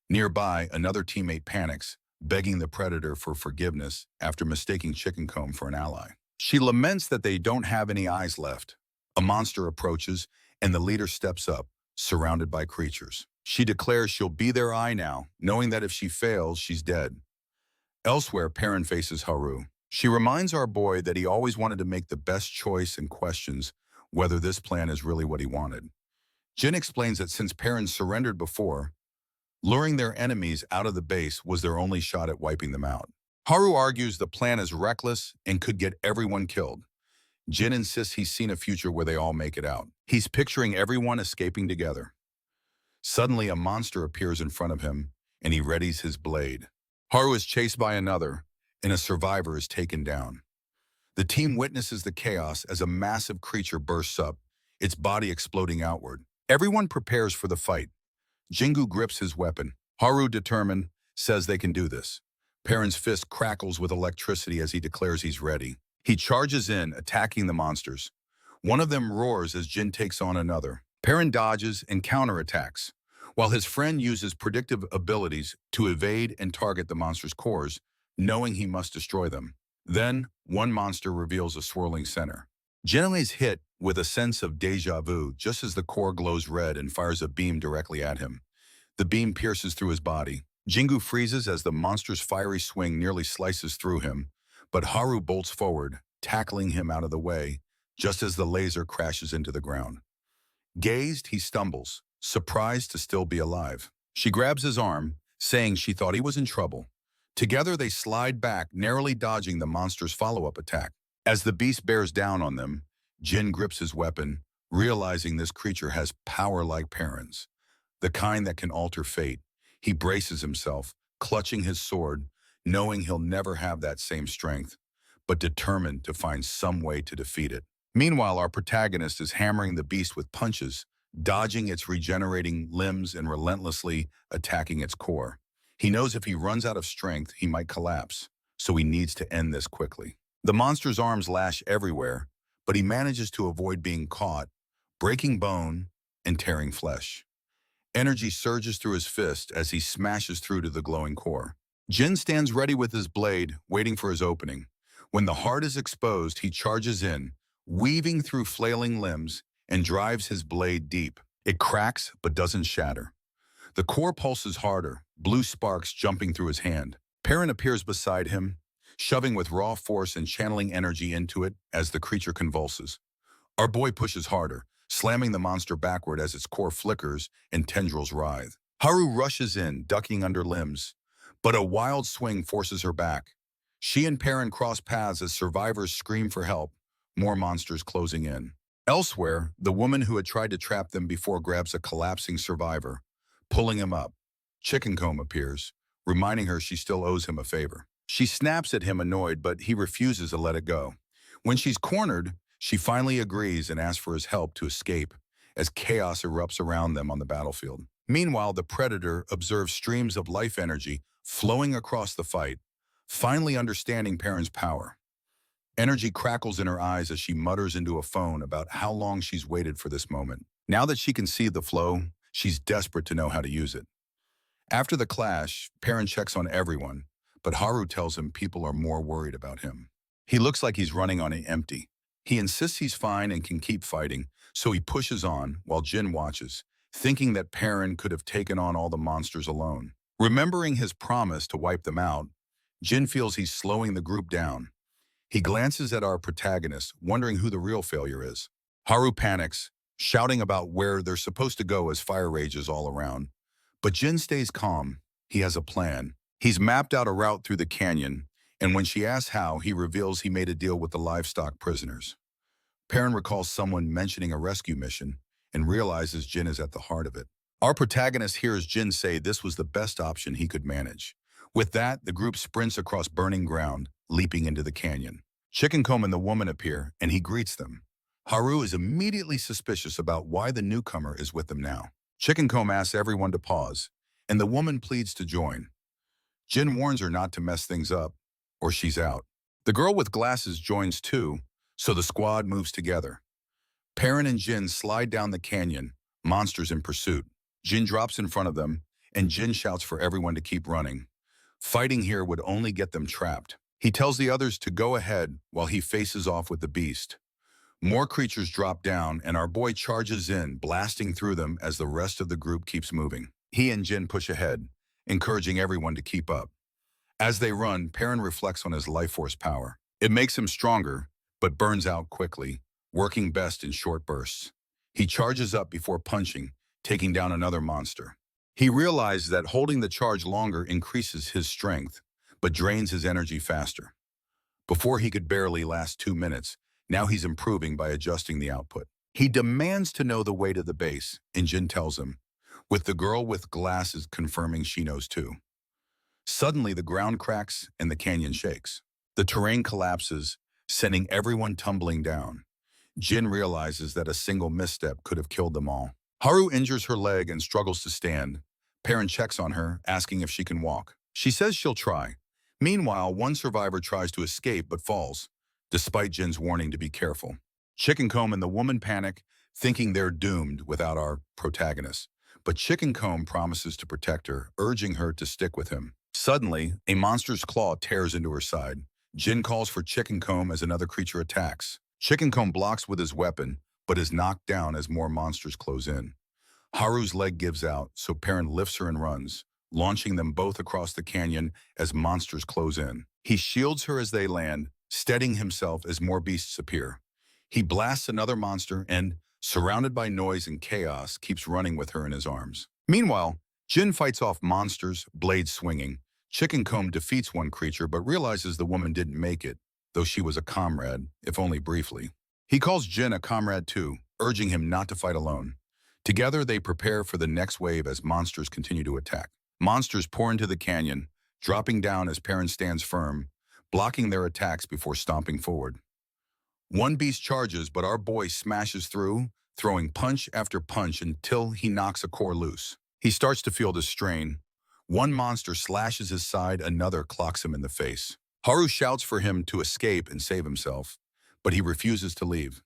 Nearby, another teammate panics, begging the Predator for forgiveness after mistaking Chickencomb for an ally. She laments that they don't have any eyes left. A monster approaches, and the leader steps up, surrounded by creatures. She declares she'll be their eye now, knowing that if she fails, she's dead. Elsewhere, Perrin faces Haru. She reminds our boy that he always wanted to make the best choice and questions whether this plan is really what he wanted. Jin explains that since Perrin surrendered before, luring their enemies out of the base was their only shot at wiping them out. Haru argues the plan is reckless and could get everyone killed. Jin insists he's seen a future where they all make it out. He's picturing everyone escaping together. Suddenly, a monster appears in front of him, and he readies his blade. Haru is chased by another, and a survivor is taken down. The team witnesses the chaos as a massive creature bursts up, its body exploding outward. Everyone prepares for the fight. Jingu grips his weapon. Haru, determined, says they can do this. Perrin's fist crackles with electricity as he declares he's ready. He charges in, attacking the monsters. One of them roars as Jin takes on another. Perrin dodges and counterattacks, while his friend uses predictive abilities to evade and target the monster's cores, knowing he must destroy them. Then, one monster reveals a swirling center. Jin is hit with a sense of déjà vu just as the core glows red and fires a beam directly at him. The beam pierces through his body. Jingu freezes as the monster's fiery swing nearly slices through him, but Haru bolts forward, tackling him out of the way, just as the laser crashes into the ground. Gazed, he stumbles, surprised to still be alive. She grabs his arm, saying she thought he was in trouble. Together they slide back, narrowly dodging the monster's follow-up attack. As the beast bears down on them, Jin grips his weapon, realizing this creature has power like Perrin's, the kind that can alter fate. He braces himself, clutching his sword, knowing he'll never have that same strength, but determined to find some way to defeat it. Meanwhile, our protagonist is hammering the beast with punches, dodging its regenerating limbs and relentlessly attacking its core. He knows if he runs out of strength, he might collapse, so he needs to end this quickly. The monster's arms lash everywhere, but he manages to avoid being caught, breaking bone and tearing flesh. Energy surges through his fist as he smashes through to the glowing core. Jin stands ready with his blade, waiting for his opening. When the heart is exposed, he charges in, weaving through flailing limbs, and drives his blade deep. It cracks, but doesn't shatter. The core pulses harder, blue sparks jumping through his hand. Perrin appears beside him, shoving with raw force and channeling energy into it as the creature convulses. Our boy pushes harder, slamming the monster backward as its core flickers and tendrils writhe. Haru rushes in, ducking under limbs, but a wild swing forces her back. She and Perrin cross paths as survivors scream for help, more monsters closing in. Elsewhere, the woman who had tried to trap them before grabs a collapsing survivor, pulling him up. Chickencomb appears, reminding her she still owes him a favor. She snaps at him annoyed, but he refuses to let it go. When she's cornered, she finally agrees and asks for his help to escape as chaos erupts around them on the battlefield. Meanwhile, the Predator observes streams of life energy flowing across the fight, finally understanding Perrin's power. Energy crackles in her eyes as she mutters into a phone about how long she's waited for this moment. Now that she can see the flow, she's desperate to know how to use it. After the clash, Perrin checks on everyone, but Haru tells him people are more worried about him. He looks like he's running on empty. He insists he's fine and can keep fighting, so he pushes on while Jin watches, thinking that Perrin could have taken on all the monsters alone. Remembering his promise to wipe them out, Jin feels he's slowing the group down. He glances at our protagonist, wondering who the real failure is. Haru panics, shouting about where they're supposed to go as fire rages all around. But Jin stays calm. He has a plan. He's mapped out a route through the canyon, and when she asks how, he reveals he made a deal with the livestock prisoners. Perrin recalls someone mentioning a rescue mission and realizes Jin is at the heart of it. Our protagonist hears Jin say this was the best option he could manage. With that, the group sprints across burning ground, leaping into the canyon. Chickencomb and the woman appear, and he greets them. Haru is immediately suspicious about why the newcomer is with them now. Chickencomb asks everyone to pause, and the woman pleads to join. Jin warns her not to mess things up, or she's out. The girl with glasses joins too, so the squad moves together. Perrin and Jin slide down the canyon, monsters in pursuit. Jin drops in front of them, and Jin shouts for everyone to keep running. Fighting here would only get them trapped. He tells the others to go ahead while he faces off with the beast. More creatures drop down, and our boy charges in, blasting through them as the rest of the group keeps moving. He and Jin push ahead, encouraging everyone to keep up. As they run, Perrin reflects on his life force power. It makes him stronger, but burns out quickly, working best in short bursts. He charges up before punching, taking down another monster. He realizes that holding the charge longer increases his strength, but drains his energy faster. Before he could barely last 2 minutes, now he's improving by adjusting the output. He demands to know the way to the base, and Jin tells him, with the girl with glasses confirming she knows too. Suddenly, the ground cracks and the canyon shakes. The terrain collapses, sending everyone tumbling down. Jin realizes that a single misstep could have killed them all. Haru injures her leg and struggles to stand. Perrin checks on her, asking if she can walk. She says she'll try. Meanwhile, one survivor tries to escape but falls, despite Jin's warning to be careful. Chickencomb and the woman panic, thinking they're doomed without our protagonist. But Chickencomb promises to protect her, urging her to stick with him. Suddenly, a monster's claw tears into her side. Jin calls for Chickencomb as another creature attacks. Chickencomb blocks with his weapon, but is knocked down as more monsters close in. Haru's leg gives out, so Perrin lifts her and runs, launching them both across the canyon as monsters close in. He shields her as they land, steadying himself as more beasts appear. He blasts another monster and, surrounded by noise and chaos, keeps running with her in his arms. Meanwhile, Jin fights off monsters, blades swinging. Chickencomb defeats one creature but realizes the woman didn't make it, though she was a comrade, if only briefly. He calls Jin a comrade too, urging him not to fight alone. Together, they prepare for the next wave as monsters continue to attack. Monsters pour into the canyon, dropping down as Perrin stands firm, blocking their attacks before stomping forward. One beast charges, but our boy smashes through, throwing punch after punch until he knocks a core loose. He starts to feel the strain. One monster slashes his side, another clocks him in the face. Haru shouts for him to escape and save himself, but he refuses to leave.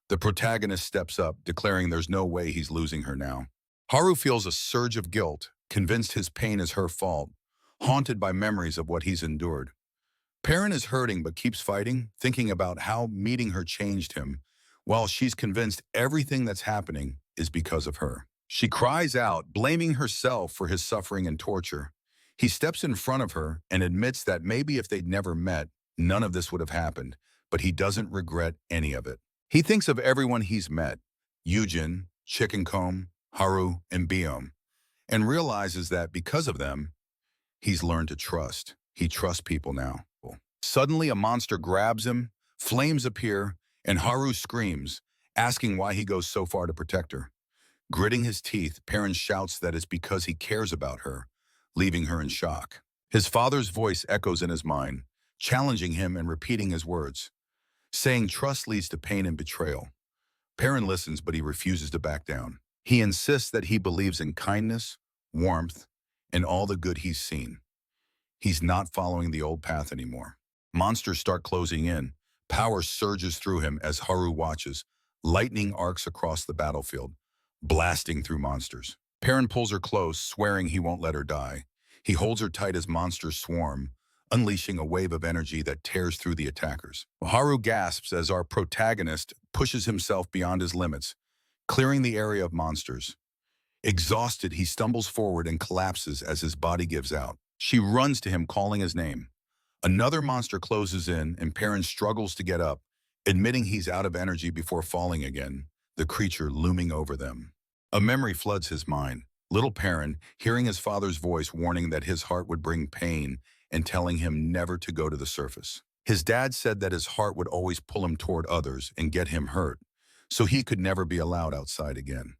The protagonist steps up, declaring there's no way he's losing her now. Haru feels a surge of guilt, convinced his pain is her fault, haunted by memories of what he's endured. Perrin is hurting but keeps fighting, thinking about how meeting her changed him, while she's convinced everything that's happening is because of her. She cries out, blaming herself for his suffering and torture. He steps in front of her and admits that maybe if they'd never met, none of this would have happened, but he doesn't regret any of it. He thinks of everyone he's met, Yujin, Chickencomb, Haru, and Biome, and realizes that because of them, he's learned to trust. He trusts people now. Suddenly, a monster grabs him, flames appear, and Haru screams, asking why he goes so far to protect her. Gritting his teeth, Perrin shouts that it's because he cares about her, leaving her in shock. His father's voice echoes in his mind, challenging him and repeating his words, saying trust leads to pain and betrayal. Perrin listens, but he refuses to back down. He insists that he believes in kindness, warmth, and all the good he's seen. He's not following the old path anymore. Monsters start closing in. Power surges through him as Haru watches. Lightning arcs across the battlefield, blasting through monsters. Perrin pulls her close, swearing he won't let her die. He holds her tight as monsters swarm, unleashing a wave of energy that tears through the attackers. Haru gasps as our protagonist pushes himself beyond his limits, clearing the area of monsters. Exhausted, he stumbles forward and collapses as his body gives out. She runs to him, calling his name. Another monster closes in, and Perrin struggles to get up, admitting he's out of energy before falling again, the creature looming over them. A memory floods his mind. Little Perrin, hearing his father's voice warning that his heart would bring pain and telling him never to go to the surface. His dad said that his heart would always pull him toward others and get him hurt, so he could never be allowed outside again.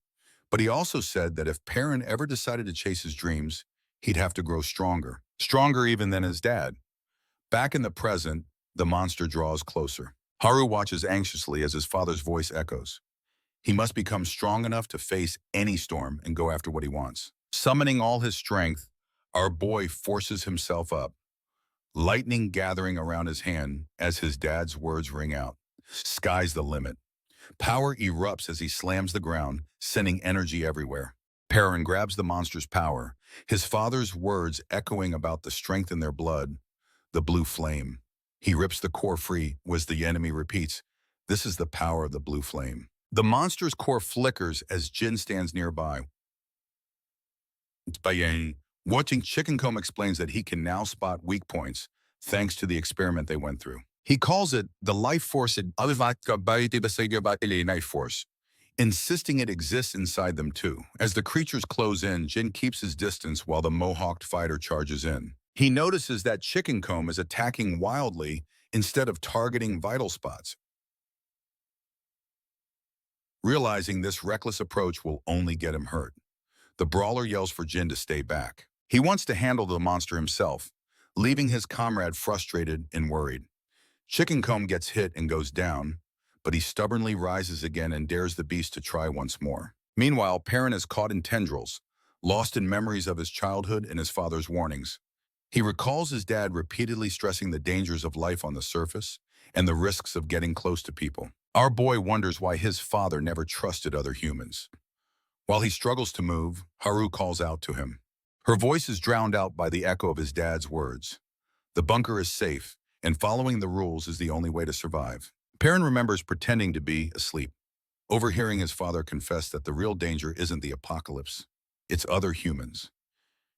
But he also said that if Perrin ever decided to chase his dreams, he'd have to grow stronger, stronger even than his dad. Back in the present, the monster draws closer. Haru watches anxiously as his father's voice echoes. He must become strong enough to face any storm and go after what he wants. Summoning all his strength, our boy forces himself up, lightning gathering around his hand as his dad's words ring out. Sky's the limit. Power erupts as he slams the ground, sending energy everywhere. Perrin grabs the monster's power, his father's words echoing about the strength in their blood, the blue flame. He rips the core free as the enemy repeats, This is the power of the blue flame. The monster's core flickers as Jin stands nearby. Watching Chicken Comb explains that he can now spot weak points thanks to the experiment they went through. He calls it the life force, life force, insisting it exists inside them too. As the creatures close in, Jin keeps his distance while the mohawked fighter charges in. He notices that Chicken Comb is attacking wildly instead of targeting vital spots. Realizing this reckless approach will only get him hurt, the brawler yells for Jin to stay back. He wants to handle the monster himself, leaving his comrade frustrated and worried. Chicken Comb gets hit and goes down, but he stubbornly rises again and dares the beast to try once more. Meanwhile, Perrin is caught in tendrils, lost in memories of his childhood and his father's warnings. He recalls his dad repeatedly stressing the dangers of life on the surface and the risks of getting close to people. Our boy wonders why his father never trusted other humans. While he struggles to move, Haru calls out to him. Her voice is drowned out by the echo of his dad's words. The bunker is safe, and following the rules is the only way to survive. Perrin remembers pretending to be asleep, overhearing his father confess that the real danger isn't the apocalypse, it's other humans.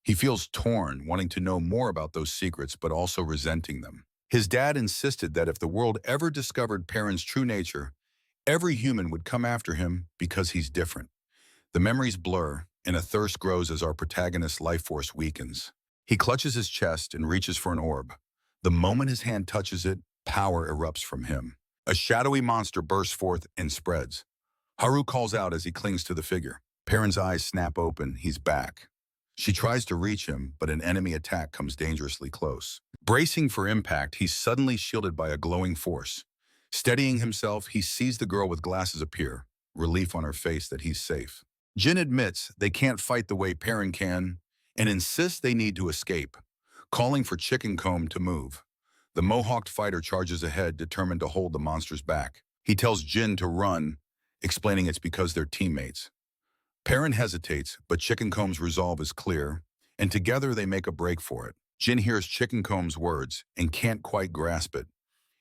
He feels torn, wanting to know more about those secrets, but also resenting them. His dad insisted that if the world ever discovered Perrin's true nature, every human would come after him because he's different. The memories blur, and a thirst grows as our protagonist's life force weakens. He clutches his chest and reaches for an orb. The moment his hand touches it, power erupts from him. A shadowy monster bursts forth and spreads. Haru calls out as he clings to the figure. Perrin's eyes snap open. He's back. She tries to reach him, but an enemy attack comes dangerously close. Bracing for impact, he's suddenly shielded by a glowing force. Steadying himself, he sees the girl with glasses appear, relief on her face that he's safe. Jin admits they can't fight the way Perrin can and insists they need to escape, calling for Chicken Comb to move. The mohawked fighter charges ahead, determined to hold the monsters back. He tells Jin to run, explaining it's because they're teammates. Perrin hesitates, but Chicken Comb's resolve is clear, and together they make a break for it. Jin hears Chicken Comb's words and can't quite grasp it.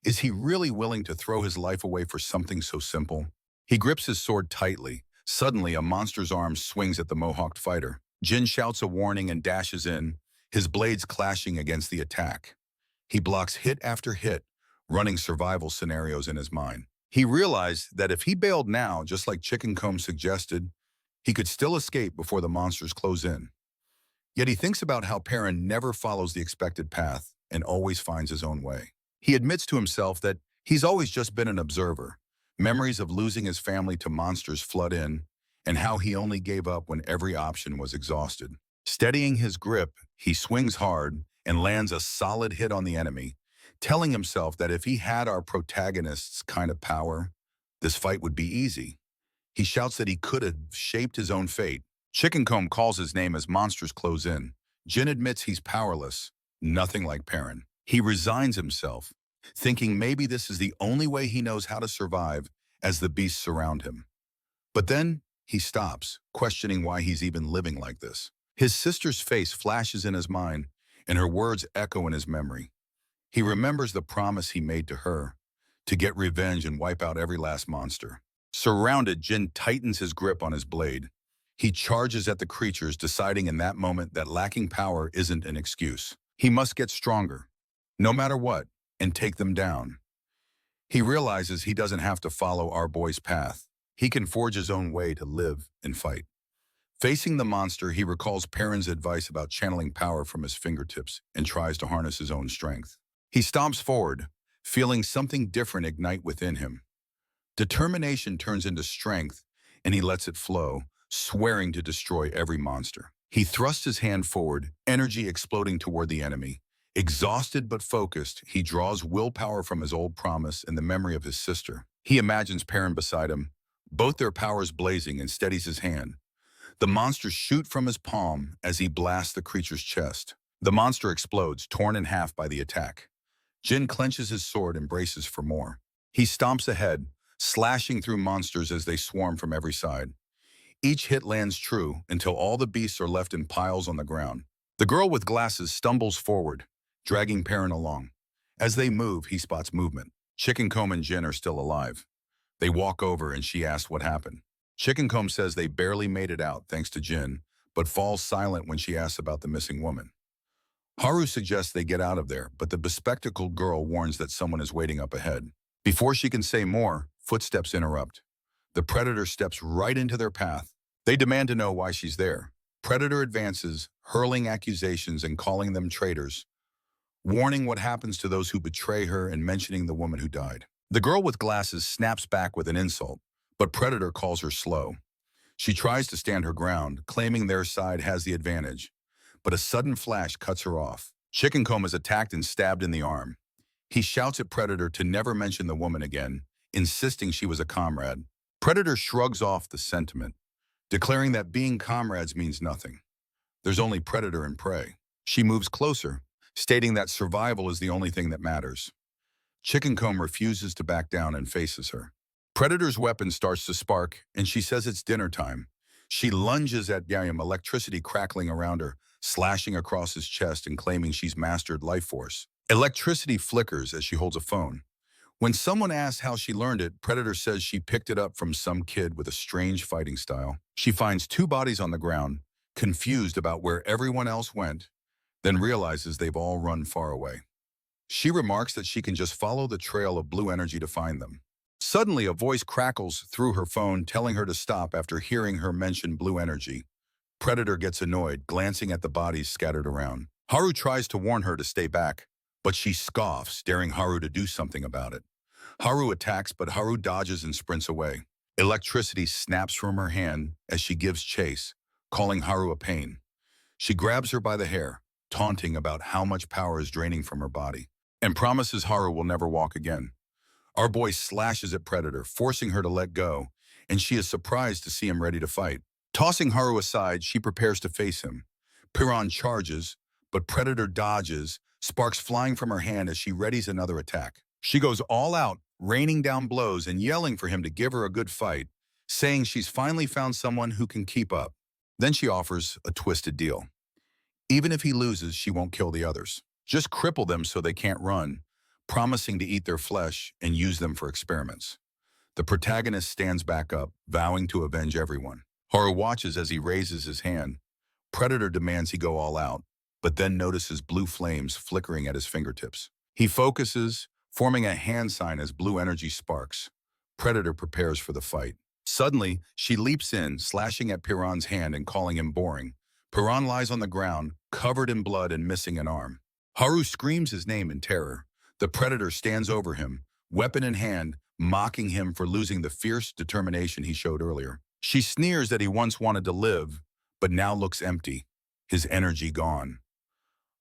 Is he really willing to throw his life away for something so simple? He grips his sword tightly. Suddenly, a monster's arm swings at the mohawked fighter. Jin shouts a warning and dashes in, his blades clashing against the attack. He blocks hit after hit, running survival scenarios in his mind. He realized that if he bailed now, just like Chicken Comb suggested, he could still escape before the monsters close in. Yet he thinks about how Perrin never follows the expected path and always finds his own way. He admits to himself that he's always just been an observer. Memories of losing his family to monsters flood in, and how he only gave up when every option was exhausted. Steadying his grip, he swings hard and lands a solid hit on the enemy, telling himself that if he had our protagonist's kind of power, this fight would be easy. He shouts that he could have shaped his own fate. Chicken Comb calls his name as monsters close in. Jin admits he's powerless, nothing like Perrin. He resigns himself, thinking maybe this is the only way he knows how to survive as the beasts surround him. But then he stops, questioning why he's even living like this. His sister's face flashes in his mind, and her words echo in his memory. He remembers the promise he made to her, to get revenge and wipe out every last monster. Surrounded, Jin tightens his grip on his blade. He charges at the creatures, deciding in that moment that lacking power isn't an excuse. He must get stronger, no matter what, and take them down. He realizes he doesn't have to follow our boy's path. He can forge his own way to live and fight. Facing the monster, he recalls Perrin's advice about channeling power from his fingertips and tries to harness his own strength. He stomps forward, feeling something different ignite within him. Determination turns into strength, and he lets it flow, swearing to destroy every monster. He thrusts his hand forward, energy exploding toward the enemy. Exhausted but focused, he draws willpower from his old promise and the memory of his sister. He imagines Perrin beside him, both their powers blazing, and steadies his hand. The monsters shoot from his palm as he blasts the creature's chest. The monster explodes, torn in half by the attack. Jin clenches his sword and braces for more. He stomps ahead, slashing through monsters as they swarm from every side. Each hit lands true until all the beasts are left in piles on the ground. The girl with glasses stumbles forward, dragging Perrin along. As they move, he spots movement. Chicken Comb and Jin are still alive. They walk over and she asks what happened. Chickencomb says they barely made it out thanks to Jin, but falls silent when she asks about the missing woman. Haru suggests they get out of there, but the bespectacled girl warns that someone is waiting up ahead. Before she can say more, footsteps interrupt. The predator steps right into their path. They demand to know why she's there. Predator advances, hurling accusations and calling them traitors, warning what happens to those who betray her and mentioning the woman who died. The girl with glasses snaps back with an insult, but Predator calls her slow. She tries to stand her ground, claiming their side has the advantage, but a sudden flash cuts her off. Chickencomb is attacked and stabbed in the arm. He shouts at Predator to never mention the woman again, insisting she was a comrade. Predator shrugs off the sentiment, declaring that being comrades means nothing. There's only predator and prey. She moves closer, stating that survival is the only thing that matters. Chickencomb refuses to back down and faces her. Predator's weapon starts to spark, and she says it's dinner time. She lunges at Yayam, electricity crackling around her, slashing across his chest and claiming she's mastered life force. Electricity flickers as she holds a phone. When someone asks how she learned it, Predator says she picked it up from some kid with a strange fighting style. She finds two bodies on the ground, confused about where everyone else went, then realizes they've all run far away. She remarks that she can just follow the trail of blue energy to find them. Suddenly, a voice crackles through her phone telling her to stop after hearing her mention blue energy. Predator gets annoyed, glancing at the bodies scattered around. Haru tries to warn her to stay back, but she scoffs, daring Haru to do something about it. Haru attacks, but Haru dodges and sprints away. Electricity snaps from her hand as she gives chase, calling Haru a pain. She grabs her by the hair, taunting about how much power is draining from her body, and promises Haru will never walk again. Our boy slashes at Predator, forcing her to let go, and she is surprised to see him ready to fight. Tossing Haru aside, she prepares to face him. Piran charges, but Predator dodges, sparks flying from her hand as she readies another attack. She goes all out, raining down blows and yelling for him to give her a good fight, saying she's finally found someone who can keep up. Then she offers a twisted deal. Even if he loses, she won't kill the others. Just cripple them so they can't run, promising to eat their flesh and use them for experiments. The protagonist stands back up, vowing to avenge everyone. Haru watches as he raises his hand. Predator demands he go all out, but then notices blue flames flickering at his fingertips. He focuses, forming a hand sign as blue energy sparks. Predator prepares for the fight. Suddenly, she leaps in, slashing at Piran's hand and calling him boring. Piran lies on the ground, covered in blood and missing an arm. Haru screams his name in terror. The Predator stands over him, weapon in hand, mocking him for losing the fierce determination he showed earlier. She sneers that he once wanted to live, but now looks empty, his energy gone.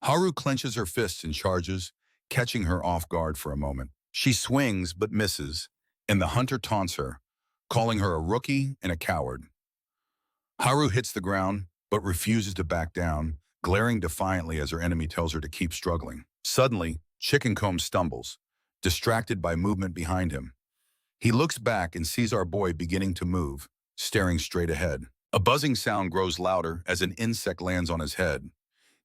Haru clenches her fists and charges, catching her off guard for a moment. She swings but misses, and the hunter taunts her, calling her a rookie and a coward. Haru hits the ground, but refuses to back down, glaring defiantly as her enemy tells her to keep struggling. Suddenly, Chickencomb stumbles, distracted by movement behind him. He looks back and sees our boy beginning to move, staring straight ahead. A buzzing sound grows louder as an insect lands on his head.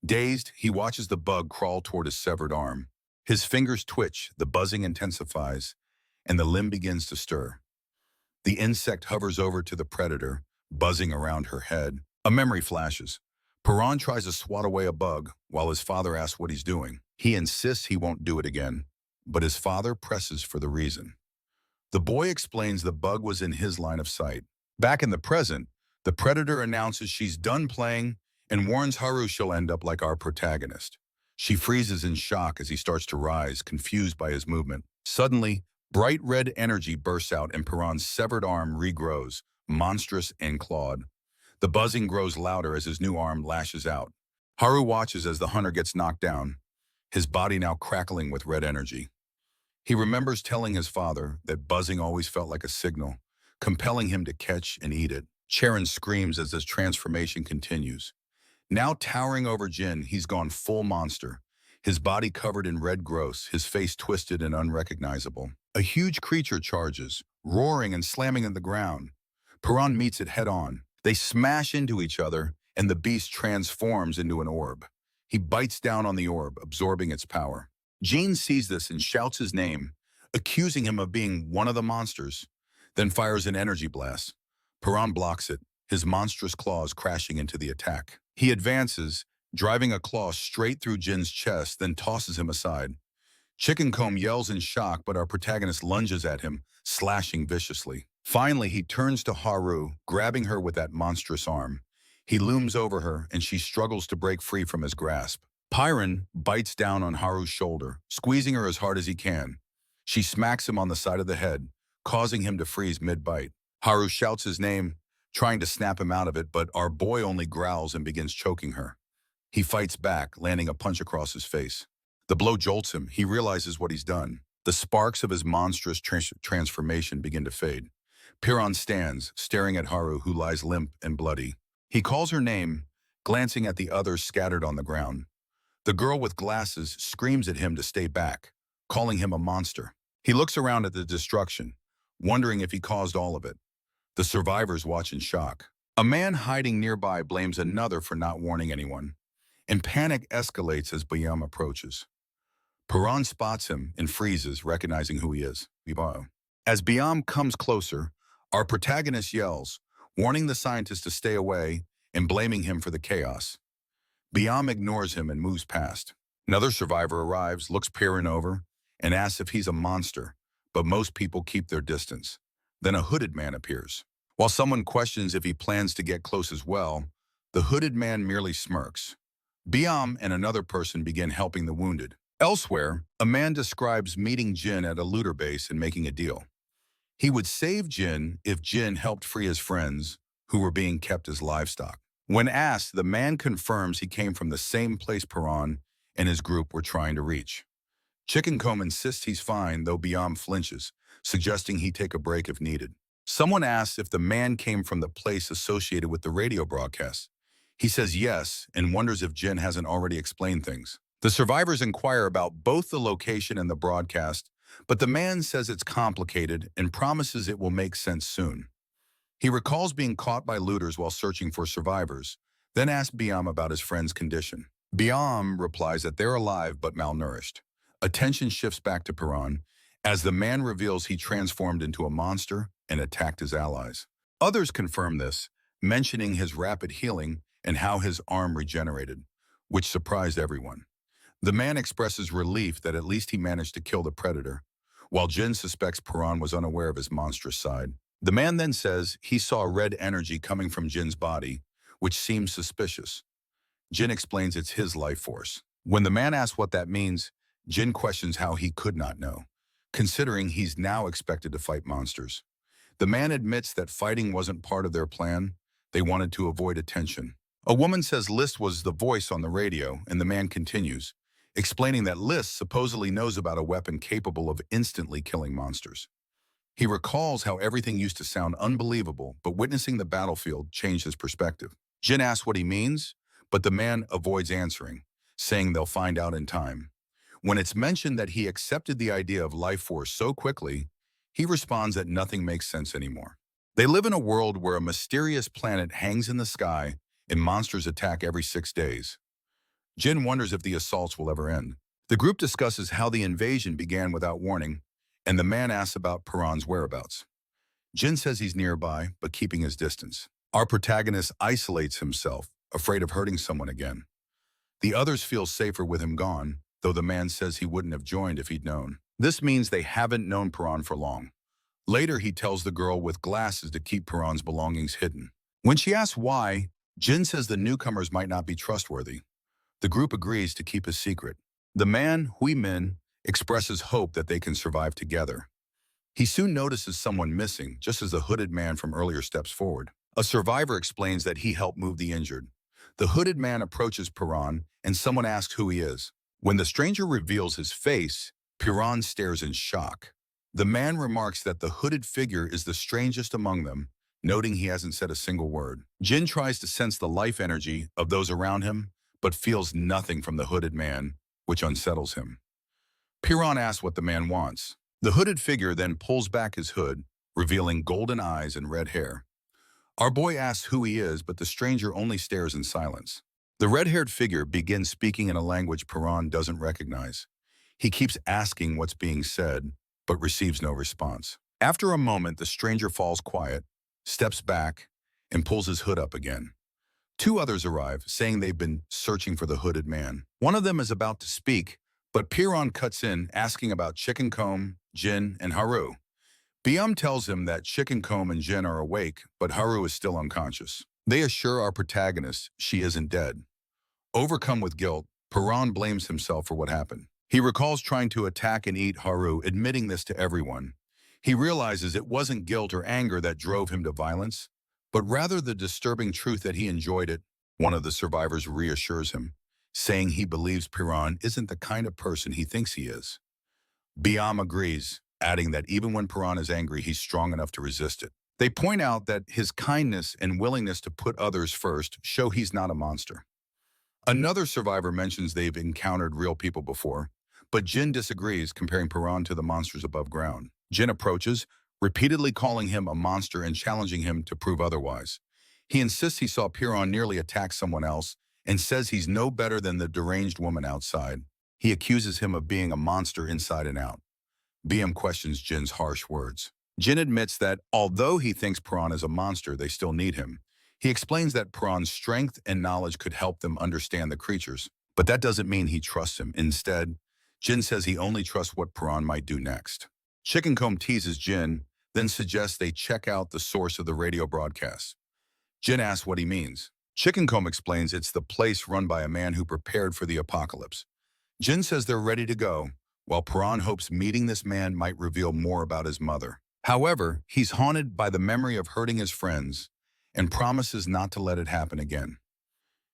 Dazed, he watches the bug crawl toward his severed arm. His fingers twitch, the buzzing intensifies, and the limb begins to stir. The insect hovers over to the Predator, buzzing around her head. A memory flashes. Piran tries to swat away a bug while his father asks what he's doing. He insists he won't do it again, but his father presses for the reason. The boy explains the bug was in his line of sight. Back in the present, the Predator announces she's done playing and warns Haru she'll end up like our protagonist. She freezes in shock as he starts to rise, confused by his movement. Suddenly, bright red energy bursts out and Piran's severed arm regrows, monstrous and clawed. The buzzing grows louder as his new arm lashes out. Haru watches as the hunter gets knocked down, his body now crackling with red energy. He remembers telling his father that buzzing always felt like a signal, compelling him to catch and eat it. Charon screams as this transformation continues. Now towering over Jin, he's gone full monster, his body covered in red growths, his face twisted and unrecognizable. A huge creature charges, roaring and slamming on the ground. Piran meets it head-on. They smash into each other, and the beast transforms into an orb. He bites down on the orb, absorbing its power. Jean sees this and shouts his name, accusing him of being one of the monsters. then fires an energy blast. Piran blocks it, his monstrous claws crashing into the attack. He advances, driving a claw straight through Jin's chest, then tosses him aside. Chicken Comb yells in shock, but our protagonist lunges at him, slashing viciously. Finally, he turns to Haru, grabbing her with that monstrous arm. He looms over her, and she struggles to break free from his grasp. Piran bites down on Haru's shoulder, squeezing her as hard as he can. She smacks him on the side of the head, causing him to freeze mid-bite. Haru shouts his name, trying to snap him out of it, but our boy only growls and begins choking her. He fights back, landing a punch across his face. The blow jolts him. He realizes what he's done. The sparks of his monstrous transformation begin to fade. Piran stands, staring at Haru, who lies limp and bloody. He calls her name, glancing at the others scattered on the ground. The girl with glasses screams at him to stay back, calling him a monster. He looks around at the destruction, wondering if he caused all of it. The survivors watch in shock. A man hiding nearby blames another for not warning anyone, and panic escalates as Bayam approaches. Piran spots him and freezes, recognizing who he is. As Bayam comes closer, our protagonist yells, warning the scientist to stay away and blaming him for the chaos. Bayam ignores him and moves past. Another survivor arrives, looks Piran over, and asks if he's a monster, but most people keep their distance. Then a hooded man appears. While someone questions if he plans to get close as well, the hooded man merely smirks. Bayam and another person begin helping the wounded. Elsewhere, a man describes meeting Jin at a looter base and making a deal. He would save Jin if Jin helped free his friends, who were being kept as livestock. When asked, the man confirms he came from the same place Piran and his group were trying to reach. Chicken Comb insists he's fine, though Bayam flinches, suggesting he take a break if needed. Someone asks if the man came from the place associated with the radio broadcast. He says yes and wonders if Jin hasn't already explained things. The survivors inquire about both the location and the broadcast, but the man says it's complicated and promises it will make sense soon. He recalls being caught by looters while searching for survivors, then asks Bayam about his friend's condition. Bayam replies that they're alive but malnourished. Attention shifts back to Piran as the man reveals he transformed into a monster and attacked his allies. Others confirm this, mentioning his rapid healing and how his arm regenerated, which surprised everyone. The man expresses relief that at least he managed to kill the predator, while Jin suspects Piran was unaware of his monstrous side. The man then says he saw red energy coming from Jin's body, which seems suspicious. Jin explains it's his life force. When the man asks what that means, Jin questions how he could not know, considering he's now expected to fight monsters. The man admits that fighting wasn't part of their plan. They wanted to avoid attention. A woman says List was the voice on the radio, and the man continues, explaining that List supposedly knows about a weapon capable of instantly killing monsters. He recalls how everything used to sound unbelievable, but witnessing the battlefield changed his perspective. Jin asks what he means, but the man avoids answering, saying they'll find out in time. When it's mentioned that he accepted the idea of life force so quickly, he responds that nothing makes sense anymore. They live in a world where a mysterious planet hangs in the sky and monsters attack every 6 days. Jin wonders if the assaults will ever end. The group discusses how the invasion began without warning, and the man asks about Piran's whereabouts. Jin says he's nearby, but keeping his distance. Our protagonist isolates himself, afraid of hurting someone again. The others feel safer with him gone, though the man says he wouldn't have joined if he'd known. This means they haven't known Piran for long. Later, he tells the girl with glasses to keep Piran's belongings hidden. When she asks why, Jin says the newcomers might not be trustworthy. The group agrees to keep his secret. The man, Hui Min, expresses hope that they can survive together. He soon notices someone missing, just as the hooded man from earlier steps forward. A survivor explains that he helped move the injured. The hooded man approaches Piran, and someone asks who he is. When the stranger reveals his face, Piran stares in shock. The man remarks that the hooded figure is the strangest among them, noting he hasn't said a single word. Jin tries to sense the life energy of those around him, but feels nothing from the hooded man, which unsettles him. Piran asks what the man wants. The hooded figure then pulls back his hood, revealing golden eyes and red hair. Our boy asks who he is, but the stranger only stares in silence. The red-haired figure begins speaking in a language Piran doesn't recognize. He keeps asking what's being said, but receives no response. After a moment, the stranger falls quiet, steps back, and pulls his hood up again. Two others arrive, saying they've been searching for the hooded man. One of them is about to speak, but Piran cuts in, asking about Chicken Comb, Jin, and Haru. Byum tells him that Chicken Comb and Jin are awake, but Haru is still unconscious. They assure our protagonist she isn't dead. Overcome with guilt, Piran blames himself for what happened. He recalls trying to attack and eat Haru, admitting this to everyone. He realizes it wasn't guilt or anger that drove him to violence, but rather the disturbing truth that he enjoyed it. One of the survivors reassures him, saying he believes Piran isn't the kind of person he thinks he is. Byum agrees, adding that even when Piran is angry, he's strong enough to resist it. They point out that his kindness and willingness to put others first show he's not a monster. Another survivor mentions they've encountered real people before, but Jin disagrees, comparing Piran to the monsters above ground. Jin approaches, repeatedly calling him a monster and challenging him to prove otherwise. He insists he saw Piran nearly attack someone else and says he's no better than the deranged woman outside. He accuses him of being a monster inside and out. Byum questions Jin's harsh words. Jin admits that, although he thinks Piran is a monster, they still need him. He explains that Piran's strength and knowledge could help them understand the creatures, but that doesn't mean he trusts him. Instead, Jin says he only trusts what Piran might do next. Chicken Comb teases Jin, then suggests they check out the source of the radio broadcast. Jin asks what he means. Chicken Comb explains it's the place run by a man who prepared for the apocalypse. Jin says they're ready to go, while Piran hopes meeting this man might reveal more about his mother. However, he's haunted by the memory of hurting his friends and promises not to let it happen again.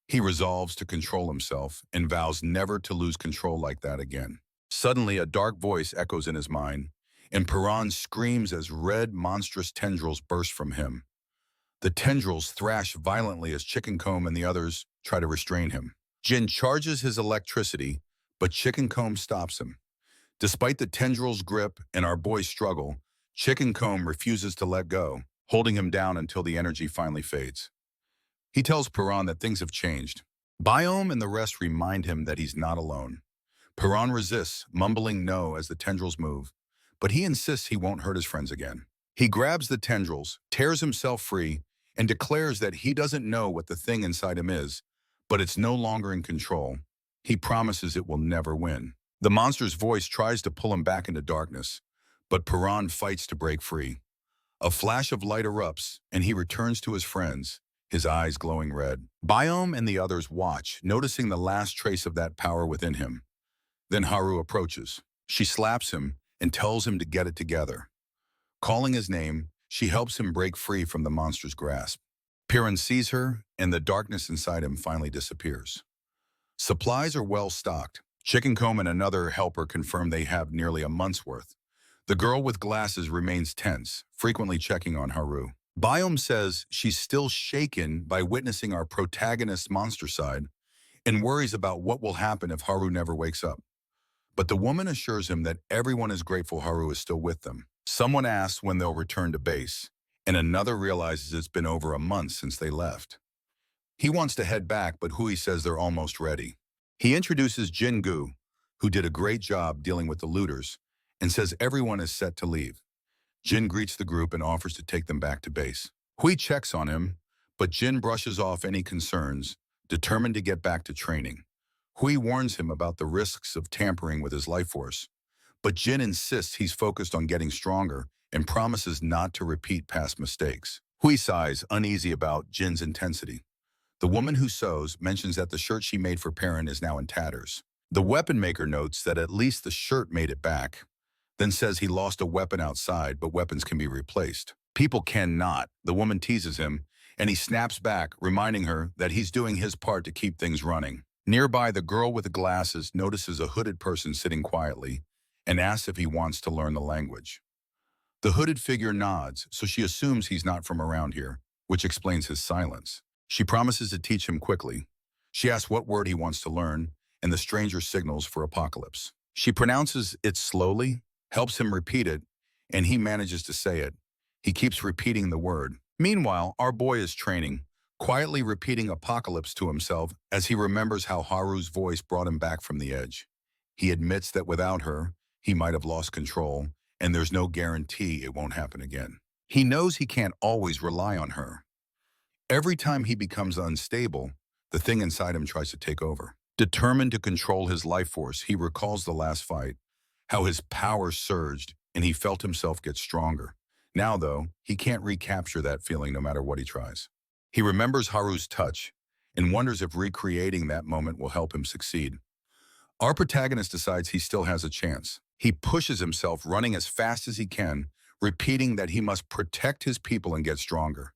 He resolves to control himself and vows never to lose control like that again. Suddenly, a dark voice echoes in his mind, and Piran screams as red, monstrous tendrils burst from him. The tendrils thrash violently as Chicken Comb and the others try to restrain him. Jin charges his electricity, but Chicken Comb stops him. Despite the tendrils' grip and our boy's struggle, Chicken Comb refuses to let go, holding him down until the energy finally fades. He tells Piran that things have changed. Byum and the rest remind him that he's not alone. Piran resists, mumbling no as the tendrils move, but he insists he won't hurt his friends again. He grabs the tendrils, tears himself free, and declares that he doesn't know what the thing inside him is, but it's no longer in control. He promises it will never win. The monster's voice tries to pull him back into darkness, but Piran fights to break free. A flash of light erupts, and he returns to his friends, his eyes glowing red. Byum and the others watch, noticing the last trace of that power within him. Then Haru approaches. She slaps him and tells him to get it together. Calling his name, she helps him break free from the monster's grasp. Piran sees her, and the darkness inside him finally disappears. Supplies are well stocked. Chicken Comb and another helper confirm they have nearly a month's worth. The girl with glasses remains tense, frequently checking on Haru. Byum says she's still shaken by witnessing our protagonist's monster side and worries about what will happen if Haru never wakes up. But the woman assures him that everyone is grateful Haru is still with them. Someone asks when they'll return to base, and another realizes it's been over a month since they left. He wants to head back, but Hui says they're almost ready. He introduces Jingu, who did a great job dealing with the looters, and says everyone is set to leave. Jin greets the group and offers to take them back to base. Hui checks on him, but Jin brushes off any concerns, determined to get back to training. Hui warns him about the risks of tampering with his life force, but Jin insists he's focused on getting stronger and promises not to repeat past mistakes. Hui sighs, uneasy about Jin's intensity. The woman who sews mentions that the shirt she made for Perrin is now in tatters. The weapon maker notes that at least the shirt made it back, then says he lost a weapon outside, but weapons can be replaced. People cannot. The woman teases him, and he snaps back, reminding her that he's doing his part to keep things running. Nearby, the girl with the glasses notices a hooded person sitting quietly and asks if he wants to learn the language. The hooded figure nods, so she assumes he's not from around here, which explains his silence. She promises to teach him quickly. She asks what word he wants to learn, and the stranger signals for apocalypse. She pronounces it slowly, helps him repeat it, and he manages to say it. He keeps repeating the word. Meanwhile, our boy is training, quietly repeating apocalypse to himself as he remembers how Haru's voice brought him back from the edge. He admits that without her, he might have lost control, and there's no guarantee it won't happen again. He knows he can't always rely on her. Every time he becomes unstable, the thing inside him tries to take over. Determined to control his life force, he recalls the last fight, how his power surged and he felt himself get stronger. Now, though, he can't recapture that feeling no matter what he tries. He remembers Haru's touch and wonders if recreating that moment will help him succeed. Our protagonist decides he still has a chance. He pushes himself, running as fast as he can, repeating that he must protect his people and get stronger.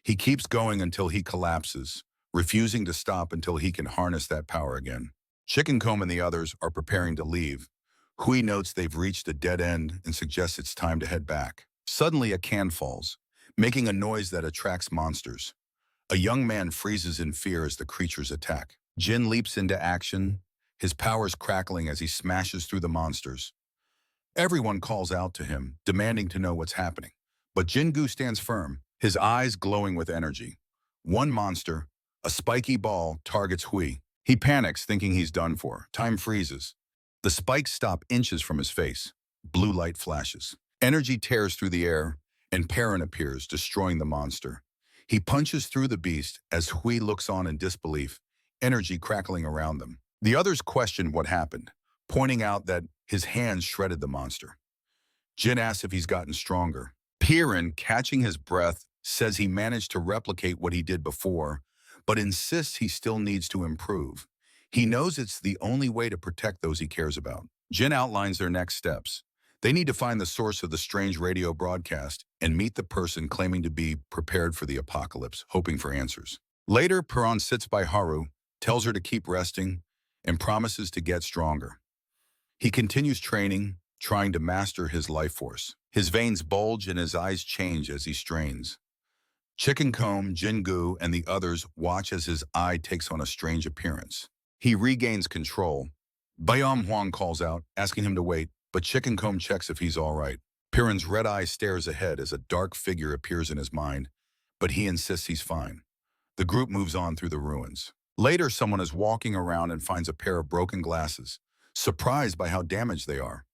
He keeps going until he collapses, refusing to stop until he can harness that power again. Chicken Comb and the others are preparing to leave. Hui notes they've reached a dead end and suggests it's time to head back. Suddenly, a can falls, making a noise that attracts monsters. A young man freezes in fear as the creatures attack. Jin leaps into action, his powers crackling as he smashes through the monsters. Everyone calls out to him, demanding to know what's happening. But Jingu stands firm, his eyes glowing with energy. One monster, a spiky ball, targets Hui. He panics, thinking he's done for. Time freezes. The spikes stop inches from his face. Blue light flashes. Energy tears through the air, and Perrin appears, destroying the monster. He punches through the beast as Hui looks on in disbelief, energy crackling around them. The others question what happened, pointing out that his hands shredded the monster. Jin asks if he's gotten stronger. Perrin, catching his breath, says he managed to replicate what he did before, but insists he still needs to improve. He knows it's the only way to protect those he cares about. Jin outlines their next steps. They need to find the source of the strange radio broadcast and meet the person claiming to be prepared for the apocalypse, hoping for answers. Later, Perrin sits by Haru, tells her to keep resting, and promises to get stronger. He continues training, trying to master his life force. His veins bulge and his eyes change as he strains. Chicken Comb, Jingu, and the others watch as his eye takes on a strange appearance. He regains control. Bayam Huang calls out, asking him to wait, but Chicken Comb checks if he's all right. Perrin's red eye stares ahead as a dark figure appears in his mind, but he insists he's fine. The group moves on through the ruins. Later, someone is walking around and finds a pair of broken glasses, surprised by how damaged they are.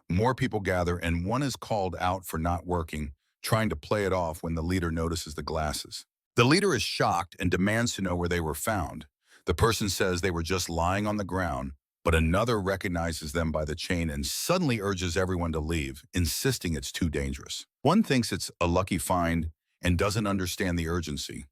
More people gather, and one is called out for not working, trying to play it off when the leader notices the glasses. The leader is shocked and demands to know where they were found. The person says they were just lying on the ground, but another recognizes them by the chain and suddenly urges everyone to leave, insisting it's too dangerous. One thinks it's a lucky find and doesn't understand the urgency.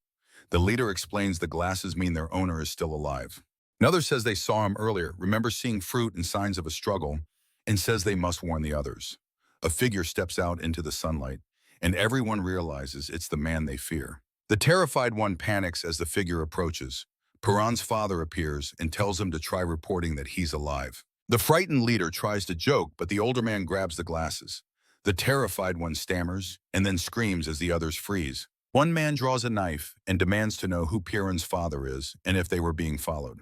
The leader explains the glasses mean their owner is still alive. Another says they saw him earlier, remembers seeing fruit and signs of a struggle, and says they must warn the others. A figure steps out into the sunlight, and everyone realizes it's the man they fear. The terrified one panics as the figure approaches. Perrin's father appears and tells him to try reporting that he's alive. The frightened leader tries to joke, but the older man grabs the glasses. The terrified one stammers and then screams as the others freeze. One man draws a knife and demands to know who Perrin's father is and if they were being followed.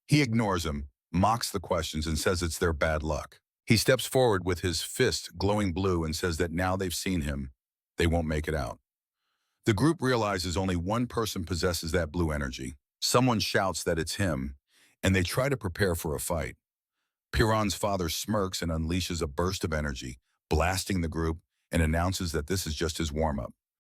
He ignores him, mocks the questions, and says it's their bad luck. He steps forward with his fist glowing blue and says that now they've seen him, they won't make it out. The group realizes only one person possesses that blue energy. Someone shouts that it's him, and they try to prepare for a fight. Perrin's father smirks and unleashes a burst of energy, blasting the group, and announces that this is just his warm-up.